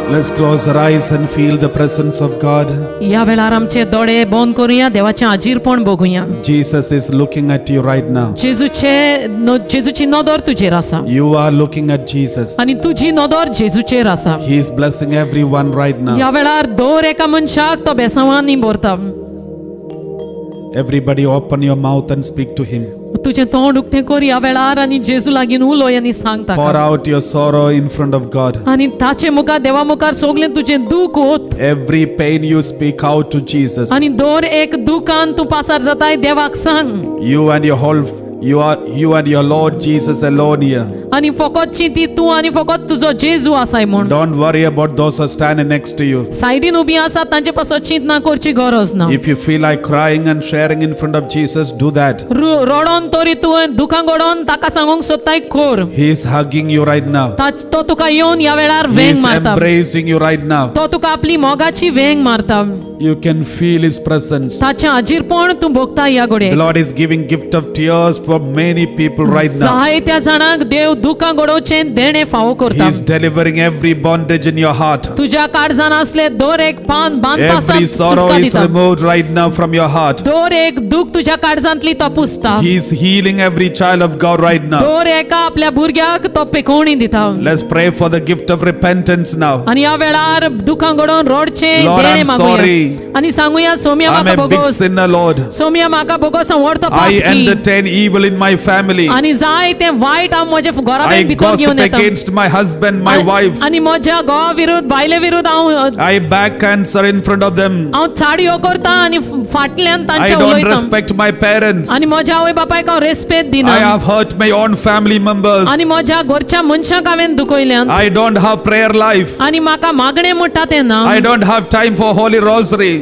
Let's close our eyes and feel the presence of God. या वेळार आमचे दोळे बंद करूया, देवाचें आजीरपण बघूया. Jesus is looking at you right now. जेजूची नदर तुजेर आसा You are looking at Jesus. आनी तुजी नदर जेजूचेर आसा. He is blessing everyone right now. या वेळार दर एका मनशाक तो बेसांवांनी भरता. Everybody open your mouth and speak to him. तुझे तोंड उक्तें कर या वेळार आनी जेजू लागीं उलोय आनी सांग Pour ताका. out your sorrow in front of God. आनी ताचे मुखार देवा मुखार सगलें तुजें दूख ओत. Every pain you speak out to Jesus. आनी दर एक दुखान तूं पासार जाताय देवाक सांग. You and your Lord Jesus alone here. आनी फकत चिंती तूं आनी फकत तुजो जेजू आसाय म्हूण. Don't worry about those who are standing next to you. सायडीन उबी आसा तांचे पासत चिंत ना करची गरज ना. If you feel like crying and sharing in front of Jesus, do that. रडोन तरी तूं दुखां घडोवन ताका सांगूंक सोदताय कर. He is hugging you right now. तो तुका येवन या वेळार He वेंग is मारता. embracing you right now. तो तुका आपली मोगाची वेंग मारता. You can feel His presence. ताचें आजीरपण तूं भोगता या घडये. The Lord is giving gift of tears for many people right now. जायत्या जाणांक देव दुखां घडोवचें देणे फावो He करता. is delivering every bondage in your heart. तुज्या काळजान असले दर एक बांद Every पासून sorrow सुटका is दिता. removed right now from your heart. दर एक दुख तुज्या काळजांतली तो पुसता. He is healing every child of God right now. दर एका आपल्या भुरग्याक तो पेकोवणी दिता. Let's pray for the gift of repentance now. आनी ह्या वेळार दुखां घडोवन रडचें Lord, देणे I'm मागुया. sorry. आनी सांगुया सोम्या I'm म्हाका a big बोगोस. sinner, Lord. Saumya म्हाका बोगोस व्हडतो I पापी. entertain evil in my family. आनी जाय ते वायट हांव म्हज्या I घरांत भितर gossip घेवन येता. against my husband, my wife. आनी म्हज्या घोवा विरुद्ध बायले विरुद्ध I back answer in front of them. हांव चाडयो करता आनी फाटल्यान I तांच्या don't उलयता. respect my parents. आनी म्हज्या आवय बापायक हांव रेस्पेद I दिना. have hurt my own family members. आनी म्हज्या घरच्या मनशांक हांवें दुखयल्यान. I don't have prayer life. आनी म्हाका मागणें म्हणटा तें ना. I don't have time for holy rosary.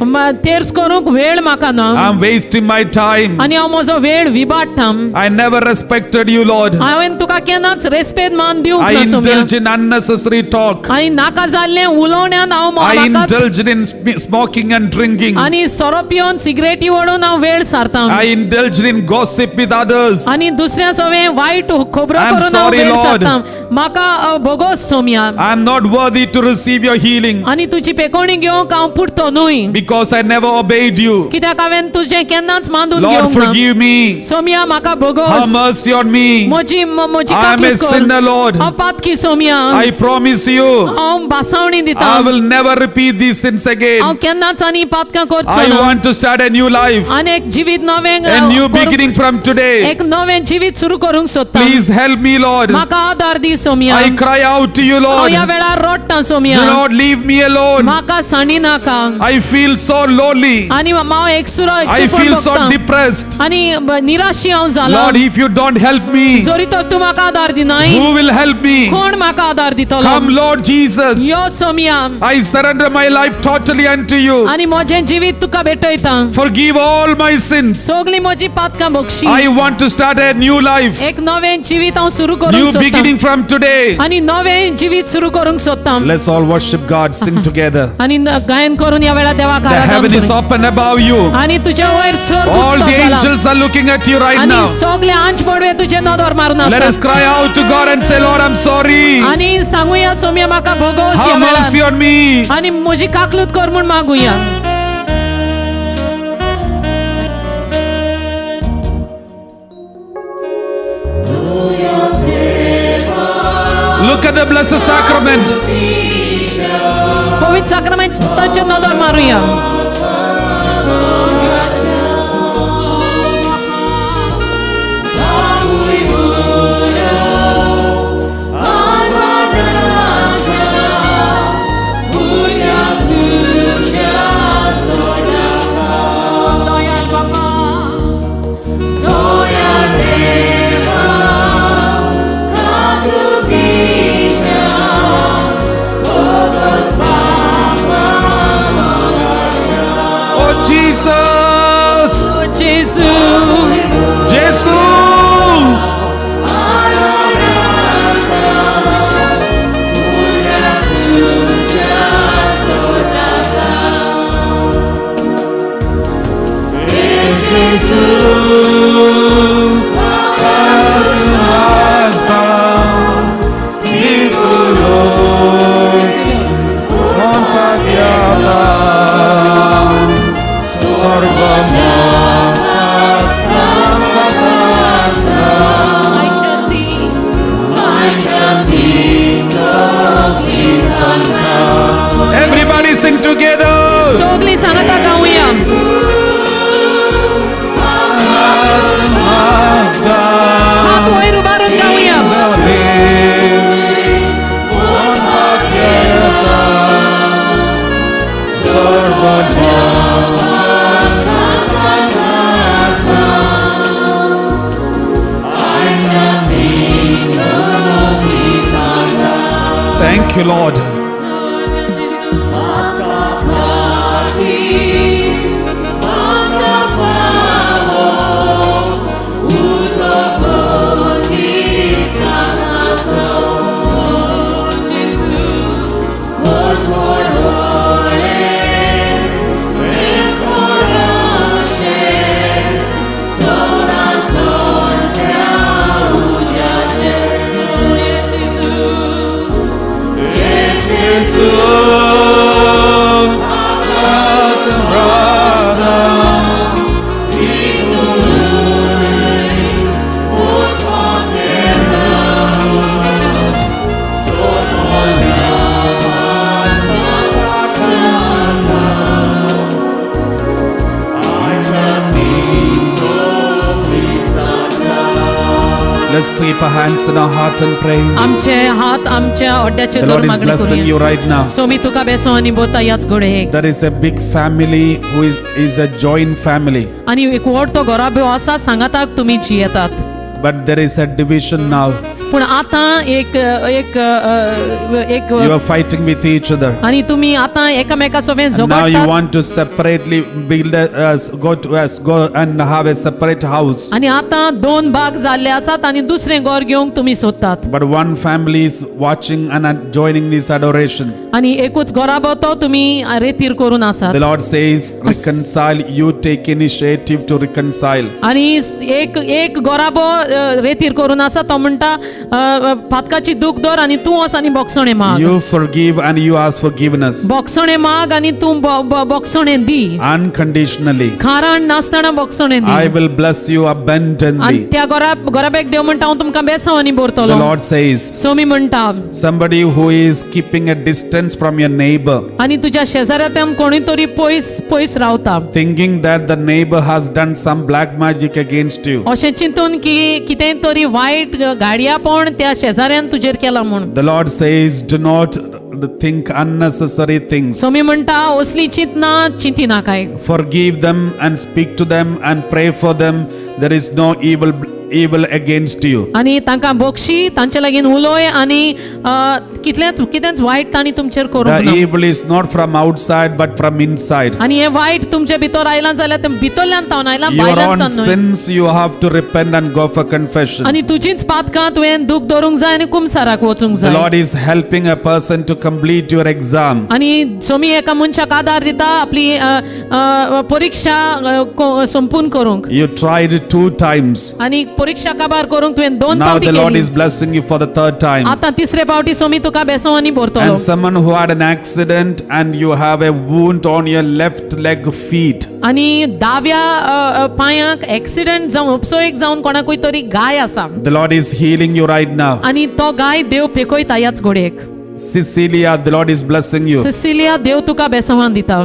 तेर्स करूंक वेळ म्हाका ना. I'm wasting my time. आनी हांव म्हजो वेळ विबाडटा. I never respected you, Lord. हांवें तुका केन्नाच रेस्पेद मान दिवंक I ना Saumya. indulge in unnecessary talk. आनी नाका जाल्लें उलोवण्यान हांव I म्हाकाच indulged in smoking and drinking. आनी सोरो पिवन सिगरेटी ओडून हांव वेळ सारता. I indulged in gossip with others. आनी दुसऱ्या सोवे वायट खबरो I'm करून हांव sorry, वेळ Lord. सारता. म्हाका बोगोस Saumya. I'm not worthy to receive your healing आनी तुजी पेकोवणी घेवंक हांव पुरतो न्हय. because I never obeyed you. कित्याक हांवें तुजें केन्नाच मानून Lord, घेवंक ना. forgive me. सोम्या म्हाका Have बोगोस. mercy on me. म्हजी I am a कातूक कर. sinner, Lord. हांव पातकी सोम्या. I promise you, हांव बासावणी दिता. I will never repeat these sins हांव again. केन्नाच आनी पातकां करचो I ना. want to start a new life, आनी एक जिवीत नवें a new beginning from today. एक नवें जिवीत सुरू करूंक सोदता. Please help me, Lord. म्हाका आदार दी दी सोमिया I cry out to you, हांव Lord. ह्या वेळार रडटा Do Somiya not leave me alone. म्हाका साणी नाका I feel so lonely. आनी हांव एकसुरो I feel so depressed. आनी निराशी हांव जाला Lord, if you don't help me, जरी तो तूं म्हाका आदार दिनाय who will help me? कोण म्हाका आदार दितलो Come, Lord Jesus. Yo Somiya I surrender my life totally unto you. आनी म्हजें जिवीत तुका भेटयता Forgive all my sins. सगळी म्हजी पातकां Bakshi I want to start a new life. एक नवें जिवीत हांव सुरू New करूंक सोदतां beginning from today. आनी नवें जिवीत सुरू करूंक सोदतां Let's all worship God, sing together. आनी गायन करून ह्या वेळार देवाक The आराधना heaven is करूया. open above you. आनी तुज्या वयर स्वर्ग All उक्तो the जाला. angels are looking at you right आनी now. सगळे आंच पडवे तुजे नदर मारून Let us आसात cry out to God and say, Lord, I'm sorry. आनी सांगुया सोम्या म्हाका भोगोस ह्या Have mercy वेळार on me. आनी म्हजी काकलूत कर म्हूण मागुया Look at the blessed sacrament. पवित्र साक्रामेंट ताचे नदर मारुया Oh, Jesus. जेजू Jesus. Everybody sing together. सगळी सांगता गावया हात वयर उबारून गावया Thank you, Lord. Let's clap our hands in our heart and pray. आमचे हात आमच्या ओड्याचे The दोर Lord is मागणी blessing you करूया right now. सो मी तुका बेसो आणि बोता याच घोडे There is a big family who is a joint family. आणि एक व्हडतो घोराब्यो आसा सांगाताक तुमी जियेतात But there is a division now. पूण आतां एक एक एक You are fighting with each other. आणि तुम्ही आतां एकामेका सोबत And now you झगडटात want to separately go and have a separate house. आणि आतां दोन भाग जाल्ले आसात आणि दुसरें घर घेवंक तुम्ही सोदतात But one family is watching and joining this adoration. आणि एकूच घराबो तुम्ही रेतीर करून आसात The Lord says, reconcile. You take initiative to reconcile. आणि एक घराबो रेतीर करून आसा तो म्हणटा फातकाची दूख दर आणि तू वस आणि बोगसणे माग You forgive and you ask forgiveness. बोगसणे माग आणि तू बोगसणे दी Unconditionally. खाराण नासतना बोगसणे I the will bless you आणि abundantly. त्या घराबेक देव म्हणटा हांव तुमकां बेसांव आणि The बोरतलो Lord says, सो मी म्हणटा somebody who is keeping a distance from your neighbor, आणि तुझ्या शेजाऱ्यान कोणी तरी पयस रावता thinking that the neighbor has done some black magic against you. अशें चिंतून की कितें तरी वायट गाडयापण त्या शेजाऱ्यान तुजेर केला म्हूण. The Lord says, do not think unnecessary things. Somi म्हणटा असली चिंती नाकाय. Forgive them and speak to them and pray for them. There is no evil against you. आनी तांकां बक्षी, तांचे लागीं उलोय आनी कितेंच वायट तांणी तुमचेर करूंक The ना. evil is not from outside but from inside. आनी हे वायट तुमचे भितर आयलां जाल्यार ते भितरल्यान तावन आयलां, Your भायल्यान own सावन न्हय. sins you have to repent and go for confession. आनी तुजीच पातकां तुवें दूख धरूंक जाय आनी कुमसाराक वचूंक The जाय. Lord is helping a person to complete your exam. आनी सोमी एका मनशाक आदार दिता आपली परीक्षा संपूर्ण करूंक. You tried 2 times. आनी परीक्षा काबार करूंक तुवें 2 Now फावटी the Lord केली. is blessing you for the 3rd time. आतां तिसरे फावटी सोमी तुका बेसवानी भरतलो. And someone who had an accident and you have a wound on your left leg feet. आनी दाव्या पांयाक एक्सिडेंट जावन उपसोयेक जावन कोणाकूय तरी गाय आसा The Lord is healing you right now. आनी तो गाय देव पेकयता ह्याच घोडयेक. Cecilia, the Lord is blessing you. Cecilia देव तुका बेसवान दिता.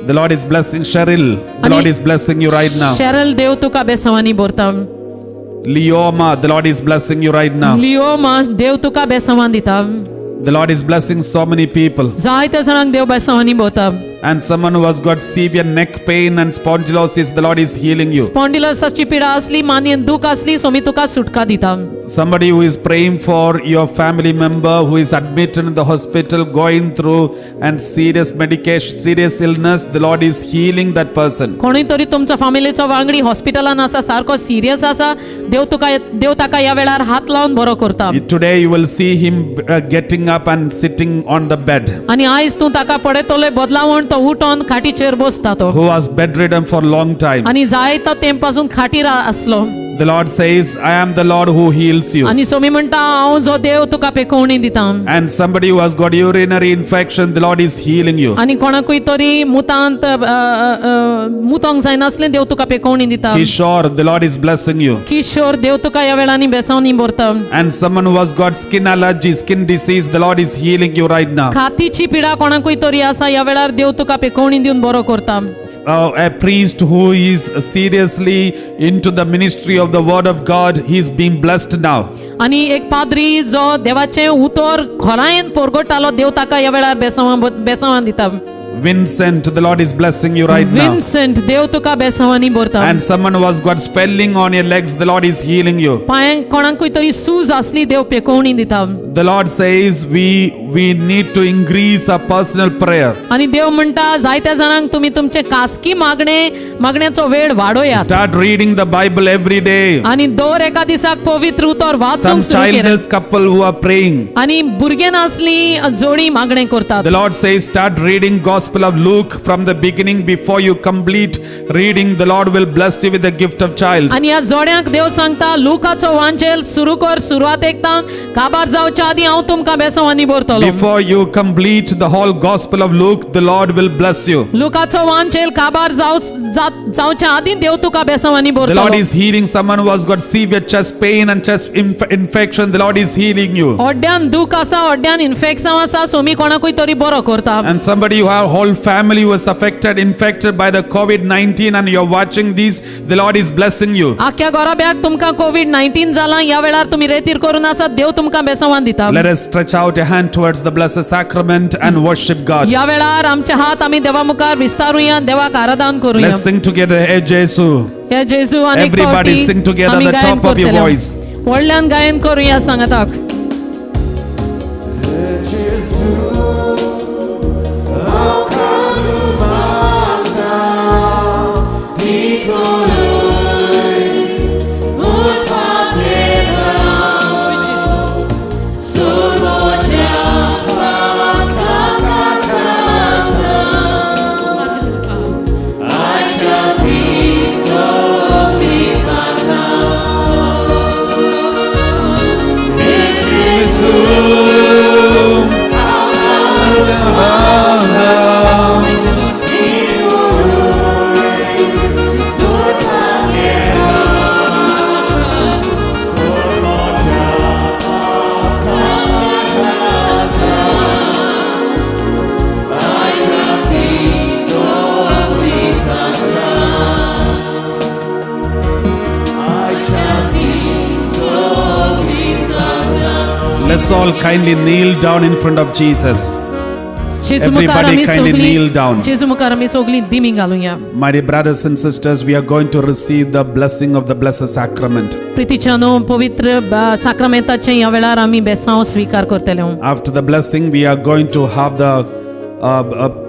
The Lord is blessing Cheryl. The Lord is blessing you right now. Sheryl देव तुका बेसवानी भरता. Leoma, the Lord is blessing you right now. लिओमा देव तुका बेसवान दिता. The Lord is blessing so many people. जायते जाणांक देव बेसवानी भरता. And someone who has got severe neck pain and spondylosis, the Lord is healing you. स्पॉन्डिलोसिसची पिडा असली, मानेन दुख असली, सोमी तुका सुटका दिता. Somebody who is praying for your family member who is admitted in the hospital going through and serious medication, serious illness, the Lord is healing that person. कोणी तरी तुमचा फॅमिलीचो वांगडी हॉस्पिटलान आसा, सारको सिरियस आसा, देव ताका ह्या वेळार हात लावन बरो करता. Today you will see him getting up and sitting on the bed. आनी आयज तूं ताका पळयतले बदलावण तो उठोन खाटीचेर बसता तो. Who was bedridden for long time. आनी जायतो तेंप पासून खाटीर आसलो. The Lord says, I am the Lord who heals you. आनी सोमी म्हणटा हांव जो देव तुका पेकोवणी दिता. And somebody who has got urinary infection, the Lord is healing you. आनी कोणाकूय तरी मुतांत मुतोंक जायनासलें देव तुका पेकोवणी दिता. Kishore, the Lord is blessing you. किशोर देव तुका ह्या वेळांनी बेसावनी भरता. And someone who has got skin allergy, skin disease, the Lord is healing you right now. खातीची पिडा कोणाकूय तरी आसा, ह्या वेळार देव तुका पेकोवणी दिवन बरो करता. A priest who is seriously into the ministry of the word of God, he is being blessed now. आनी एक पाद्री जो देवाचे उतर खोलायेन पोरगोटालो, देव ताका ह्या वेळार बेसावान दिता. Vincent, the Lord is blessing you right now. Vincent देव तुका बेसावानी भरता. And someone who has got swelling on your legs, the Lord is healing you. पांयांक कोणाकूय तरी सूज असली, देव पेकोवणी दिता. The Lord says we need to increase our personal prayer. आनी देव म्हणटा जायत्या जाणांक तुम्ही तुमचे खासगी मागण्याचो वेळ वाडोया. Start reading the Bible every day. आनी दर एका दिसाक पवित्र उतर Some वाचूंक सुरू केले. childless couple who are praying. आनी भुरगे नासली जोडी मागणे करतात. The Lord says, start reading Gospel of Luke from the beginning. Before you complete reading, the Lord will bless you with the gift of child. आनी ह्या जोड्यांक देव सांगता लुकाचो वांचेल सुरू कर, सुरवात एकता काबार जावच्या आदी हांव तुमकां बेसवानी भरतलो. Before you complete the whole Gospel of Luke, the Lord will bless you. लुकाचो वांचेल काबार जावच्या आदी देव तुका बेसवानी The Lord भरतलो. is healing someone who has got severe chest pain and chest infection. The Lord is healing you. ओड्यान दुख आसा, ओड्यान infection आसा, सोमी कोणाकूय तरी बरो करता. And somebody who have whole family who is infected by the COVID-19 and you're watching this, the Lord is blessing you. आख्या घराब्याक तुमकां कोविड-19 जाला, ह्या वेळार तुमी रेतीर करून आसात, देव तुमकां बेसवान दिता. Let us stretch out a hand towards the blessed sacrament and worship God. ह्या वेळार आमचे हात आमी देवा मुखार विस्तारुया, देवाक आराधन करूया. Let's sing together, Hey Jesus. हे जेजू अनेक Everybody फावटी sing together आमी at the गायन top of your करतले. voice. व्हडल्यान गायन करूया सांगाताक. It's Let's all kindly kneel down in front of Jesus. जेजू मुखार Everybody आमी kindly सगळीं kneel down. जेजू मुखार आमी सगळीं दिमी घालुया. My dear brothers and sisters, we are going to receive the blessing of the Blessed Sacrament. प्रितीच्यानो पवित्र साक्रामेंताचे ह्या वेळार आमी बेसांव स्वीकार करतले. After the blessing, we are going to have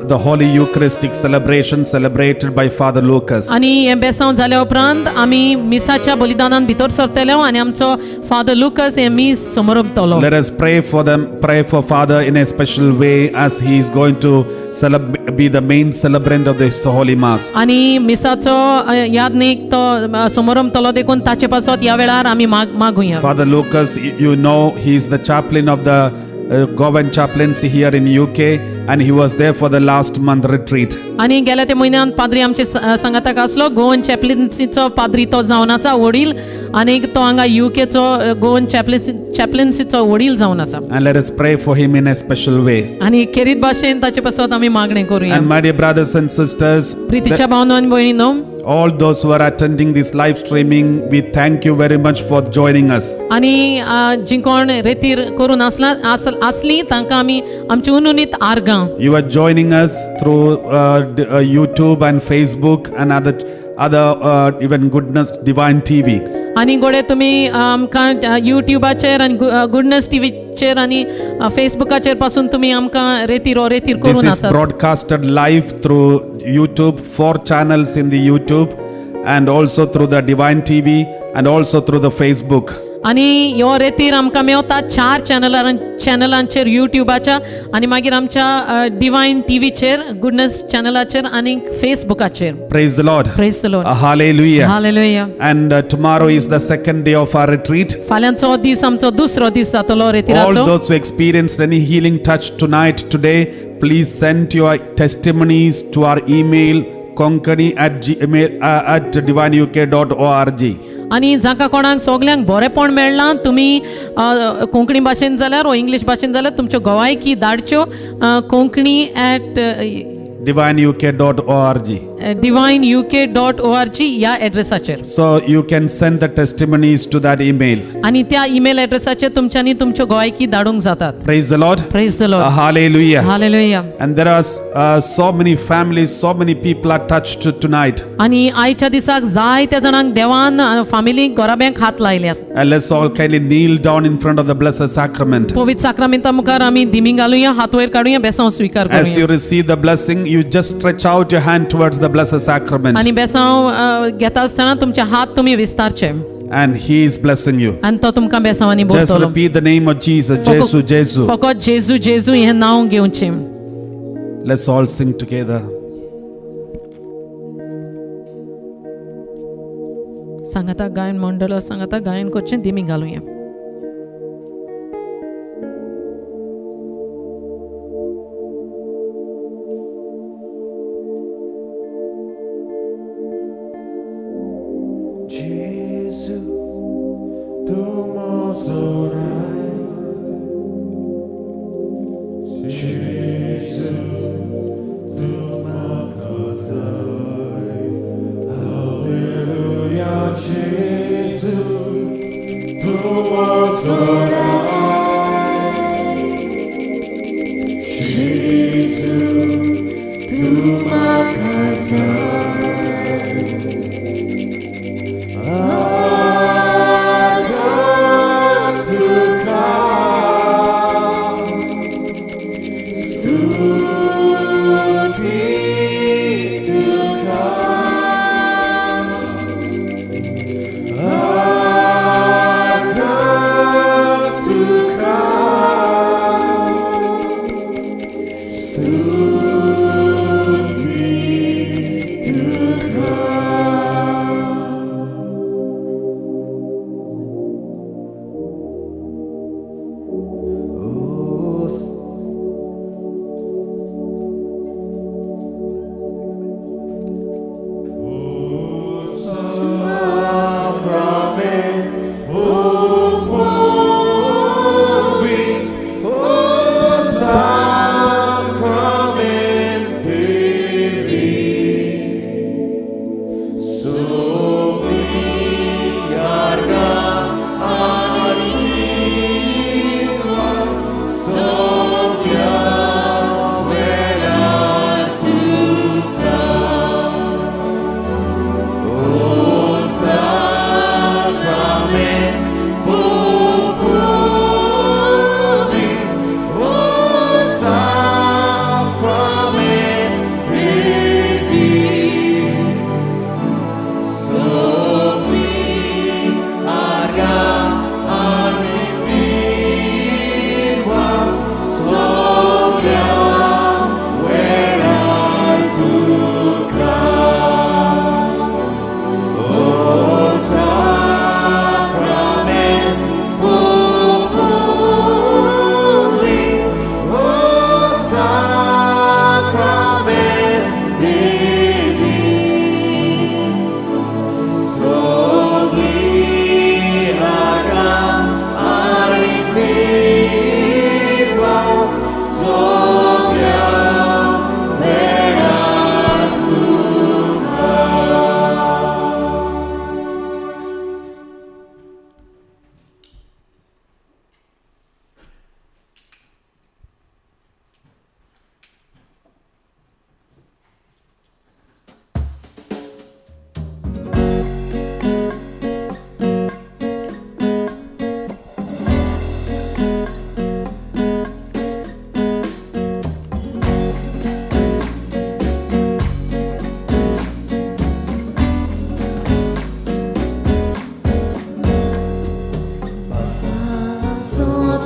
the Holy Eucharistic celebration celebrated by Father Lucas. आणि हे बेसांव जाल्या उपरांत आमी मिसाच्या बलिदानान भितर सरतले आनी आमचो फादर लुकस हे मीस समोरपतलो. Let us pray for Father in a special way as he is going to be the main celebrant of this Holy Mass. आणि मिसाचो यादनीक तो समोरपतलो देखून ताचे पासत ह्या वेळार आमी मागुया. Father Lucas, you know, he is the chaplain of the Govan chaplaincy here in UK, and he was there for the last month retreat. आणि गेल्या ते म्हयन्यान पाद्री आमचे सांगाताक आसलो. गोवन चॅप्लिन्सीचो पाद्री तो जावन आसा वडील, आणि तो हांगा युकेचो गोवन चॅप्लिन्सीचो वडील जावन आसा. And let us pray for him in a special way. आणि खेरीत भाशेन ताचे पासत आमी मागणें करूया. And my dear brothers and sisters, प्रितीच्या भावनो आनी भयणीनो, all those who are attending this live streaming, we thank you very much for joining us. आणि जी कोण रेतीर करून आसली तांकां आमी आमची उनुनीत आर्गां. You are joining us through YouTube and Facebook and other even Goodness Divine TV. आणि गोडे तुमी आमकां युट्यूबाचेर आनी गुडनस टीव्हीचेर आनी फेसबुकाचेर पासून तुमी आमकां रेतीर This करून is आसात. broadcasted live through YouTube, 4 channels in the YouTube, and also through the Divine TV, and also through the Facebook. आणि ह्यो रेतीर आमकां मेवता 4 चॅनलांचेर युट्यूबाच्या, आणि मागीर आमच्या डिवायन टीव्हीचेर, गुडनस चॅनलाचेर आणि फेसबुकाचेर. Praise the Lord. Praise the Lord. Hallelujah. Hallelujah. And tomorrow is the second day of our retreat. फाल्यांचो दीस आमचो दुसरो दीस जातलो All रेतीराचो. those who experienced any healing touch tonight, today, please send your testimonies to our email konkani@divineuk.org. आणि जाका कोणाक सगल्यांक बरेपण मेळ्ळां, तुमी कोंकणी भाशेन जाल्यार वा इंग्लीश भाशेन जाल्यार तुमच्यो गवायकी धाडच्यो divineuk.org. divineuk.org ह्या एड्रेसाचेर. So you can send the testimonies to that email. आणि त्या ईमेल एड्रेसाचेर तुमच्यांनी तुमच्यो गवायकी धाडूंक जातात. Praise the Lord. Praise the Lord. Hallelujah. Hallelujah. And there are so many families, so many people are touched tonight. आणि आयच्या दिसाक जायत्या जाणांक देवान फामिलीक घोराब्यांक हात लायल्यात. And let's all kindly kneel down in front of the Blessed Sacrament. पवित्र साक्रामेंता मुखार आमी दिमी घालुया, हात वयर काडुया, बेसांव स्वीकार As you करूया. receive the blessing, you just stretch out your hand towards the Blessed Sacrament, आणि बेसांव घेता आसतना तुमचे हात तुमी विस्तारचे, and He is blessing you. आणि तो तुमकां बेसांवांनी Just बोलतलो. repeat the name of Jesus. Jesus, Jesus. फकत जेजू जेजू हे नांव घेवचें. Let's all sing together. सांगाता गायन मंडळ सांगाता गायन करचें, दिमी घालुया.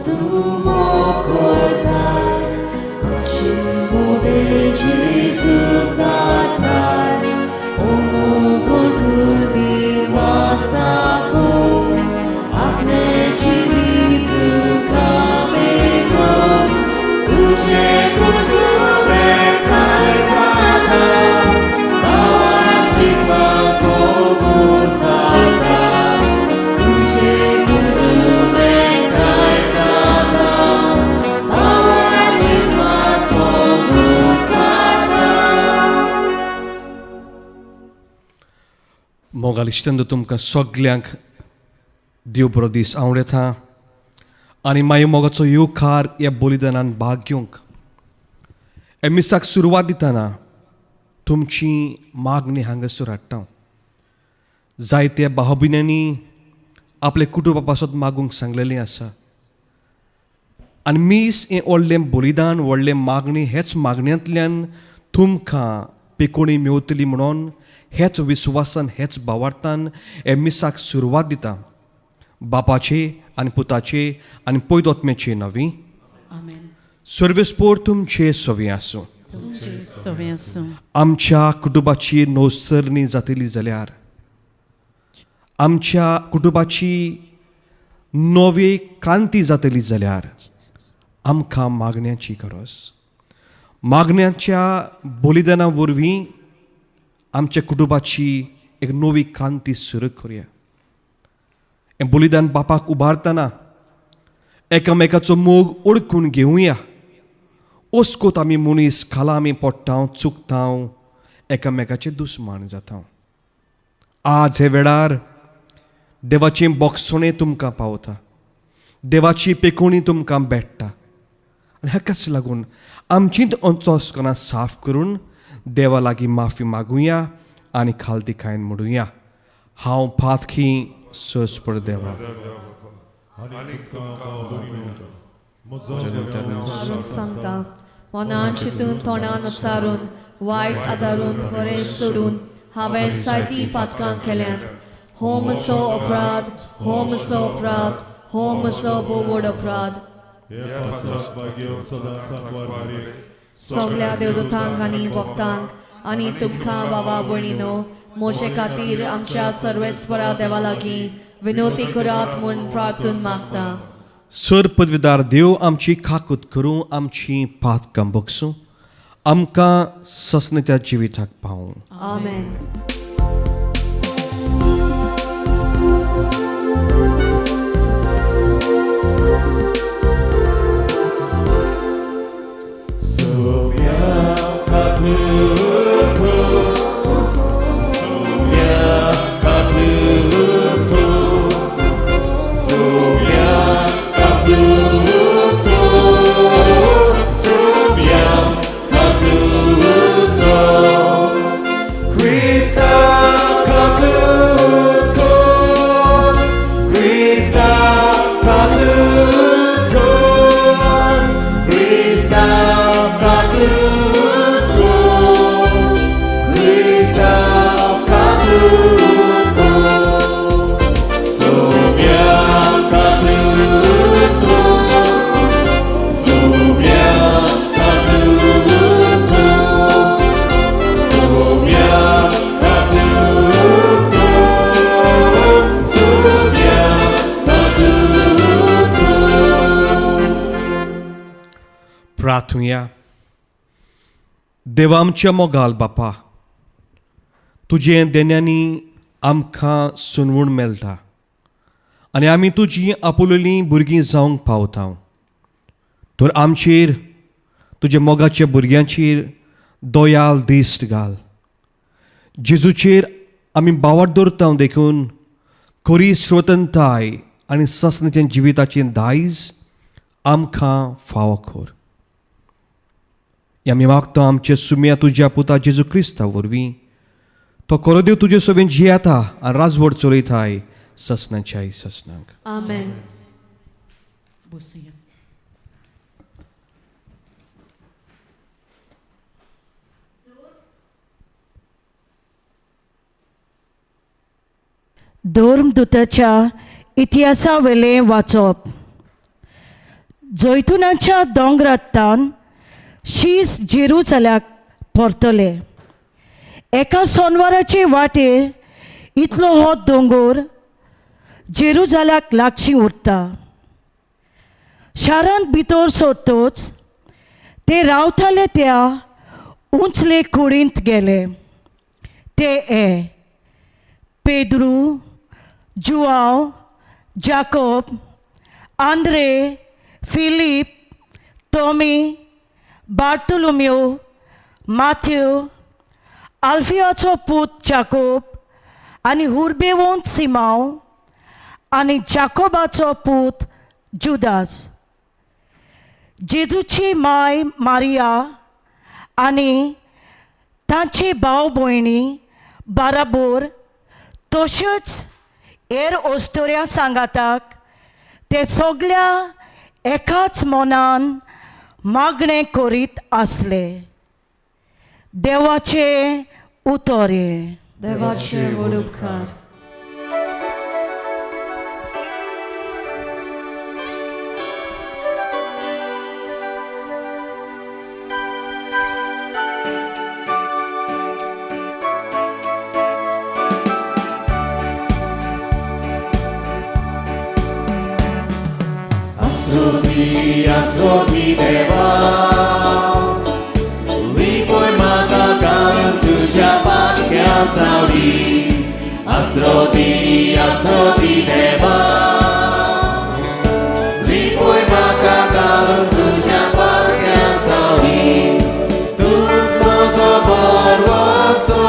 तूं मोकोताय आमची मोदेल जेजू दाताय ओमो गोडुदीर वास्ताको आपले जिवीत तुकावेगो तुझे कुटुंबे काय जाता बाळात विश्वास होऊन जाता तुझे कुटुंबे काय जाता बाळात विश्वास होऊन जाता मोगाल इश्टंदो तुमकां सगल्यांक देव बरो दीस हांव येता आनी मागीर मोगाचो येवकार ह्या बलिदानान भाग घेवंक हे मिसाक सुरवात दितना तुमची मागणी हांगासर हाडटा जायत्या भाव भयण्यांनी आपले कुटुंबा पासत मागूंक सांगलेलें आसा आनी मीस हें व्हडलें बलिदान व्हडलें मागणी हेच मागण्यांतल्यान तुमकां पिकोणी मेवतली म्हणून हेच विस्वासान हेच भावार्थान हे मिसाक सुरवात दिता बापाचे आनी पुताचे आनी पयदोत्म्याचे नवी आमेन. सर्वेस्पोर तुमचे सवी आसूं तुमचे सवे आसूं. आमच्या कुटुंबाची नोसरणी जातली जाल्यार आमच्या कुटुंबाची नवी क्रांती जातली जाल्यार आमकां मागण्याची गरज मागण्याच्या बलिदाना वरवीं आमच्या कुटुंबाची एक नवी क्रांती सुरू करुया हें बलिदान बापाक उबारतना एकामेकाचो मोग ओळखून घेवया ओस्कोत आमी मनीस खाला आमी पडटा चुकता एकामेकाचे दुस्मान जाता आज हे वेळार देवाचें बोगसोणें तुमकां पावता देवाची पेकोणी तुमकां भेटता आनी हाकाच लागून आमचींच अंतस्करणां साफ करून देवा लागीं माफी मागुया आनी खालती म्हणुया हांव पातखी सस पड देवा सांगता मनान चिंतून तोंडान उच्चारून वायट आदारून बरें सोडून हांवें जायतीं पातकां केल्यांत हो म्हजो अपराध हो म्हजो अपराध हो म्हजो बोवड अपराध सगल्या देवदूतांक आनी भक्तांक आनी तुमकां बाबा भयणीनो म्हजे खातीर आमच्या सर्वेस्परा देवा लागीं विनोती करात म्हूण प्रार्थून मागता सर पदवीदार देव आमची खाकूत करूं आमची पातकां बगसूं आमकां ससनत्या जिविताक पावूं आमेन. प्रार्थुया देवा आमच्या मोगाल बापा तुजें देण्यांनी आमकां सुनवण मेळटा आनी आमी तुजीं आपुलेलीं भुरगीं जावंक पावता तर आमचेर तुज्या मोगाच्या भुरग्यांचेर दोयाल दिश्ट घाल जेजूचेर आमी बावट दवरता देखून खरी स्वतंत्रताय आनी ससनत्या जिविताचें दायज आमकां फावो कर आमी मागता आमचे सुम्या तुज्या पुता जेजू क्रिस्ता वरवीं तो खरो देव तुजे सोबीन जियेता आनी राजवट चलयताय ससनाच्याय ससनाक आमेन. बसुया. धर्मदूताच्या इतिहासा वेलें वाचप जैतुनाच्या दोंगरांतल्यान शीस जेरुसल्याक परतले. एका सोनवाराचे वाटेर इतलो हो दोंगर जेरुसल्याक लागीं उरता. शारांत भितर सरतच ते रावताले त्या उंचले कुडींत गेले. ते पेद्रू, जुआंव, जाकोब, आंद्रे, फिलीप, टॉमी, बार्तोलोमेव, माथ्यू, आल्फियाचो पूत जाकोब आनी हुर्बेवंत सिमांव आनी जाकोबाचो पूत जुदास. जेजूची माय मारिया आनी तांचे भाव भयणी बाराबोर तशेंच हेर ओस्तोऱ्या सांगाताक ते सगळ्या एकाच मनान मागणें करीत आसले. देवाचे उतोरे. देवाचे व्हड उपकार. Asrodi Deva, Lipoy magagalang tuja pagyan sauri. Asrodi Deva, Lipoy magagalang tuja pagyan sauri. Tu's mozo borwaso,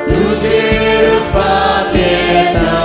tuje rus patieta.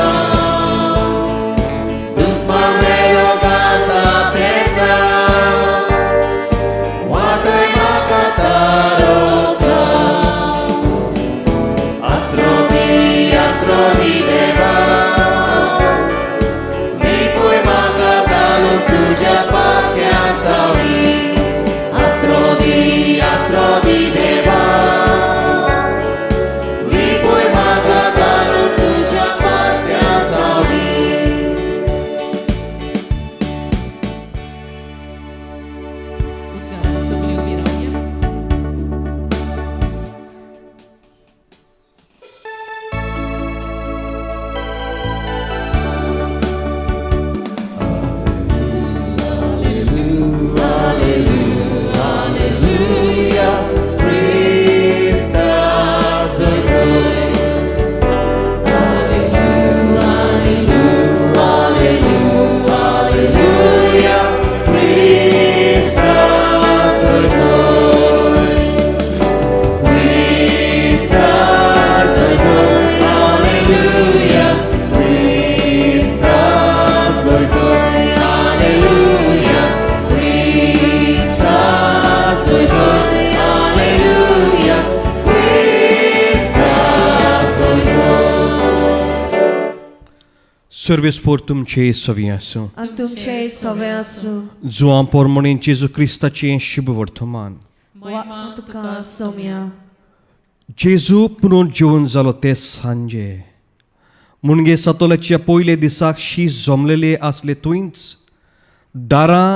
Servis por तुमचे सवी आसूं. आनी तुमचे सवे आसूं. जुआं पोरमोणें जेजू क्रिस्ताचें शुभ वर्तमान. वा तुका सोम्या. जेजू पुनर्जीवन जालो ते सांजे. मुणगे सतोल्याच्या पयले दिसाक शीस जमलेले आसले थंयच दारां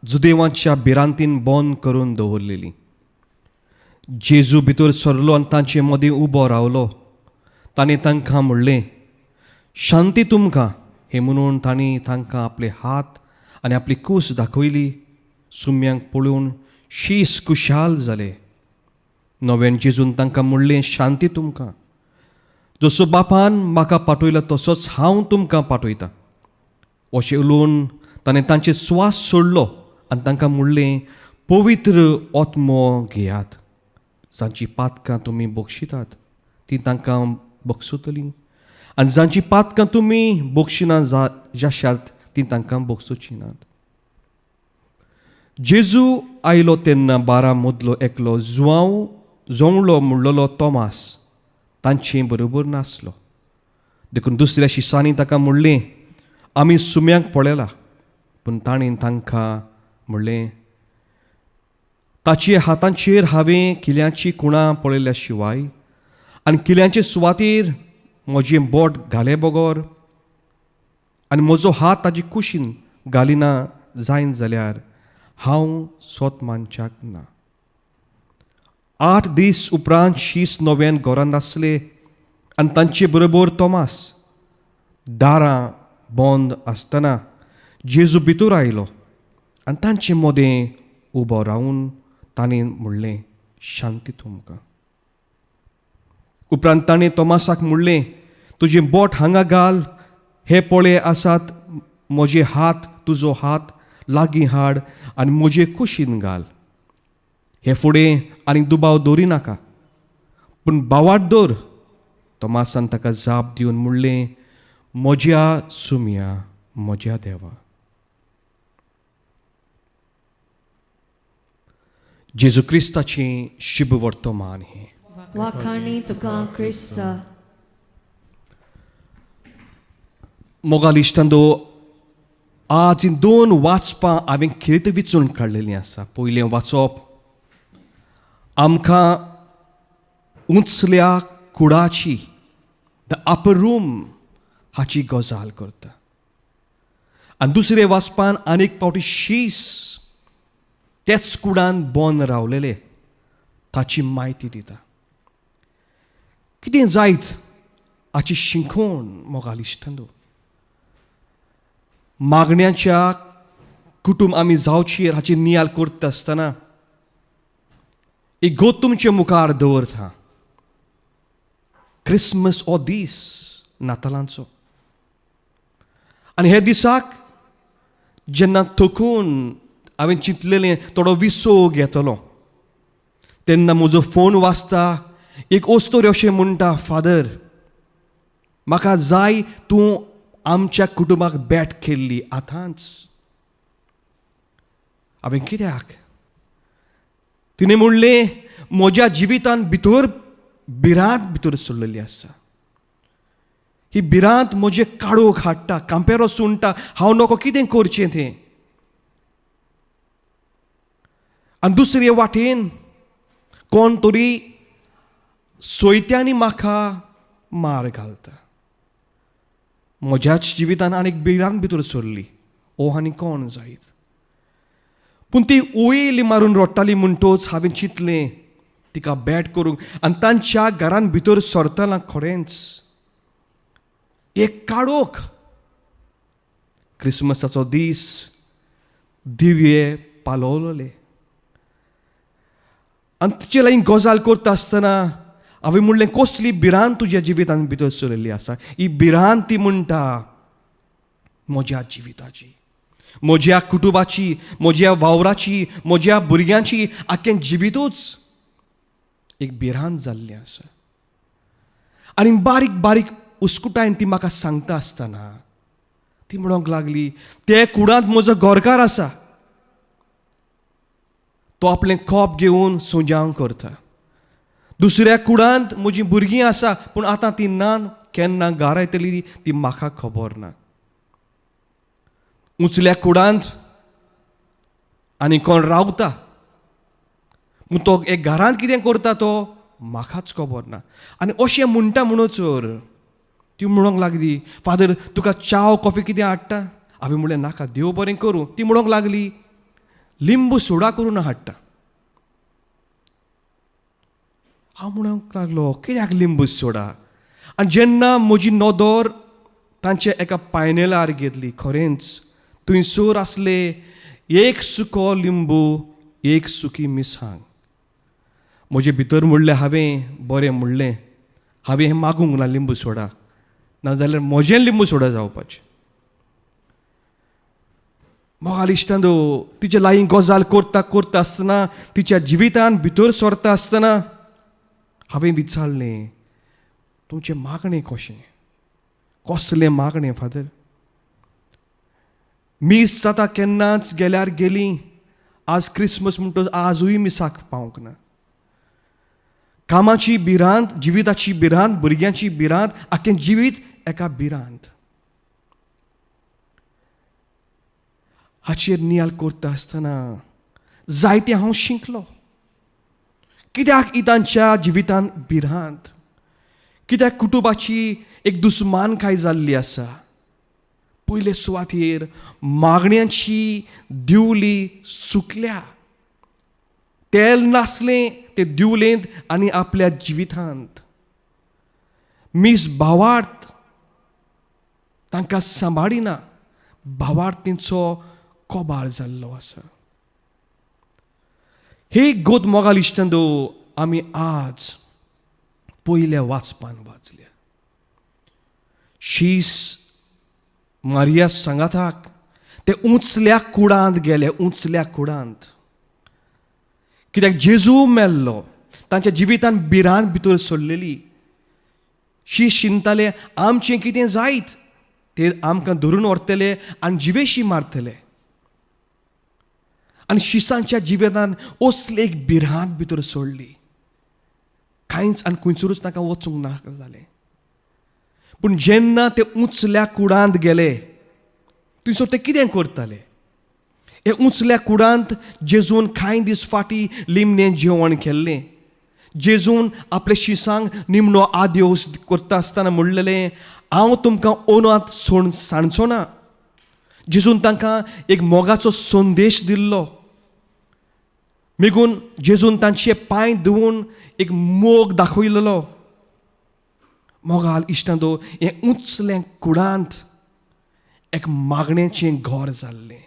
जुदेवांच्या भिरांतीन बंद करून दवरलेलीं. जेजू भितर सरलो आनी तांचे मदीं उबो रावलो. ताणें तांकां म्हणलें, शांती तुमकां. हे म्हणून तांणी तांकां आपले हात आनी आपली कूस दाखयली. सुम्यांक पळोवन शीस खुशाल जाले. नव्यान जेजून तांकां म्हणलें, शांती तुमकां. जसो बापान म्हाका पाठयला तसोच हांव तुमकां पाठयतां. अशें उलोवन ताणें तांचे स्वास सोडलो आनी तांकां म्हणलें, पवित्र आत्मो घेयात. जांची पातकां तुमी बक्षितात ती तांकां बक्षुतलीं आनी जांची पातकां तुमी बक्षिना जाशात ती तांकां बक्षुची नात. जेजू आयलो तेन्ना 12 मदलो एकलो जोंवलो म्हणलोलो तोमास तांचे बरोबर नासलो. देखून दुसऱ्या शिसांनी ताका म्हणलें, आमी सुम्यांक पळयला. पूण ताणें तांकां म्हणलें, ताचे हातांचेर हांवें किल्यांची कुणां पळयल्या शिवाय आनी किल्यांचे सुवातेर म्हजें बोट घाले बगोर आनी म्हजो हात ताजे कुशीन घालिना जायन जाल्यार हांव सोत मानच्याक ना. 8 दीस उपरांत शीस नव्यान घरांत आसले आनी तांचे बरोबर तोमास. दारां बंद आसतना जेजू भितर आयलो आनी तांचे मदें उबो रावन ताणें म्हणलें, शांती तुमकां. उपरांत ताणें तोमासाक म्हणलें, तुजें बोट हांगा घाल, हे पळे आसात म्हजे हात, तुजो हात लागीं हाड आनी म्हजे कुशीन घाल. हे फुडें आनीक दुबाव दवरिनाका, पूण बावाट दवर. तोमासान ताका जाप दिवन म्हणलें, म्हज्या सुम्या, म्हज्या देवा. जेजू क्रिस्ताचें शुभ वर्तमान हें. वाखाणी तुका क्रिस्ता. मोगाल इश्टांदो, आज 2 वाचपां हांवें खिरीत विचून काडलेलीं आसा. पयलें वाचप आमकां उंचल्या कुडाची, द अपर रूम हाची गजाल करता. आनी दुसरें वाचपान आनीक पावटी शीस तेच कुडान बंद रावलेले ताची म्हायती दिता. कितें जायत हाची शिंखोण मोगाल इश्टांदो. मागण्यांच्या कुटुंब आमी जावची हाची नियाल करता आसतना एक गोत तुमचे मुखार दवरता. क्रिसमस हो दीस नातालांचो. आनी हे दिसाक जेन्ना थकून हांवें चिंतलेलें थोडो विसो घेतलो तेन्ना म्हजो फोन वाजता. एक ओस्तोर अशें म्हणटा, फादर म्हाका जाय तूं आमच्या कुटुंबाक बॅट खेळ्ळी आतांच. हांवें कित्याक? तिणें म्हणलें, म्हज्या जिवितान भितर भिरांत भितर सरलेली आसा. ही भिरांत म्हजे काळोख हाडटा, कांपेरो सुणटा, हांव नको कितें करचें तें. आनी दुसरे वाटेन कोण तरी सोयत्यांनी म्हाका मार घालता. म्हज्याच जिवितान आनीक भिरांत भितर सरली. ओ आनी कोण जायत. पूण ती उयली मारून रडटाली म्हणटोच हांवें चिंतलें तिका बॅट करूंक. आनी तांच्या घरान भितर सरतना खरेंच एक काळोख. क्रिसमसाचो दीस दिव्ये पालवलेले आनी तिचे लागीं गजाल करता आसतना हांवें म्हणलें, कसली भिरांत तुज्या जिवितान भितर सरलेली आसा. ही भिरांत ती म्हणटा म्हज्या जिविताची, म्हज्या कुटुंबाची, म्हज्या वावराची, म्हज्या भुरग्यांची, आख्खें जिवितूच एक भिरांत जाल्ली आसा. आनी बारीक बारीक उसकुटायन ती म्हाका सांगता आसतना ती म्हणूंक लागली, ते कुडांत म्हजो घरकार आसा, तो आपलें खोप घेवन सोजावंक करता. दुसऱ्या कुडांत म्हजीं भुरगीं आसा, पूण आतां ती ना, केन्ना घरा येतली ती म्हाका खबर ना. उंचल्या कुडांत आनी कोण रावता, पूण तो एक घरांत कितें करता तो म्हाकाच खबर ना. आनी अशें म्हणटा म्हणूचर ती म्हणूंक लागली, फादर तुका च्या कॉफी कितें हाडटा? हांवें म्हणलें नाका, देव बरें करूं. ती म्हणूंक लागली, लिंबू सोडा करून हाडटा. हांव म्हणूंक लागलो, कित्याक लिंबू सोडा? आनी जेन्ना म्हजी नदर तांच्या एका पायनेलार घेतली, खरेंच थंयसर आसले एक सुको लिंबू, एक सुकी मिरसांग. म्हजे भितर म्हणलें, हांवें बरें म्हणलें, हांवें हें मागूंक ना लिंबू सोडा, नाजाल्यार म्हजें लिंबू सोडा जावपाचें. मोगाल इश्टांदो, तिचे लागीं गजाल करता करता आसतना, तिच्या जिवितान भितर सरता आसतना हांवें विचारलें, तुमचें मागणें कशें? कसलें मागणें फादर? मीस जाता केन्नाच गेल्यार गेलीं, आज क्रिसमस म्हणटच आजूय मिसाक पावूंक ना. कामाची भिरांत, जिविताची भिरांत, भुरग्यांची भिरांत, आख्खें जिवीत एका भिरांत. हाचेर नियाल करता आसतना जायतें हांव शिंकलो. कित्याक ही तांच्या जिवितान भिरांत? कित्याक कुटुंबाची एक दुस्मानकाय जाल्ली आसा? पयले सुवातेर मागण्यांची दिवली सुकल्या. तेल नासलें ते दिवलेंत आनी आपल्या जिवितांत. मीस भावार्थ तांकां सांबाळिना, भावार्थ तेंचो कोबार जाल्लो आसा. हे गोद मोगाल इश्टंदो आमी आज पयल्या वाचपान वाचल्या. शीस मारिया सांगाताक ते उंचल्या कुडांत गेले, उंचल्या कुडांत. कित्याक जेजू मेल्लो, तांच्या जिवितान भिरांत भितर सोडलेली. शीस चिंतताले आमचें कितें जायत ते आमकां धरून व्हरतले आनी जिवेशी मारतले. आनी शिसांच्या जिवितान असली एक भिरांत भितर सोडली. कांयच आनी खंयसरूच ताका वचूंक नाका जालें. पूण जेन्ना ते उंचल्या कुडांत गेले, थंयसर ते कितें करताले? हे उंचल्या कुडांत जेजून कांय दीस फाटीं लिमणें जेवण केल्लें. जेजून आपल्या शिसांक निमणो आदेश करता आसतना म्हणलेलें, हांव तुमकां ओनांत सांडचो ना. जेजून तांकां एक मोगाचो संदेश दिल्लो. मेगून जेजून तांचे पांय धुवन एक मोग दाखयलेलो. मोगाल इश्टांदो, हे उंचलें कुडांत एक मागणेचें घर जाल्लें.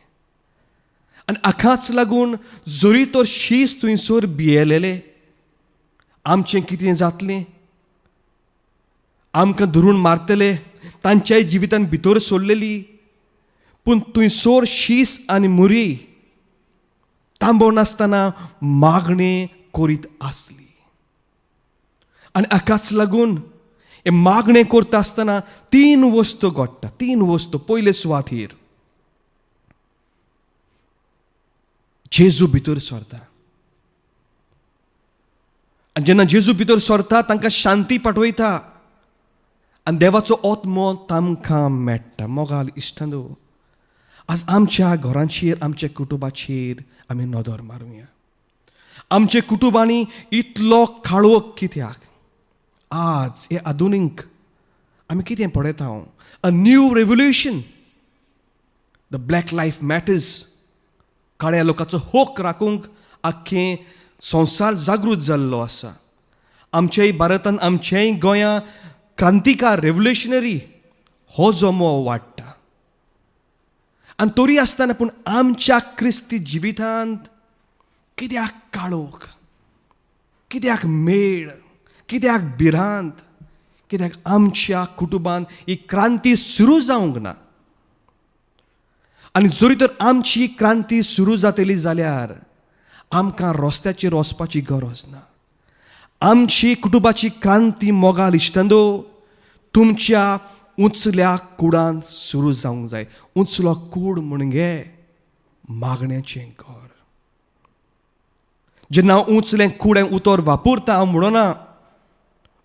आनी हाकाच लागून जरी तर शीस थंयसर भियेलेले, आमचें कितें जातलें? आमकां धरून मारतले, तांच्याय जिवितान भितर सोडलेली. पूण थंयसर शीस आनी मुरी थांबोवन नासतना मागणें करीत आसली. आनी हाकाच लागून हे मागणें करता आसतना 3 वस्तू घडटा. 3 वस्तू. पयले सुवातेर जेजू भितर सरता. आनी जेन्ना जेजू भितर सरता तांकां शांती पाठवयता आनी देवाचो आत्मो तांकां मेळटा. मोगाल इश्टांदो, आज आमच्या घरांचेर, आमच्या कुटुंबाचेर आमी नदर मारुया. आमच्या कुटुंबांनी इतलो काळोख कित्याक? आज हे आधुनीक आमी कितें पळयता? A new revolution. The black life matters. काळ्या लोकांचो हक राखूंक आख्खें संवसार जागृत जाल्लो आसा. आमच्याय भारतांत, आमच्याय गोंयां क्रांतिकार, रेवल्युशनरी हो जमो वाडटा. आनी तरी आसतना पूण आमच्या क्रिस्ती जिवितांत कित्याक काळोख? कित्याक मेळ? कित्याक भिरांत? कित्याक आमच्या कुटुंबांत ही क्रांती सुरू जावंक ना? आनी जरी तर आमची क्रांती सुरू जातली जाल्यार आमकां रस्त्याचेर वचपाची गरज ना. आमची कुटुंबाची क्रांती मोगाल इश्टांदो तुमच्या उंचल्या कुडांत सुरू जावंक जाय. उंचलो कूड म्हणजे मागण्याचें घर. जेन्ना हांव उंचलें कुडें उतर वापरता, हांव म्हणना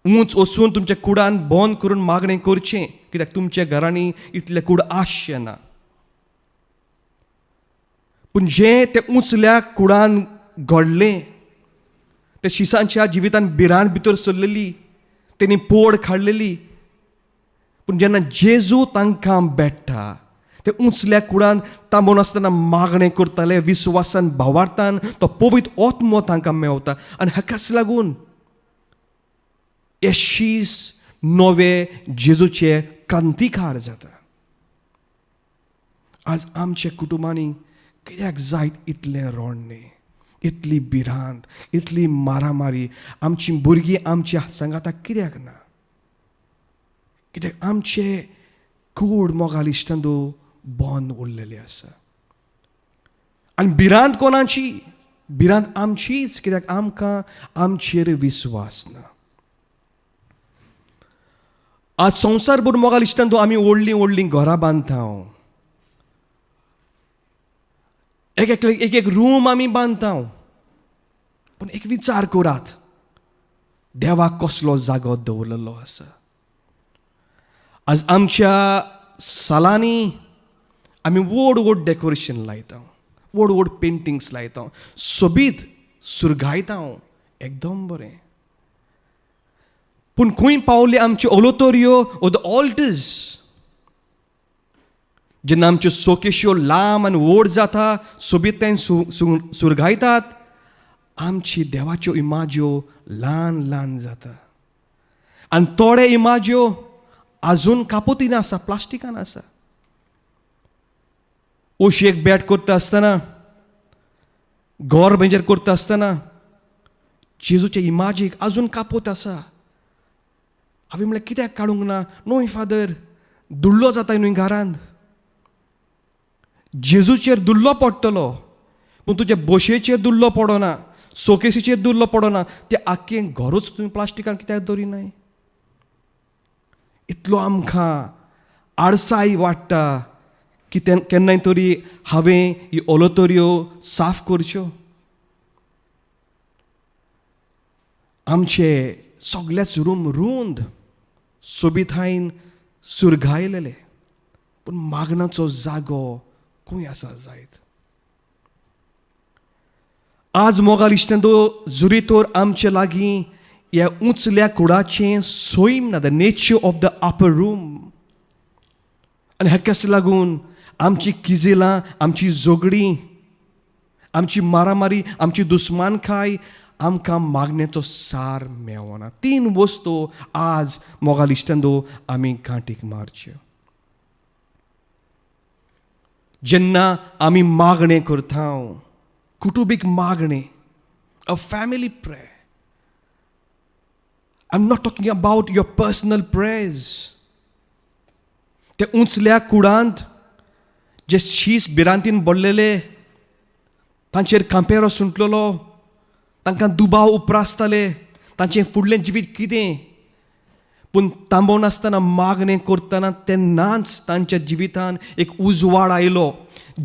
उंच वचून तुमच्या कुडान बंद करून मागणें करचें, कित्याक तुमच्या घरांनी इतलें कूड आसचें ना. पूण जें ते उंचल्या कुडान घडलें, ते शिसांच्या जिवितान भिरांत भितर सरलेली, तेणी पोड काडलेली. पूण जेन्ना जेजू तांकां भेटता, ते उंचल्या कुडान थांबोवन आसतना मागणें करताले, विस्वासान भावार्थान तो पवित्र आत्मो तांकां मेवता. आनी हाकाच लागून हे शीस नवे जेजूचे क्रांतिकार जाता. आज आमच्या कुटुंबांनी कित्याक जायत इतलें रोडणें, इतली भिरांत, इतली मारामारी? आमची भुरगीं आमच्या सांगाताक कित्याक ना? कित्याक आमचे कूड मोगाल इश्टांदो बंद उरलेले आसा. आनी भिरांत कोणाची? भिरांत आमचीच, कित्याक आमकां आमचेर विस्वास ना. आज संवसारभर मोगाल इश्टांदो आमी व्हडलीं व्हडलीं घरां बांदता. एक एक रूम आमी बांदता. पूण एक विचार करात, देवाक कसलो जागो दवरलेलो आसा? आज आमच्या सालांनी आमी व्हड व्हड डेकोरेशन लायता, व्हड व्हड पेंटिंग्स लायता, सोबीत सुरगायता, एकदम बरें. पूण खंय पावले आमचे ओलोतोऱ्यो व द ऑल्टर्स? जेन्ना आमच्यो सोकेश्यो लांब आनी व्हड जाता सोबीतकायेन सुरगायतात आमची देवाच्यो इमाज्यो ल्हान ल्हान जाता आनी थोडे इमाज्यो आजून कापोतीन आसा प्लास्टिकान आसा ओशयेक बॅट करता आसतना घोर बेंचेर करता आसतना जेजूचे इमाजीक आजून कापोत आसा हांवें म्हणलें कित्याक काडूंक ना न्हय फादर दुल्लो जाता न्हय घरांत जेजूचेर दुल्लो पडटलो पूण तुजे बशेचेर दुल्लो पडना सोकेसीचेर दुल्लो पडना तें आख्खें घरूच तुवें प्लास्टिकान कित्याक दवरिनाय इतलो आमकां आडसाय वाडटा की केन्नाय तरी हांवें ही ओलोतोऱ्यो साफ करच्यो आमचे सगळेच रूम रुंद सोबितायेन सुरगायलेले पूण मागणाचो जागो खंय आसा जायत आज मोगाल इश्टेंदो जुरी तर आमचे लागीं ह्या उंचल्या कुडाचें सोयम ना the nature of the upper room आनी हेकाच लागून आमची किजिलां आमची झगडीं आमची मारामारी आमची दुस्मानकाय आमकां मागणेचो सार मेळना 3 वस्तू आज मोगाल इश्टेंदो आमी गांठीक मारच्यो जेन्ना आमी मागणें करता कुटुंबीक मागणें a family prayer I am not talking about your personal prayers ते उंचल्या कुडांत जे शीस भिरांतीन पडलेले तांचेर कांपेरो सुटलेलो तांकां दुबाव उपरासताले तांचें फुडलें जिवीत कितें पूण थांबोवन आसतना मागणें करतना तेन्नाच तांच्या जिवितान एक उजवाड आयलो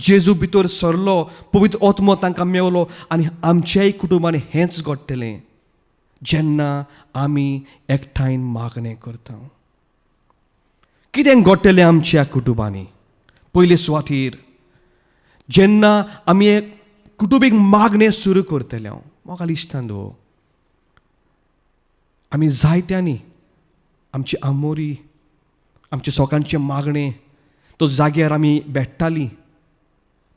जेजू भितर सरलो पवित्र आत्मो तांकां मेवलो आनी आमच्याय कुटुंबान हेंच घडटलें जेन्ना आमी एकठांयन मागणें करता कितें घडटलें आमच्या कुटुंबांनी पयले सुवातेर जेन्ना आमी एक कुटुंबीक मागणें सुरू करतले म्हाका इश्टांदो आमी जायत्यांनी आमची आमोरी आमचे सगळ्यांचे मागणें तो जाग्यार आमी भेट्टालीं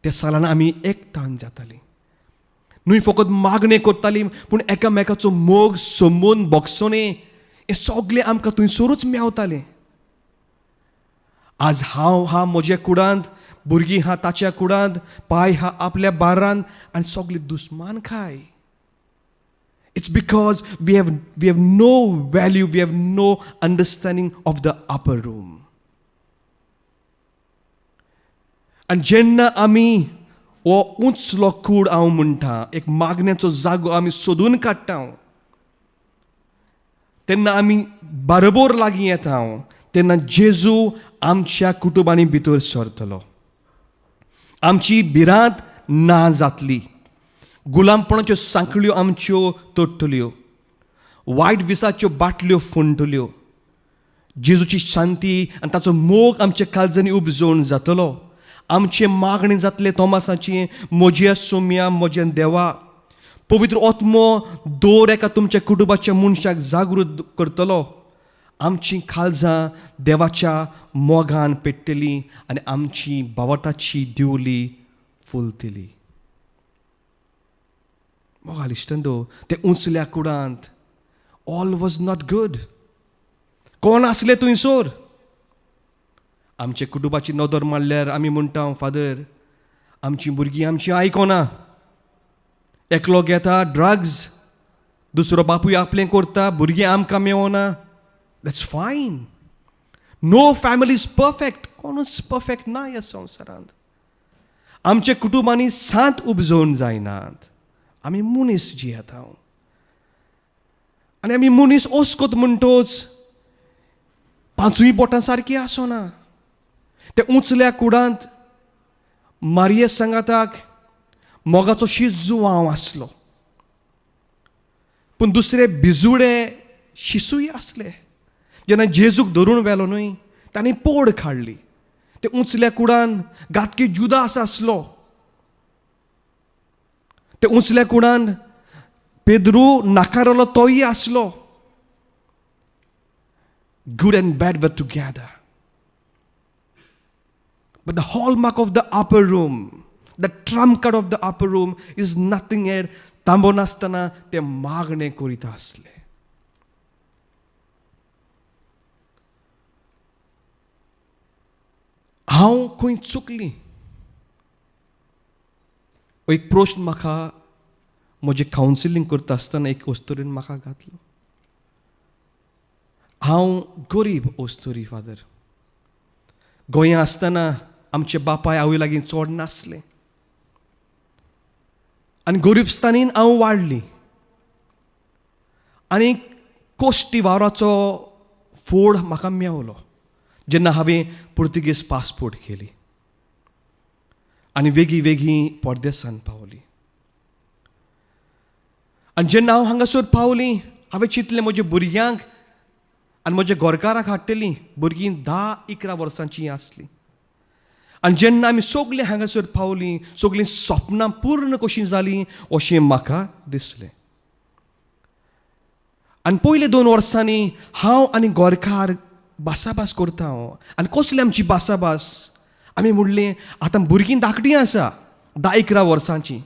त्या सालान आमी एकठांय जातालीं न्हय फकत मागणें करतालीं पूण एकामेकाचो मोग संबोवन बोगसोने हें सगळें आमकां थंयसरूच मेवतालें आज हांव हा म्हज्या कुडांत भुरगीं हा ताच्या कुडांत पाय हा आपल्या बारांत आनी सगळी दुस्मानकाय It's because we have no value, we have no understanding of the upper room. And जेन्ना आमी हो उंचलो कूड हांव म्हणटा एक मागण्याचो जागो आमी सोदून काडटा तेन्ना आमी बरोबर लागीं येता तेन्ना जेजू आमच्या कुटुंबांनी भितर सरतलो आमची भिरांत ना जातली गुलामपणाच्यो सांखळ्यो आमच्यो तोडटल्यो वायट विसाच्यो बाटल्यो फुंडटल्यो जेजूची शांती आनी ताचो मोग आमच्या काळजांनी उपजोवन जातलो आमचे मागणी जातले तोमासाची म्हज्या सोम्या म्हज्या देवा पवित्र आत्मो दर एका तुमच्या कुटुंबाच्या मनशाक जागृत करतलो आमची काळजां देवाच्या मोगान पेट्टली आनी आमची भावार्थाची दिवली फुलतली मोगाल इश्टंदो ते उंचल्या कुडांत ऑल वॉज नॉट गुड कोण आसले थंयसर आमचे कुटुंबाची नदर मारल्यार आमी म्हणटा फादर आमची भुरगीं आमची आयकोना एकलो घेता ड्रग्स दुसरो बापूय आपलें करता भुरगीं आमकां मेवना that's fine no family is perfect कोणूच परफेक्ट ना ह्या संवसारांत आमचे कुटुंबांनी सांत उपजोवन जायनात आमी मनीस जियेता आनी आमी मनीस ओस्कोत म्हणटोच 5 बोटां सारकीं आसना ते उंचल्या कुडांत मारये सांगाताक मोगाचो शिजू हांव आसलो पूण दुसरे बिजुडे शिसूय आसले जेन्ना जेजूक धरून व्हेलो न्हय तांणी पोड काडली ते उंचल्या कुडान गातकी जुदास आसलो ते उंचल्या कुडान पेद्रू नाकारलो तोय आसलो good and bad were together But the hallmark of the upper room, the trump card of the upper room is nothing else. तांबोन आसतना ते मागणे करीत आसले. हांव खंय चुकली. एक प्रश्न म्हाका म्हजें कावन्सिलींग करता आसतना एक वस्तुरीन म्हाका घातलो. हांव गरीब वस्तुरी फादर. गोंयांत आसतना आमचे बापाय आवय लागीं चड नासले. आनी गरीबस्थानीन हांव वाडली. आनी कोश्टी वावराचो फोड म्हाका मेवलो जेन्ना हांवें पुर्तुगेज पासपोर्ट केली आनी वेगळी वेगळी परदेसांत पावली. आनी जेन्ना हांव हांगासर पावली हांवें चिंतलें म्हज्या भुरग्यांक आनी म्हज्या गोरकाराक हाडटलीं. भुरगीं 10-11 वर्सांचीं आसलीं. आनी जेन्ना आमी सगळीं हांगासर पावलीं सगळीं सपनां पूर्ण कशीं जालीं अशें म्हाका दिसलें. आनी पयले 2 वर्सांनी हांव आनी गोरकार भासाभास करता हांव. आनी कसली आमची भासाभास. आमी म्हणलें आतां भुरगीं धाकटीं आसा 10-11 वर्सांचीं.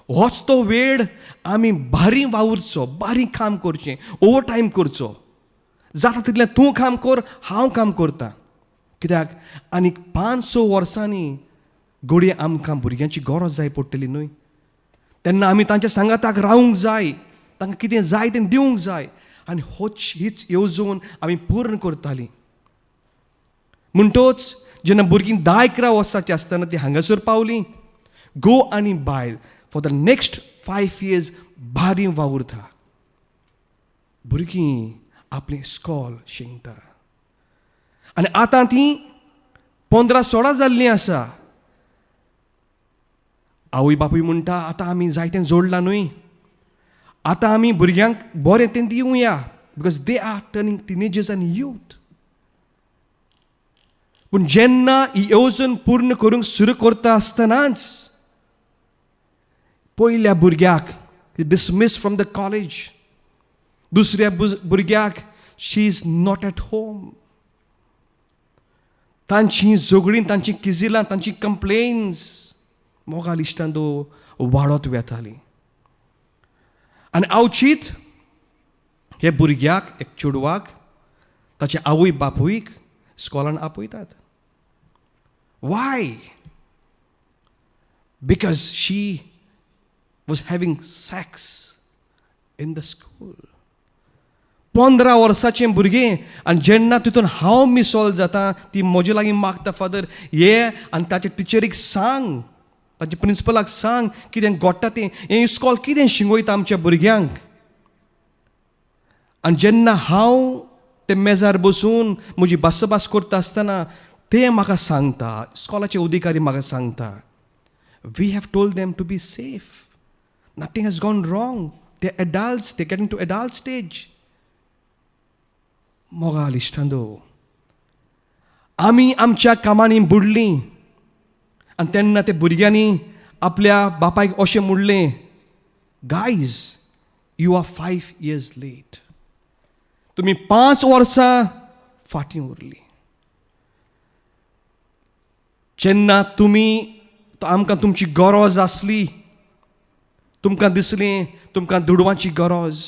होच तो वेळ आमी बारी वावुरचो, बारी काम करचें, ओवर टायम करचो. जाता तितलें तूं काम कर, हांव काम करतां. कित्याक आनीक 5-6 वर्सांनी घडये आमकां भुरग्यांची गरज जाय पडटली न्हय. तेन्ना आमी तांच्या सांगाताक रावूंक जाय, तांकां कितें जाय तें दिवंक जाय. आनी हीच येवजण आमी पूर्ण करतालीं. म्हणटच जेन्ना भुरगीं 10-11 वर्सांचीं आसतना तीं हांगासर पावलीं, गो आनी बायल फॉर द नेक्स्ट 5 years बारी वावुरता. भुरगीं आपलें इस्कॉल शिंकता. आनी आतां तीं 15-16 जाल्लीं आसा. आवय बापूय म्हणटा आतां आमी जायतें जोडलां न्हय. आतां आमी भुरग्यांक बरें तें दिवया because they are turning teenagers आनी यूथ. पूण जेन्ना ही येवजण पूर्ण करूंक सुरू करता आसतनाच पयल्या भुरग्याक डिसमीस फ्रॉम द कॉलेज. दुसऱ्या भुरग्याक she is not at home. तांचीं झगडीं, तांचीं किजिलां, तांचीं कंप्लेन्स मोगाल इश्टांदो वाडत वेतालीं. आनी आवचीत हे भुरग्याक एक चेडवाक ताचे आवय बापूयक इस्कॉलान आपयतात. Why? Because she was having sex in the school. 15 वर्साचें भुरगें. आनी जेन्ना तितून हांव मिसॉल्व जाता ती म्हजे लागीं मागता फादर ये आनी ताचे टिचरीक सांग, ताच्या प्रिंसिपलाक सांग कितें घडटा तें. हें इस्कॉल कितें शिंगयता आमच्या भुरग्यांक. आनी जेन्ना हांव ते मेजार बसून म्हजी भासाभास करता आसतना ते म्हाका सांगता, इस्कॉलाचे अधिकारी म्हाका सांगता, we have told them to be safe. Nothing has gone wrong. ते एडल्ट्स, ते गेटिंग टू एडल्ट स्टेज. मोगाल इश्टांदो, आमी आमच्या कामांनी बुडलीं. आनी तेन्ना ते भुरग्यांनी आपल्या बापायक अशें म्हणलें, guys you are 5 years late. तुमी 5 वर्सां फाटीं उरलीं. जेन्ना आमकां तुमची गरज आसली, तुमकां दिसलें तुमकां दुडवांची गरज,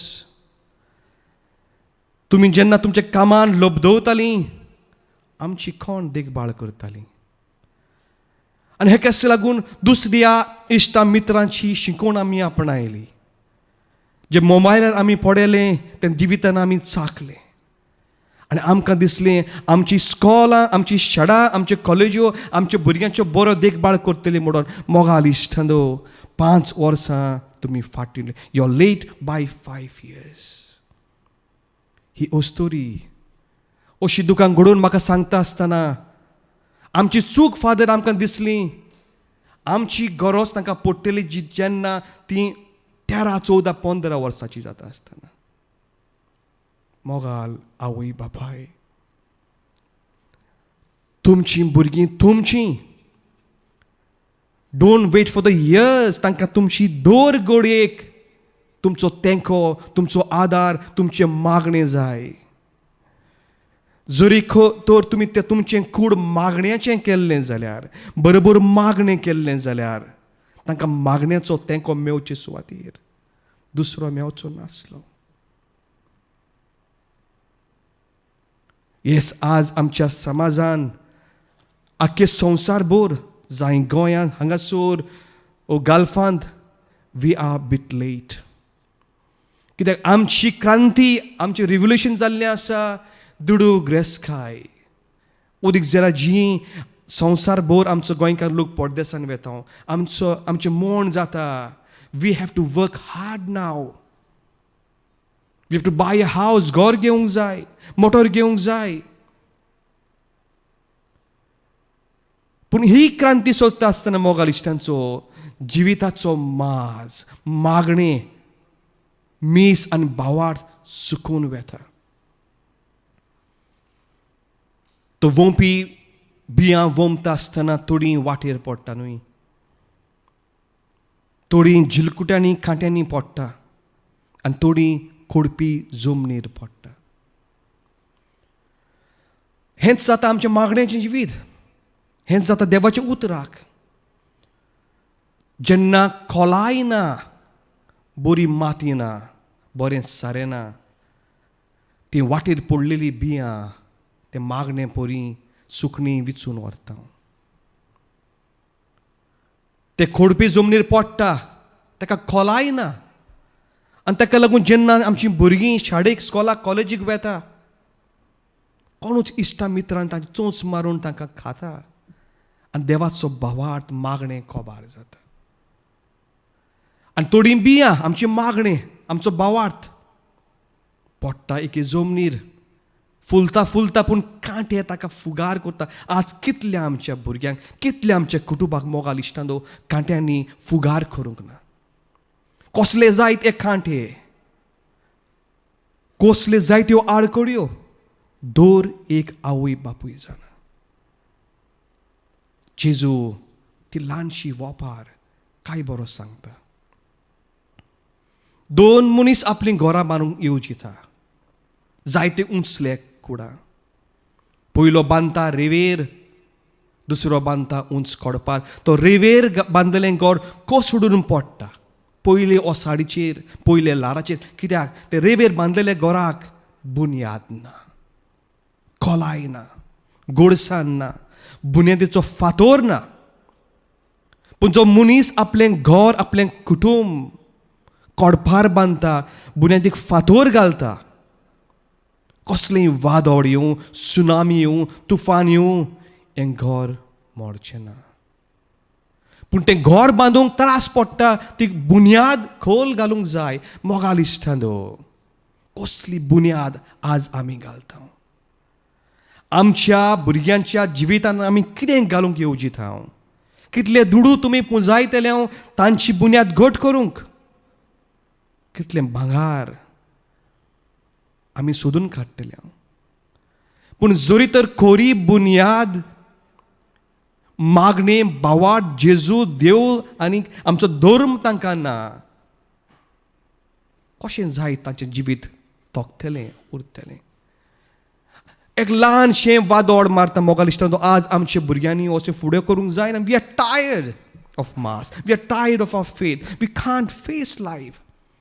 तुमी जेन्ना तुमच्या कामान लबदवतालीं आमची कोण देखभाळ करतालीं. आनी हेका लागून दुसऱ्या इश्टा मित्रांची शिकवण आमी आपणायली. जे मोबायलार आमी पडयलें तें जिवितान आमी चाखलें. आनी आमकां दिसलें आमची इस्कॉलां, आमची शाळा, आमच्यो कॉलेज्यो आमच्या भुरग्यांच्यो बरो देखभाळ करतली म्हणून. मोगाल इश्टांदो, 5 वर्सां तुमी फाटीं. You are late by 5 years. ही ओस्तोरी अशी दुकान घडोवन म्हाका सांगता आसतना आमची चूक फादर आमकां दिसली. आमची गरज तांकां पडटली जेन्ना ती 13, 14, 15 वर्सांची जाता आसतना. मोगाल आवय बापाय, तुमचीं भुरगीं तुमचीं. Don't wait for the years. तांकां तुमची दर घडयेक तुमचो तेंको, तुमचो आदार, तुमचे मागणें जाय. जरी तर तुमी तें तुमचें कूड मागण्याचें केल्लें जाल्यार, बरोबर मागणें केल्लें जाल्यार तांकां मागण्याचो तेंको मेवचे सुवातेर दुसरो मेवचो नासलो. येस, आज आमच्या समाजान आख्खे संवसारभर जाय गोंयांत हांगासर ओ गाल्फांत वी आर बीट लेट. कित्याक आमची क्रांती, आमचें रिव्होल्युशन जाल्लें आसा दुडूक रेस्काय. उदीक जाल्यार जी संवसारभर आमचो गोंयकार लोक परदेसान वेता, आमचें मोण जाता. We have to work hard now. We have to buy a house. घर घेवंक जाय, मोटर घेवंक जाय. पूण ही क्रांती सोदता आसतना मोगाल इश्टांचो जिविताचो माज, मागणें, मीस आनी भावार्थ सुकून वेता. तो वोंपी बियां वोंपता आसतना थोडीं वाटेर पडटा न्हय, थोडीं जिलकुट्यांनी कांट्यांनी पडटा आनी थोडीं खोडपी जमनीर पडटा. हेंच जाता आमचें मागण्याचें जिवीत. हेंच जाता देवाच्या उतराक. जेन्ना खोलाय ना, बरी माती ना, बरें सारें ना, ती वाटेर पडलेली बियां तें मागणें पोरी सुकणीं विचून व्हरता. ते खोडपी जमनीर पडटा, ताका खोलाय ना, आनी ताका लागून जेन्ना आमचीं भुरगीं शाळेक, स्कॉलाक, कॉलेजीक वेता, कोणूच इश्टा मित्रान तांची चोंच मारून तांकां खाता आनी देवाचो भावार्थ मागणें कोबार जाता. आनी थोडीं बियां आमची मागणें, आमचो भावार्थ पडटा एके जमनीर, फुलता फुलता पूण कांटे ताका फुगार करता. आज कितल्या आमच्या भुरग्यांक, कितल्या आमच्या कुटुंबाक मोगाल इश्टांदो कांट्यांनी फुगार करूंक ना. कसले जायत एक कांटे, कसले जायत्यो आडकडयो, दोर एक आवय बापूय जाणा. जेजू ती ल्हानशी वोपार काय बरो सांगता. दोन मनीस आपलीं घरां बांदूंक येवजिता, जायते उंचले कुडा. पयलो बांदता रेंवेर, दुसरो बांदता उंच कोडपार. तो रेंवेर बांदलेलें घर कोसडून पडटा, पयले ओसाडीचेर, पयले लाराचेर. कित्याक ते रेंवेर बांदलेल्या घराक बुन्याद ना, खोलाय ना, गोडसाण ना, बुन्यादीचो फातोर ना. पूण जो मनीस आपलें घर, आपलें कुटुंब कोडपार बांदता, बुन्यादीक फातोर घालता, कसलेंय वादळ येवं, सुनामी येवं, तुफान येवं, हें घर मोडचें ना. पूण तें घर बांदूंक त्रास पडटा, ती बुन्याद खोल घालूंक जाय. मोगाल इश्टांदो, कसली बुन्याद आज आमी घालता? आमच्या भुरग्यांच्या जिवितांत आमी कितें घालूंक येवजिता? कितले दुडू तुमी पुंजायतले तांची बुन्याद घट करूंक? कितलें भांगार आमी सोदून काडटले? पूण जरी तर खोरी बुन्याद मागणें, भावार्थ, जेजू, देव आनी आमचो धर्म तांकां ना, कशें जाय तांचें जिवीत तोखतलें, उरतलें? एक ल्हानशें वादळ मारता मोगाल इश्टांदो. आज आमच्या भुरग्यांनी अशें फुडें करूंक जायना. We are tired of mass, we are tired of our faith. We can't face life.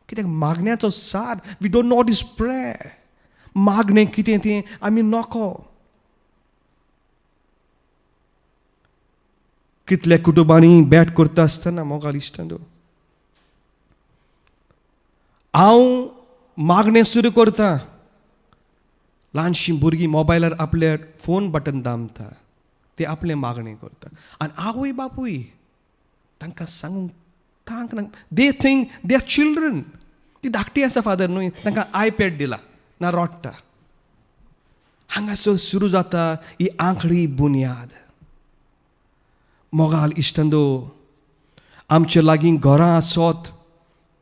कित्याक मागण्याचो सार, we don't know what is prayer. मागणें कितें तें आमी नको. कितल्या कुटुंबांनी बॅट करता आसतना मोगाल इश्टांदो, हांव मागणें सुरू करतां. ल्हानशीं भुरगीं मोबायलार आपले फोन बटन दामता, ते आपलें मागणें करता. आनी आवय बापूय तांकां सांगूंक तांक ना. They think they are children. ती धाकटी आसता फादर न्हय, तांकां आयपॅड दिला ना रडटा. हांगासर सुरू जाता ही आंखडी बुन्याद. मोगाल इश्टांदो, आमचे लागीं घरां आसत,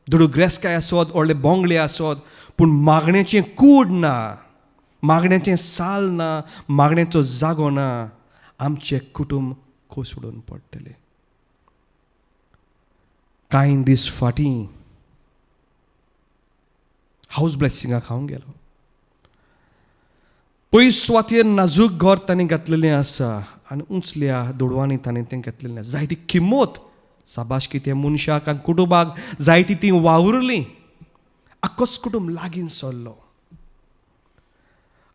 दुडूग्रेस्काय आसत, व्हडले बोंगले आसत, पूण मागण्याचें कूड ना, मागण्याचें साल ना, मागण्याचो जागो ना, आमचें कुटुंब कोसळून पडटलें. कांय दीस फाटीं हावस ब्लेसिंगाक हांव गेलो. पयस सुवातेर नाजूक घर तांणी घातलेलें आसा आनी उंचल्या दुडवांनी तांणी तें घेतलेलें आसा. जायती किंमत साबाशकी त्या मनशाक आनी कुटुंबाक जायती ती वावुरली. आख्खोच कुटुंब लागीं सरलो.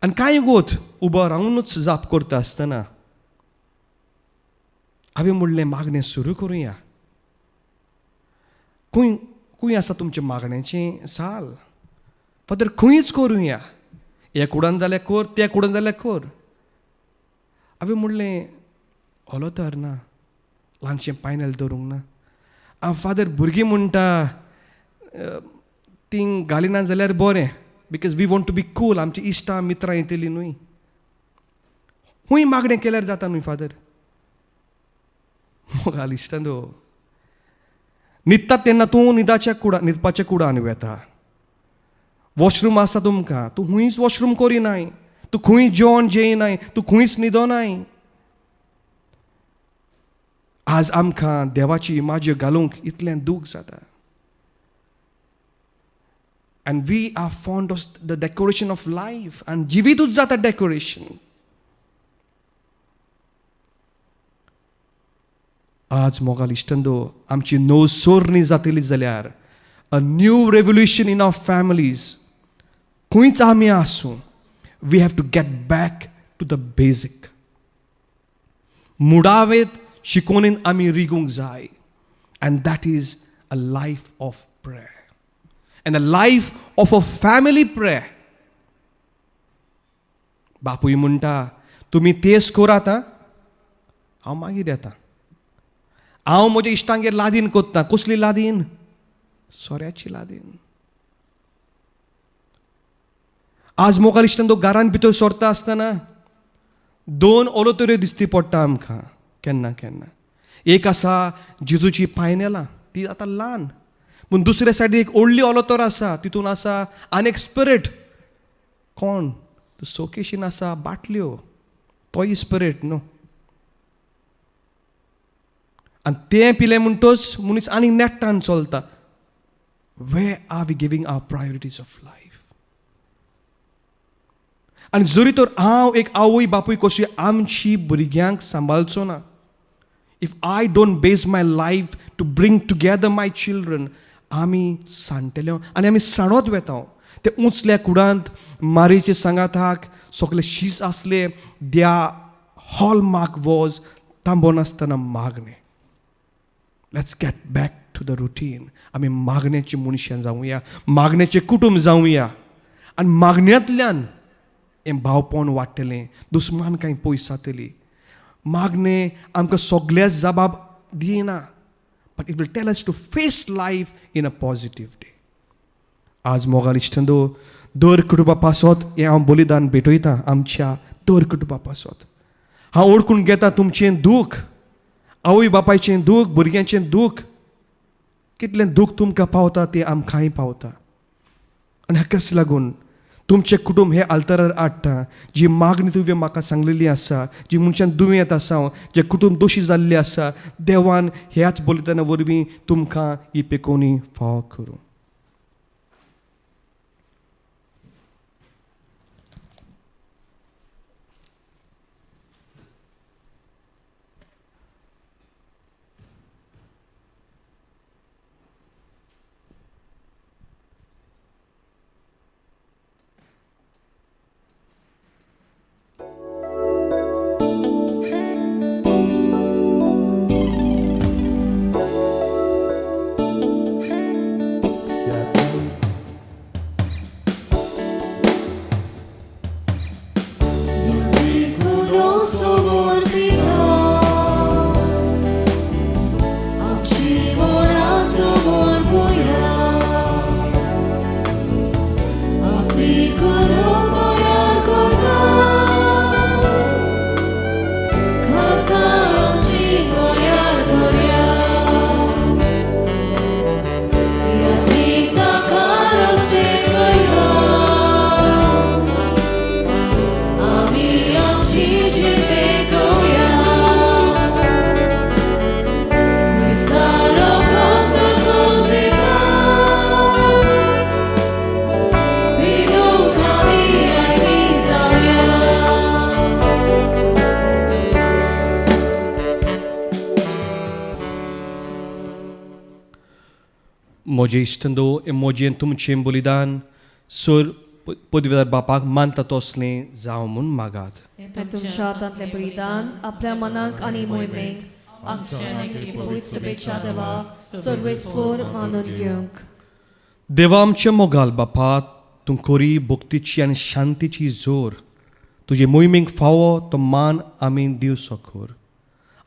आनी कांय गोत उबो रावनूच जाप करता आसतना हांवें म्हणलें मागणें सुरू करुया. खंय आसा तुमचें मागण्याचें साल? फादर खंयच करुया. हे कुडान जाल्यार कर, ते कुडान जाल्यार कर. हांवें म्हणलें हलो तर ना, ल्हानशें पायनल दवरूंक ना. फादर भुरगीं म्हणटा तीं घालिना जाल्यार बरें, because we want to be cool. आमची इश्टां मित्रां येतलीं न्हय. हूंय मागणें केल्यार जाता न्हय फादर. मोगाल इश्टांदो, न्हिदता तेन्ना तूं न्हिदपाच्या कुडान वेता. वॉशरूम आसा तुमकां, तूं खंयच वॉशरूम करिनाय. तूं खंय जेवण जेयनाय. तूं खंयच न्हिदनाय. आज आमकां देवाची इमाज्यो घालूंक इतलें दूख जाता. And we are fond of the decoration of life. And जिवीतूच जाता डेकोरेशन. आज मोगाल इश्टांदो, आमची नवसोरणी जातली जाल्यार a new revolution in our families. खंयच आमी आसूं, we have to get back to the basic. मुडावेत शिकोवणेन आमी रिगूंक जाय. And that is a life of prayer. And a life of a family prayer. बापूय म्हणटा तुमी तेच करात, हांव मागीर येता. हांव म्हज्या इश्टांगेर लादीन कोत्ता. कसली लादीन? सोऱ्याची लादीन. आज मोगाल इश्टांदो, घरांत भितर सरता आसतना दोन ओलोतऱ्यो दिश्टी पडटा आमकां केन्ना केन्ना. एक आसा जेजूची पायनेलां, ती आतां ल्हान. पूण दुसऱ्या सायडीक एक व्हडली ओलोतर आसा, तितून आसा आनी एक स्पिरीट. कोण? सोकेशीन आसा बाटल्यो. तोय स्पिरीट न्हू. आनी तें पिलें म्हणटच मनीस आनी नेट्टान चलता. Where are we giving our priorities of life? आनी जरी तर हांव एक आवय बापूय कशी आमची भुरग्यांक सांबाळचो ना, if I don't base my life to bring together my children, आमी सांडटले आनी आमी साणोत वेता. ते उंचल्या कुडांत मारयेच्या सांगाताक सगळे शीस आसले. द्या हॉलमार्क वॉज तांबो नासतना मागणें. Let's get back to the routine. आमी मागण्याची मनशां जावया, मागण्याचें कुटुंब जावया. आनी मागण्यांतल्यान हें भावपण वाडटलें, दुस्मानकाय पयस जातली. मागणें आमकां सगळ्याच जबाब दिना, but it will tell us to face life in a positive way. आज मोगाल इश्टांदो, दर कुटुंबा पासत हें हांव बलिदान भेटयतां. आमच्या दर कुटुंबा पासत हांव ओळखून घेता तुमचें दूख, आवय बापायचें दूख, भुरग्यांचें दूख. कितलें दूख तुमकां पावता तें आमकांय पावता. आनी हाकाच लागून तुमचें कुटुंब हे आल्तारार हाडटा. जी मागणी तुवें म्हाका सांगलेली आसा, जी मनशान दुयेंत आसा, जे कुटुंब दोशी जाल्ले आसा, देवान ह्याच बलिदाना वरवीं तुमकां ही पेकोवणी फावो करूं. मोजे इश्टंदो ए मोजेन तुमचें बलिदान सोर पदवीदार बापाक मानता तसलें जावं म्हूण मागात. ते तुमच्या हातांतलें बलिदान आपल्या मनाक आनी मोहिमेक आमच्या आनी पवित्र सभेच्या देवाक सर्वेस्वर मानून घेवंक. देवा आमचे मोगाल बापा तूं कोरी भक्तीची आनी शांतीची जोर तुजे मोहिमेक फावो तो मान आमी दिवचो कर.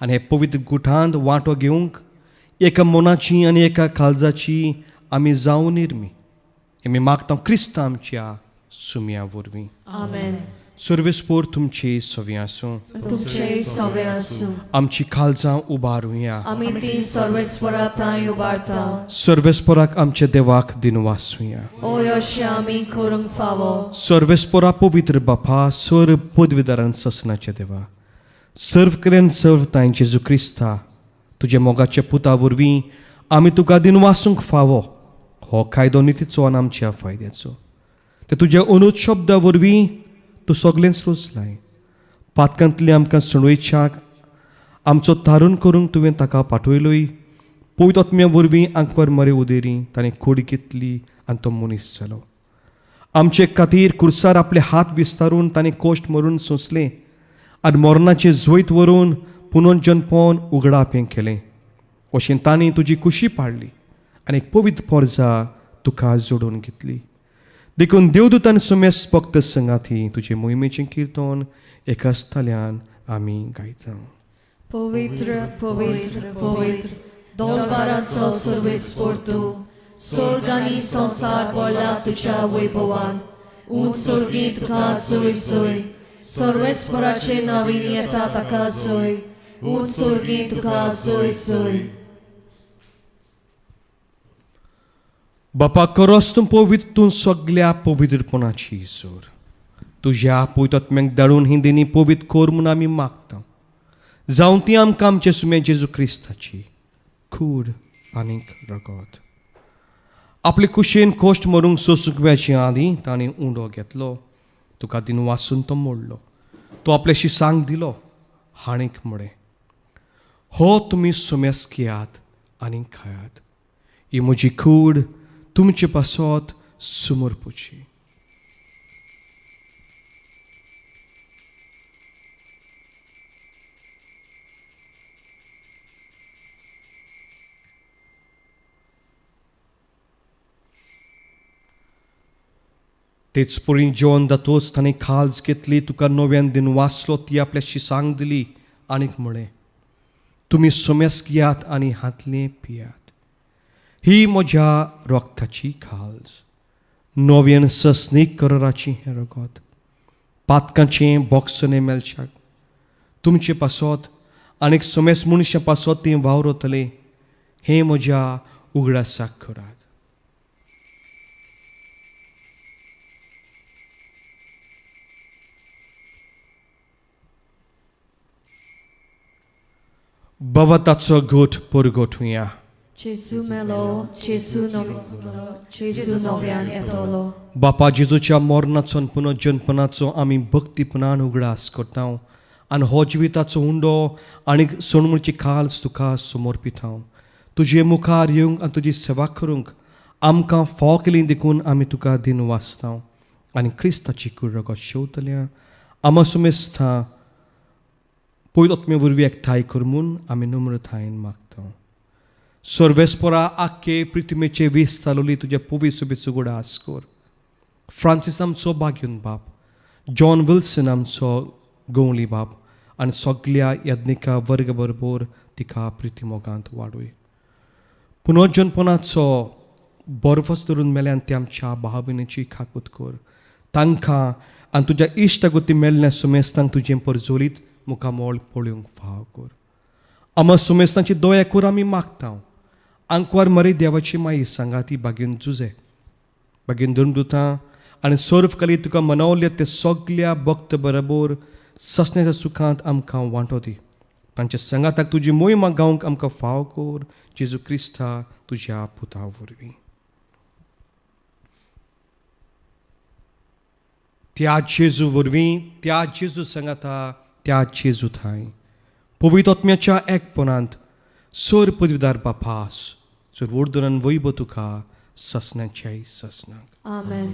आनी हे पवित्र गुठांत वांटो घेवंक एका मनाची आनी एका काळजाची आमी जावं निर्मी. हे मी मागता क्रिस्त आमच्या सुमया वरवीं. आमेन. सर्वेस्पोर तुमची सवी आसूं. तुमचे सवे आसूं. आमची काळजां उबारुया. आमी ती सर्वेस्वरा थंय उबारता. सर्वेस्पोराक आमच्या देवाक दिन वासूया. ओ अशें आमी करूंक फावो. सर्वेस्पोरा पवित्र बापा सर्व पदवीदारान ससनाचे देवा सर्व कल्याण सर्व ताईं जेजू क्रिस्ता तुज्या मोगाच्या पुता वरवीं आमी तुका दिन वासूंक फावो. हो कायदो नितीचो आनी आमच्या फायद्याचो. ते तुज्या अनुज शब्दा वरवीं तूं सगळेंच रोचलाय. पातकांतली आमकां सणोयच्याक आमचो तारून करूंक तुवें ताका पाठयलोय. पवित्र आत्म्या वरवीं आंकवार मरे उदेरी ताणें खोडी घेतली आनी तो मनीस जालो. आमचे खातीर कुर्सार आपले हात विस्तारून ताणें कोश्ट मरून सोंसलें आनी मरणाचे झोयत व्हरून पुनर्जन्मोवन उगडापें केलें. अशें तांणी तुजी कुशी पाडली आनी एक पवित्र पोरजा तुका जोडून घेतली. देखून देवदूतान सुमेस भक्त संगाती तुजे मोहिमेचें किर्तन एका स्थल्यान आमी गायता. पवित्र पवित्र पवित्र दोलबाराचो सर्वेस्वर तूं स्वर्ग आनी संसार भरला तुज्या वैभवान. उंच सर्गी तुका सोय सोय सर्वेस्वराचे नावीन येता ताका सोय. उंच सर्गी तुका सोय सोय. बापा खरोच तूं पवित्र तूं सगळ्या पवित्रपणाची जोर तुज्या पवित्र आत्म्याक धाडून ही दिनी पवित्र कोर म्हूण आमी मागता. जावं ती आमकां आमचे सुमे जेजू क्रिस्ताची खूड आनीक रगत. आपले कुशेन कोश्ट मरूंक सोंसुकव्याचे आदी ताणें उंडो घेतलो. तुका दिन वासून तो मोडलो. तो आपल्याशी सांग दिलो हाणीक म्हळें हो तुमी सुमेस घेयात आनी खायात. ही म्हजी खूड तुमचे पासत समर्पूची. तेच पळी जेवण जातोच ताणें खाज घेतली. तुका नव्यान दिन वाचलो ती आपल्याशी सांग दिली आनीक म्हळें तुमी सुमेस घेयात आनी हातलें पियात. ही म्हज्या रक्ताची खाज नव्यान ससनीक कराराची हें रगत पातकांचें बोक्सने मेलच्याक तुमचे पासत आनीक सुमेस मनशा पासत तें वावरतलें. हें म्हज्या उगडासाक करात. भवताचो घोट परगोठुया. जेजू मेलो जेजू नव्यान येतलो. बापा जेजूच्या मरणाचो पुनर्जन्मपणाचो आमी भक्तीपणान उगडास करता आनी हो जिविताचो उंडो आनीक सोणमुची खाल्स तुका समर्पीत हांव. तुजे मुखार येवंक आनी तुजी सेवा करूंक आमकां फाव केली देखून आमी तुका दिन वाचता आनी क्रिस्ताची कूड रगत शेवतल्या आमा सुमेस्ता पयलो आत्मे वरवीं एकठांय कर म्हूण आमी नम्रतायेन मागता. सर्वेस्परा आख्खे पृथ्वीचे वीस चालोली तुज्या पवित्र सभेचो उगडास कर. फ्रांसीस आमचो बाग्यून बाप, जॉन विल्सन आमचो गवळी बाप आनी सगळ्या यज्ञिका वर्ग बरोबर तिका प्रिती मोगांत वाडूय. पुनर्जन्मपणाचो बर्फच धरून मेल्यान ते आमच्या भाव भयणीची खाकूत कर. तांकां आनी तुज्या इश्ट गोती मेल्ल्या सुमेस्तांक तुजें परजोलीत मुखामोळ पळोवंक फाव कर. आमा सुमेस्तांची दया कर आमी मागता. आंकवार मरे देवाची माई सांगाती बागेन जुजे बागेन धर्मदुतां आनी सर्व कली तुका मनवले ते सगळ्या भक्त बरोबर ससण्याच्या सुखांत आमकां वांटो दी. तांच्या संगाताक तुजी मोहिमा गावंक आमकां फाव कर. जेजू क्रिस्ता तुज्या पुता वरवीं. त्या जेजू वरवीं त्या जेजू संगाता त्या जेजू थंय पवित्र आत्म्याच्या एकपणांत सर पदवीदार बापास चड वरदनान वैभव तुका ससनाच्याय ससनाक. Amen.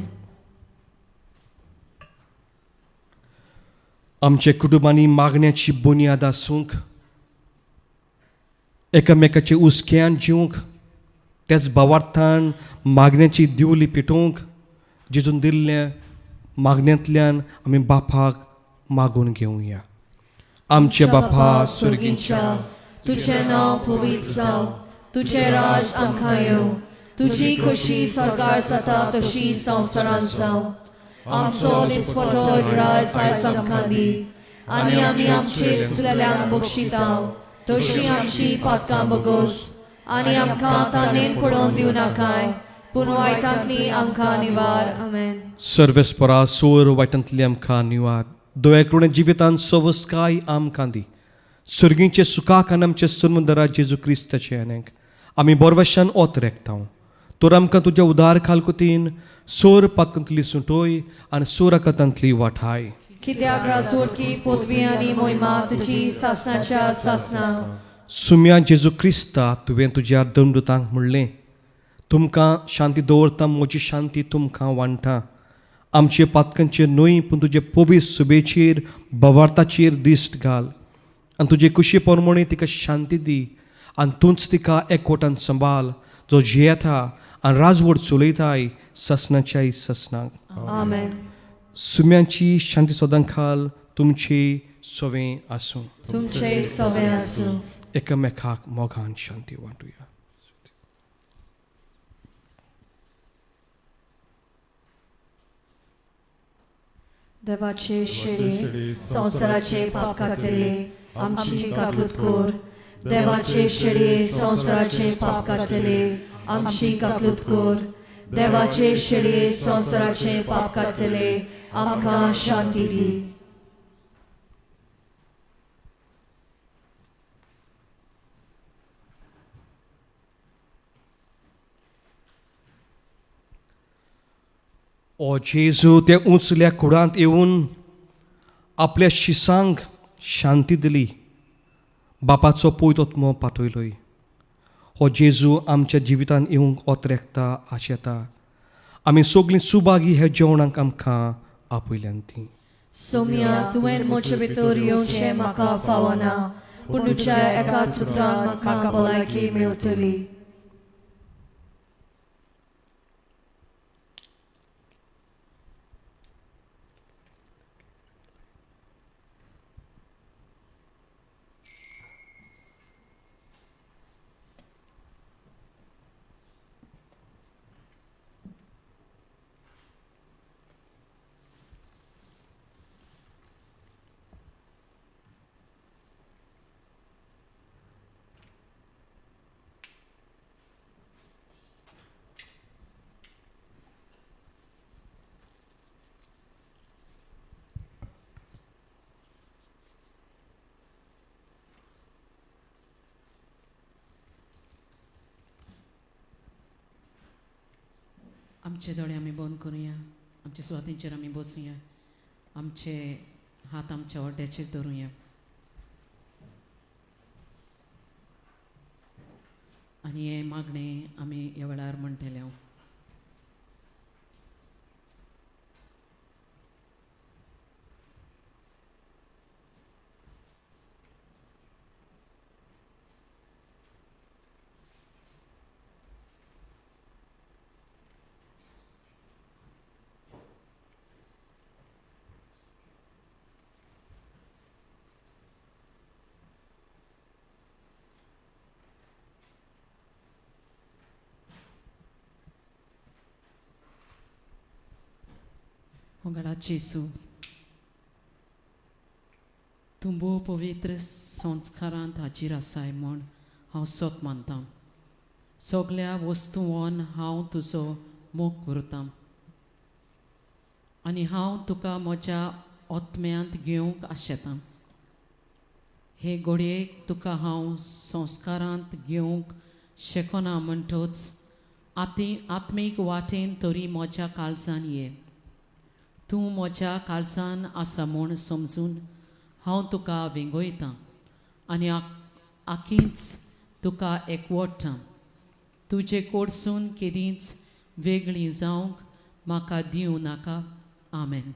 आमच्या कुटुंबांनी मागण्याची बुनियाद आसूंक, एकामेकाचे उस्क्यान जिवंक, त्याच भावार्थान मागण्याची दिवली पेटोवंक जेजून दिल्ल्या मागण्यांतल्यान आमी बापाक मागून घेवया. आमचे बापा सुर्गींच्या, तुझें नांव पवित्र जावं, तुझें राज आमकां येवं, तुजी खोशी स्वर्गार जाता तशी संवसारांत जावं. आमचो दिसपटो राज आयज आमकां दी, आनी आमी आमचे चुकलेल्यांक बक्षितांव, तशी आमची पातकां बगोस, आनी आमकां तानेन पडोवन दिवं नाकाय, पूण वायटांतली आमकां निवार. आमेन. सर्वेस्परा सोर वायटांतली आमकां निवार. दया करून जिवितांत सवस्काय आमकां दी. सुर्गींचे सुखाक आनी आमचे सुर्मदरा जेजू क्रिस्ताचे आनेक आमी बोरवशान ओत रेखतांव. तर आमकां तुज्या उदार खालकुतीन सोर पातकांतली सुटोय आनी सोराकांतली वाठाय. कित्याक राजवटकी पदवी आनी मोहिमा तुजी सासणाच्या सासना. सुम्या जेजू क्रिस्ता तुवें तुज्या दमदुतांक म्हणलें, तुमकां शांती दवरता, म्हजी शांती तुमकां वांटा. आमचे पातकांचेर न्हय पूण तुजे पवित्र सुबेचेर भवार्थाचेर दिश्ट घाल, आनी तुजे कुशी पोरमोणी तिका शांती दी, आनी तूंच तिका एकवटान सांबाळ, जो जियेता आनी राजवट चलयताय ससनाच्याय ससनाक. आमेन. सुम्यांची शांती सदांखाल तुमचे सोवें आसूं. तुमचे सवे आसूं. एकामेकाक मोगान शांती वांटुया. देवाचे शेडे संवसाराचे पाप काडटले आमची काकूत कोर. देवाचे शेडे संवसाराचे पाप काडटले आमची काकूत कोर. देवाचे शेडे संवसाराचे पाप काडटले आमकां शांती दी. ओ जेजू त्या उंचल्या कुडांत येवन आपल्या शिसांक शांती दिली, बापाचो पवित्र पाठयलोय. हो जेजू आमच्या जिवितांत येवंक ओतरेकता आशेता. आमी सगळीं सुभागी हे जेवणाक आमकां आपयल्यान ती. सोम्या तुवें म्हजे भितर येवचें म्हाका फावना, पूण तुज्या एकाच उतरान म्हाका भलायकी मेळटली. आमचे दोळे आमी बंद करुया, आमचे सुवातींचेर आमी बसुया, आमचे हात आमच्या ओड्याचेर धरुया आनी हे मागणे आमी ह्या वेळार म्हणटले. Ongala Jesu, तुंबो पवित्र संस्कारांत हाजीर आसाय म्हूण हांव सोत मानतां. सगळ्या वस्तूंवन हांव तुजो मोग करतां आनी हांव तुका म्हज्या आत्म्यांत घेवंक आशेतां. हे घडयेक तुका हांव संस्कारांत घेवंक शकना म्हणटच आत्मीक वाटेन तरी म्हज्या काळजान ये. तूं म्हज्या काळजान आसा म्हूण समजून हांव तुका वेंगयतां आनी आखीच तुका एकवटां. तुजे कडसून केदींच वेगळी जावंक म्हाका दिवं नाका. आमेन.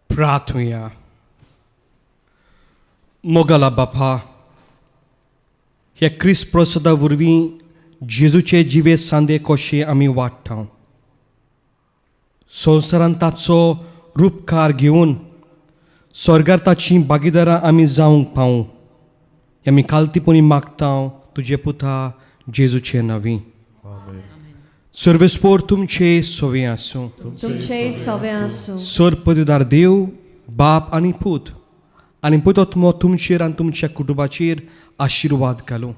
प्रार्थूया. मोगाला बापा, ह्या क्रिस्त प्रसादा वरवीं जेजूचे जिवे सांदे कशे आमी वाडटा. संवसारांत ताचो रूपकार घेवन स्वर्गार ताची भागीदारां आमी जावंक पावूं. आमी कालतीपणी मागता तुजे पुता जेजूचे नांवी. सर्वेस्पोर तुमचे सोवे आसूं. तुमचे सवे आसूं. सर पदवीदार देव, बाप आनी पूत आनी पवित्रात्मो तुमचेर आनी तुमच्या कुटुंबाचेर आशिर्वाद घालूं.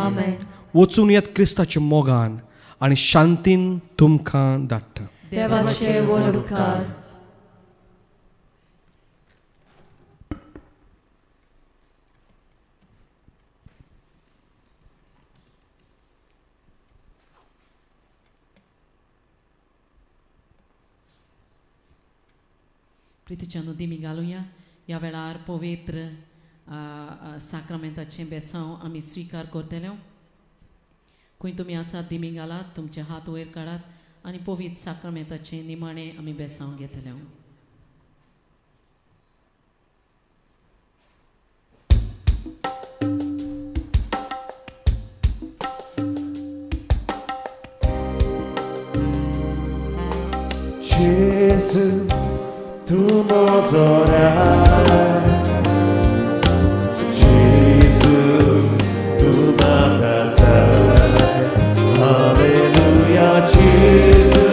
आमेन. वचून येत क्रिस्ताच्या मोगान आनी शांतीन तुमकां धाडटा. देवाचे व्हड उपकार. प्रितीच्या दिमी घालुया. ह्या वेळार पवित्र साक्रामेंताचें बेसांव आमी स्विकार करतले. खंय तुमी आसात दिमी घालात, तुमचे हात वयर काडात आनी पवित्र साक्रामेंताचें निमाणें आमी बेसांव घेतले. Jesu, tu mozora. Jesu, tu magazas. Hallelujah, Jesu,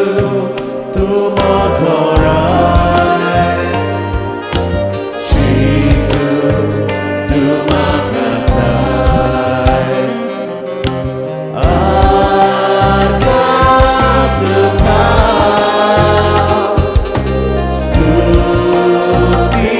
tu mozora. Jesu, tu magazas. Stuti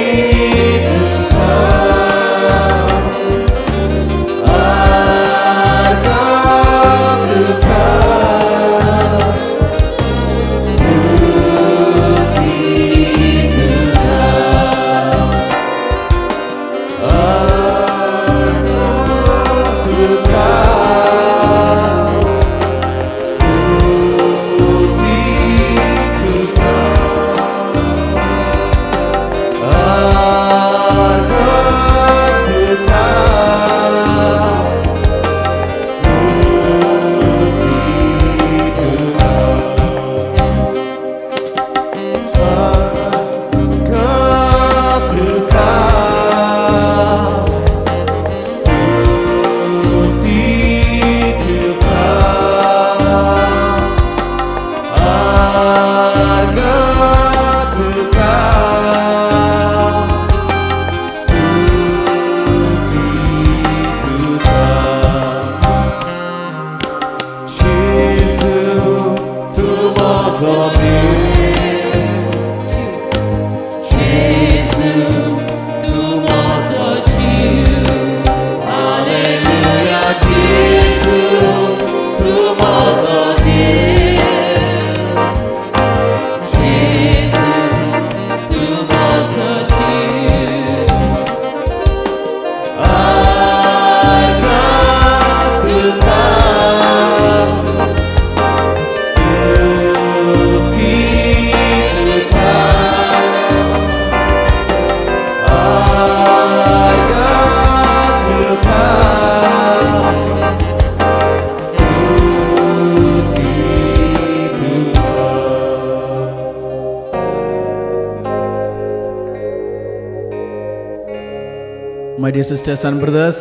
My dear sisters and brothers,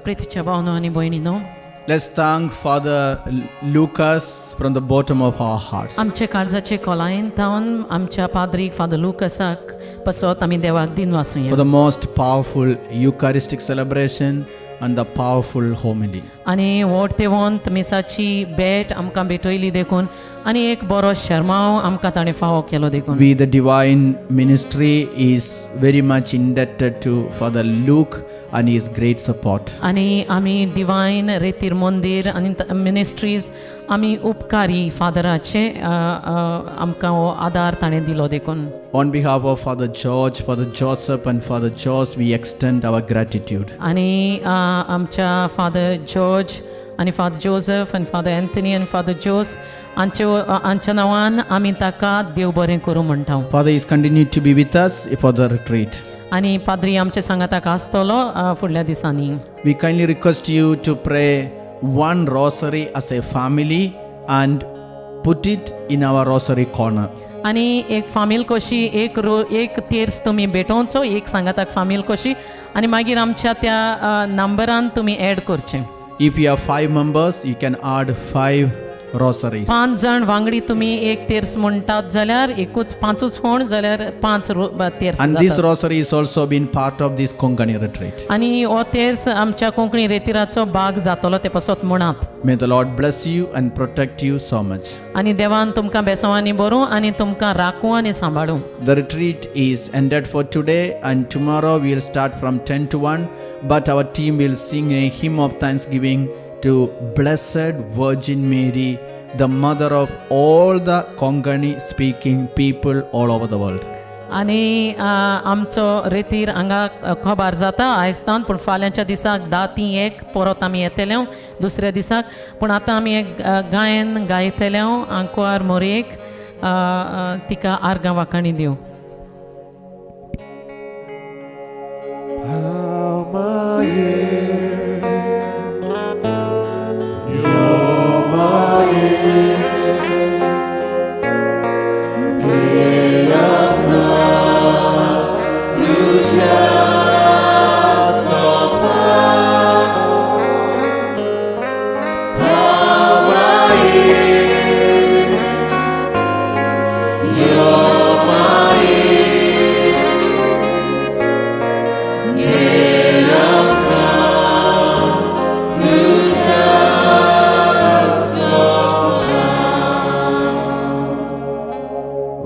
प्रीतीच्या भावनो आणि भयणीनो, let's thank Father Lucas from the bottom of our hearts. आमचे काळजाचे खोलायेन थावन आमच्या पाद्रीक फादर लुकसाक पासत आमी देवाक दिन For वासुया the most powerful Eucharistic celebration and the powerful homily. आनी व्हड तेवंत मिसाची भेट आमकां भेटयली देखून आनी एक बरो शर्माव आमकां ताणें फावो केलो देखून. We, the divine ministry, is very much indebted to Father Luke and his great support. आनी आमी डिवायन रेतीर मंदिर आनी मिनिस्ट्रीज आमी उपकारी फादराचे आमकां हो आदार ताणें दिलो देखून. On behalf of Father George, Father Joseph and Father Josh, we extend our gratitude. आनी आमच्या फादर जॉर्ज आनी फादर जोसेफ आनी फादर एंथनी आनी फादर जोस हांच्या नांवान आमी ताका देव बरें करूं म्हणटा. Father is continued to be with us for the retreat. आनी पाद्री आमचे सांगाताक आसतलो फुडल्या दिसांनी. We kindly request you to pray one rosary as a family and put it in our rosary corner. आनी एक फामील कशी एक तेर्स तुमी भेटोवचो, एक सांगाताक फामील कशी आनी मागीर आमच्या त्या नंबरान तुमी ऍड करचें. If you have 5 members, you can add 5 rosaries. 5 जण वांगडी तुमी एक तेर्स म्हणटात जाल्यार एकूच 5च कोण जाल्यार 5 तेर्स And this जातात. rosary is also been part of this Konkani retreat. आनी हो तेर्स आमच्या कोंकणी रेतीराचो भाग जातलो ते पासत म्हणात. May the Lord bless you and protect you so much. आनी देवान तुमकां बेसवांनी बरो आनी तुमकां राखूं आनी सांबाळूं. The retreat is ended for today, and tomorrow we will start from 10 to 1. But our team will sing a hymn of thanksgiving to Blessed Virgin Mary, the mother of all the Konkani speaking people all over the world. आनी आमचो रेतीर हांगा खबर जाता आयजतान, पूण फाल्यांच्या दिसाक 10:01 परत आमी येतले दुसऱ्या दिसाक. पूण आतां आमी एक गायन गायतले आंकवार मोरेक तिका आर्गां वाखाणी दिवं.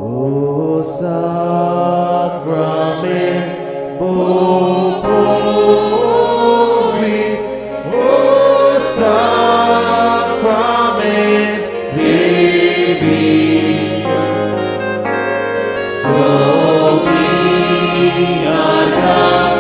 O sacrament, O sacrament, living, so be our God,